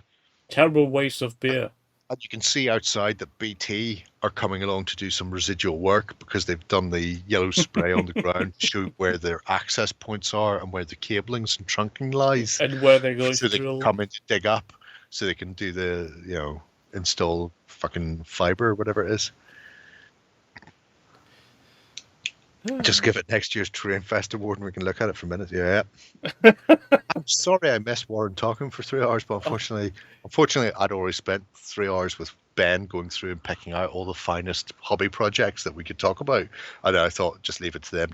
Terrible waste of beer. And you can see outside that BT are coming along to do some residual work because they've done the yellow spray on the ground to show where their access points are and where the cablings and trunking lies. And where they're going so to they drill. Can come in to dig up so they can do the, install fucking fiber or whatever it is. Just give it next year's Terrain Fest award and we can look at it for a minute. Yeah. I'm sorry I missed Warren talking for 3 hours, but unfortunately I'd already spent 3 hours with Ben going through and picking out all the finest hobby projects that we could talk about. And I thought just leave it to them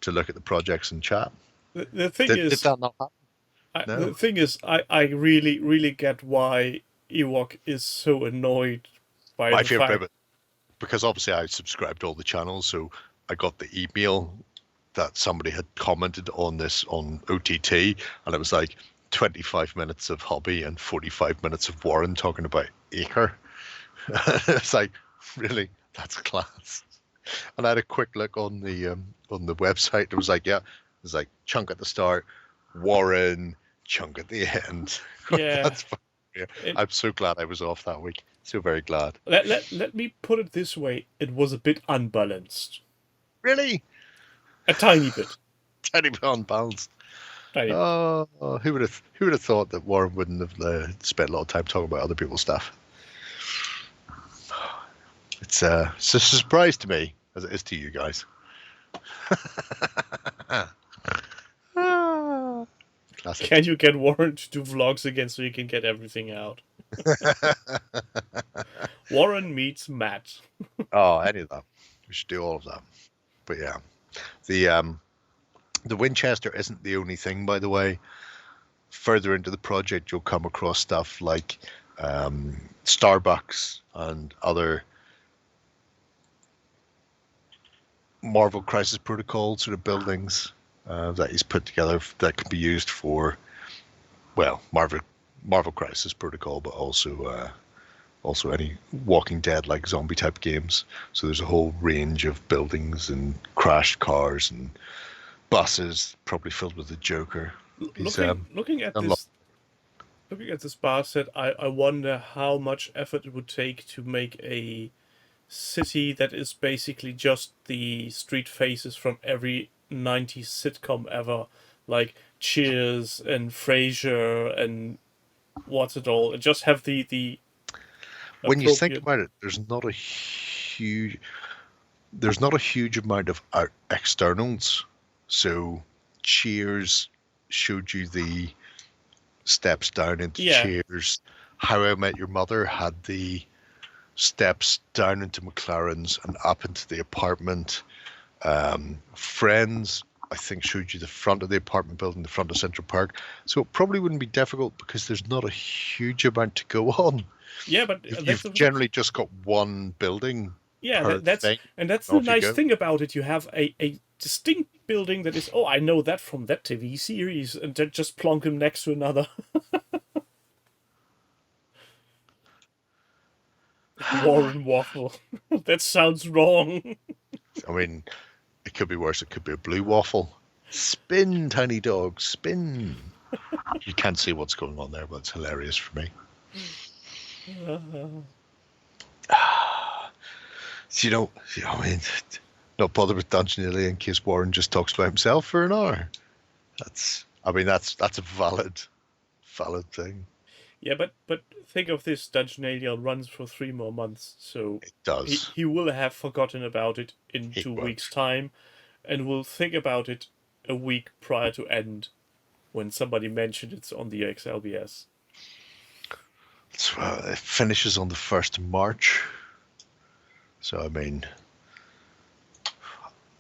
to look at the projects and chat. The thing is, did that not happen? No. The thing is, I really, really get why Ewok is so annoyed by my the favorite fact... bit, because obviously I subscribed to all the channels, so I got the email that somebody had commented on this on OTT, and it was like 25 minutes of Hobby and 45 minutes of Warren talking about Acre. It's like, really, that's class. And I had a quick look on the website. It was like, yeah, it was like chunk at the start, Warren, chunk at the end. Yeah. That's fun. Yeah. I'm so glad I was off that week. So very glad. Let me put it this way: it was a bit unbalanced. Really? A tiny bit. Tiny bit unbalanced. Tiny bit. Oh, who would have thought that Warren wouldn't have spent a lot of time talking about other people's stuff? It's a surprise to me, as it is to you guys. Classic. Can you get Warren to do vlogs again so you can get everything out? Warren meets Matt. Oh, any of that. We should do all of that. But yeah, the Winchester isn't the only thing, by the way. Further into the project, you'll come across stuff like Starbucks and other Marvel Crisis Protocol sort of buildings that he's put together that can be used for, well, Marvel Crisis Protocol, but also any Walking Dead like zombie type games. So there's a whole range of buildings and crashed cars and buses, probably filled with the Joker. Looking at this bar set, I wonder how much effort it would take to make a city that is basically just the street faces from every 90s sitcom ever, like Cheers and Frasier and what's it all, and just have the when you think about it, there's not a huge amount of externals. So Cheers showed you the steps down into Cheers. How I Met Your Mother had the steps down into McLaren's and up into the apartment. Friends, I think, showed you the front of the apartment building, the front of Central Park. So it probably wouldn't be difficult because there's not a huge amount to go on. Yeah, but you've generally just got one building. Yeah, that's the nice thing about it. You have a distinct building that is, I know that from that TV series, and then just plonk them next to another. Warren Waffle. That sounds wrong. I mean, it could be worse. It could be a blue waffle. Spin, tiny dog, spin. You can't see what's going on there, but it's hilarious for me. I mean, not bother with Dungeon Alley in case Warren just talks about himself for an hour. That's a valid thing. Yeah, but think of this: Dungeon Alley runs for 3 more months, so it does. He will have forgotten about it in 2 weeks' time, and will think about it a week prior to end, when somebody mentioned it's on the XLBS. So it finishes on the 1st of March. So I mean,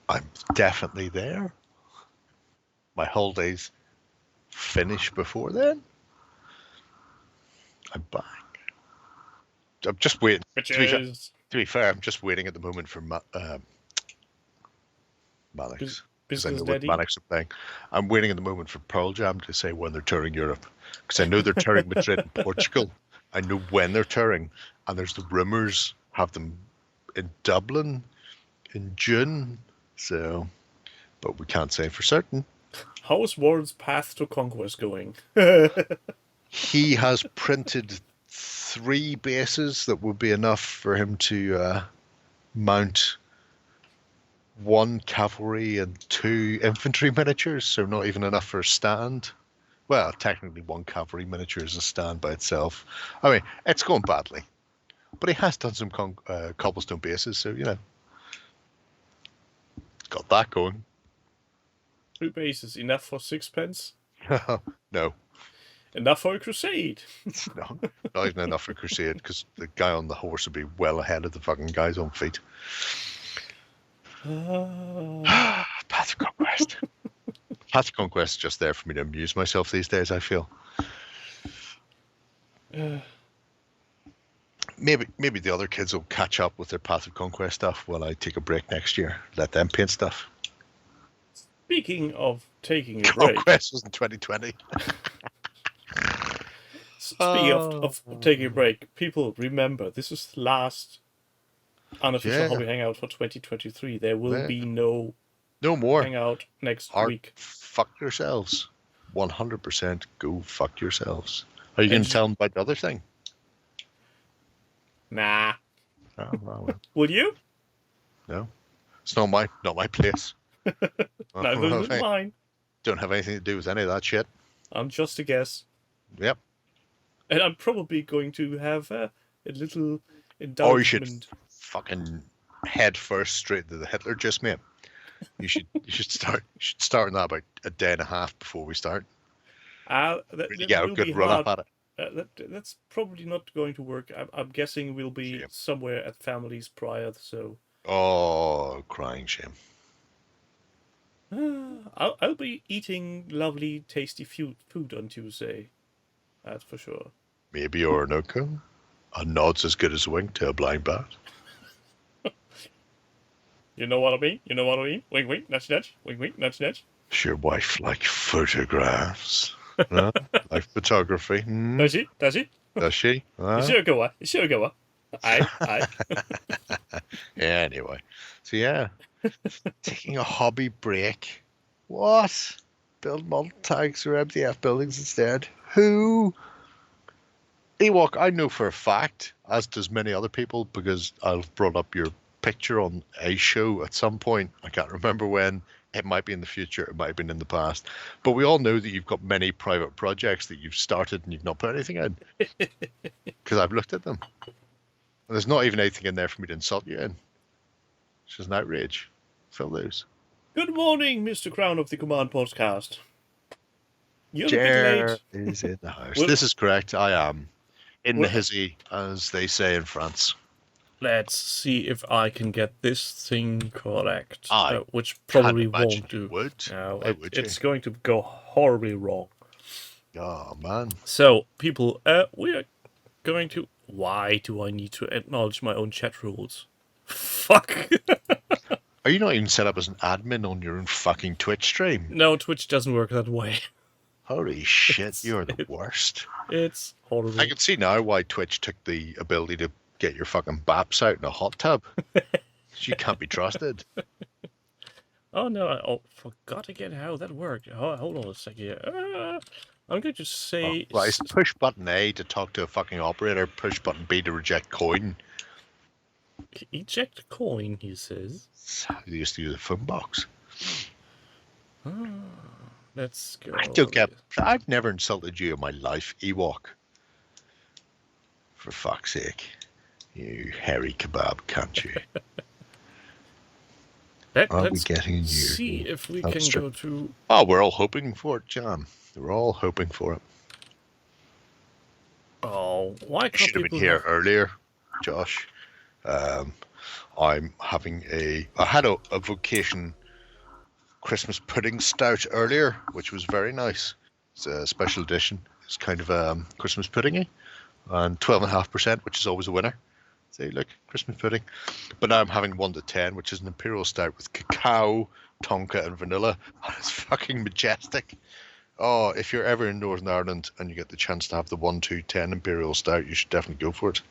I'm definitely there. My holidays finish before then. I'm back. I'm just waiting. To be fair, I'm just waiting at the moment for Mannix. Because I know what Mannix are playing. I'm waiting at the moment for Pearl Jam to say when they're touring Europe. Because I know they're touring Madrid and Portugal. I know when they're touring. And there's the rumours have them in Dublin in June. So, but we can't say for certain. How is Warren's path to conquest going? He has printed 3 bases that would be enough for him to mount 1 cavalry and 2 infantry miniatures, so not even enough for a stand. Well, technically 1 cavalry miniature is a stand by itself. I mean, it's going badly. But he has done some cobblestone bases, so, got that going. 2 bases, enough for 6 pence? No. Enough for a crusade. No, not even enough for a crusade, because the guy on the horse would be well ahead of the fucking guys on feet. Path of Conquest. Path of Conquest is just there for me to amuse myself these days, I feel. Maybe the other kids will catch up with their Path of Conquest stuff while I take a break next year. Let them paint stuff. Speaking of taking a break, Conquest was in 2020. speaking of taking a break, people remember this is the last unofficial Hobby Hangout for 2023. There will be no more Hangout next week. Fuck yourselves. 100% go fuck yourselves. Are you going to tell them about the other thing? Nah. Oh, well. Will you? No. It's not my place. Neither is mine. Don't have anything to do with any of that shit. I'm just a guess. Yep. And I'm probably going to have a little indulgement. Or you should fucking head first straight to the Hitler just mate. You should start on that about a day and a half before we start. Really get a good run up at it. That's probably not going to work. I'm guessing we'll be somewhere at families prior, so. Oh, crying shame. I'll be eating lovely, tasty food on Tuesday. That's for sure. Maybe Orinoco. A nod's as good as a wink to a blind bat. You know what I mean? Wink, wink, nudge, nudge. Wink, wink, nudge, nudge. Does your wife like photographs? No? Like photography? Does she? Does she? Is she a goer? Aye. Yeah, anyway. So yeah. Taking a hobby break. What? Build multi-tags or MDF buildings instead. Who? Ewok, I know for a fact, as does many other people, because I've brought up your picture on a show at some point. I can't remember when. It might be in the future. It might have been in the past. But we all know that you've got many private projects that you've started and you've not put anything in. Because I've looked at them. And there's not even anything in there for me to insult you in. Which is an outrage. Fill those. Good morning, Mr. Crown of the Command Podcast. You're Jer a bit late. is in the house. This is correct. I am. In the hizzy, as they say in France. Let's see if I can get this thing correct. I which probably won't do. Would. No, it's going to go horribly wrong. Oh, man. So, people, we are going to... Why do I need to acknowledge my own chat rules? Fuck. Are you not even set up as an admin on your own fucking Twitch stream? No, Twitch doesn't work that way. Holy shit, you're the worst. It's horrible. I can see now why Twitch took the ability to get your fucking baps out in a hot tub. You can't be trusted. Oh no, I forgot again how that worked. Hold on a second here. I'm going to say... Right, push button A to talk to a fucking operator, push button B to reject coin. Eject coin, he says. That's how they used to use a phone box. Let's go. I've never insulted you in my life, Ewok. For fuck's sake. You hairy kebab, can't you? Let's getting you? See if we can go to... Oh, we're all hoping for it, John. We're all hoping for it. Oh, why can't you should have been here earlier, Josh. I'm having I had a vocation Christmas pudding stout earlier, which was very nice. It's a special edition. It's kind of Christmas puddingy, and 12.5%, which is always a winner. See, look, Christmas pudding. But now I'm having 1 to 10, which is an imperial stout with cacao, tonka, and vanilla. And it's fucking majestic. Oh, if you're ever in Northern Ireland and you get the chance to have the 1 to 10 imperial stout, you should definitely go for it.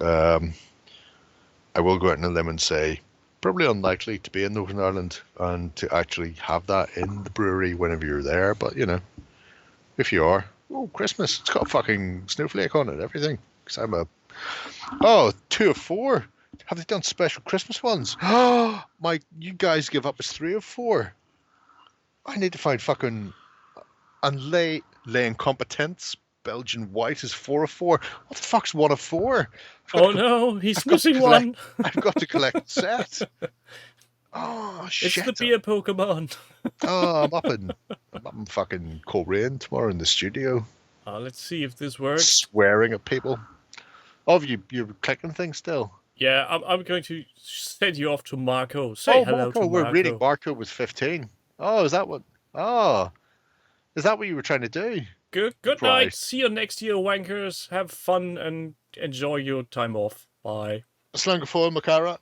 I will go out on a limb and say, probably unlikely to be in Northern Ireland and to actually have that in the brewery whenever you're there. But, you know, if you are, Christmas, it's got a fucking snowflake on it, everything. Because I'm 2 of 4. Have they done special Christmas ones? Oh, you guys give up as 3 of 4. I need to find fucking lay incompetence. Belgian white is 4 of 4. What the fuck's 1 of 4? Oh no, he's missing one. I've got to collect the set. Oh shit! It's the beer Pokemon. Oh, I'm up in fucking Coleraine tomorrow in the studio. Let's see if this works. Swearing at people. Oh, you're clicking things still. Yeah, I'm going to send you off to Marco. Say hello Marco, to Marco. We're reading Marco with 15. Oh, is that what? Oh, is that what you were trying to do? Good night. See you next year, wankers. Have fun and enjoy your time off. Bye. Slangafol Makara.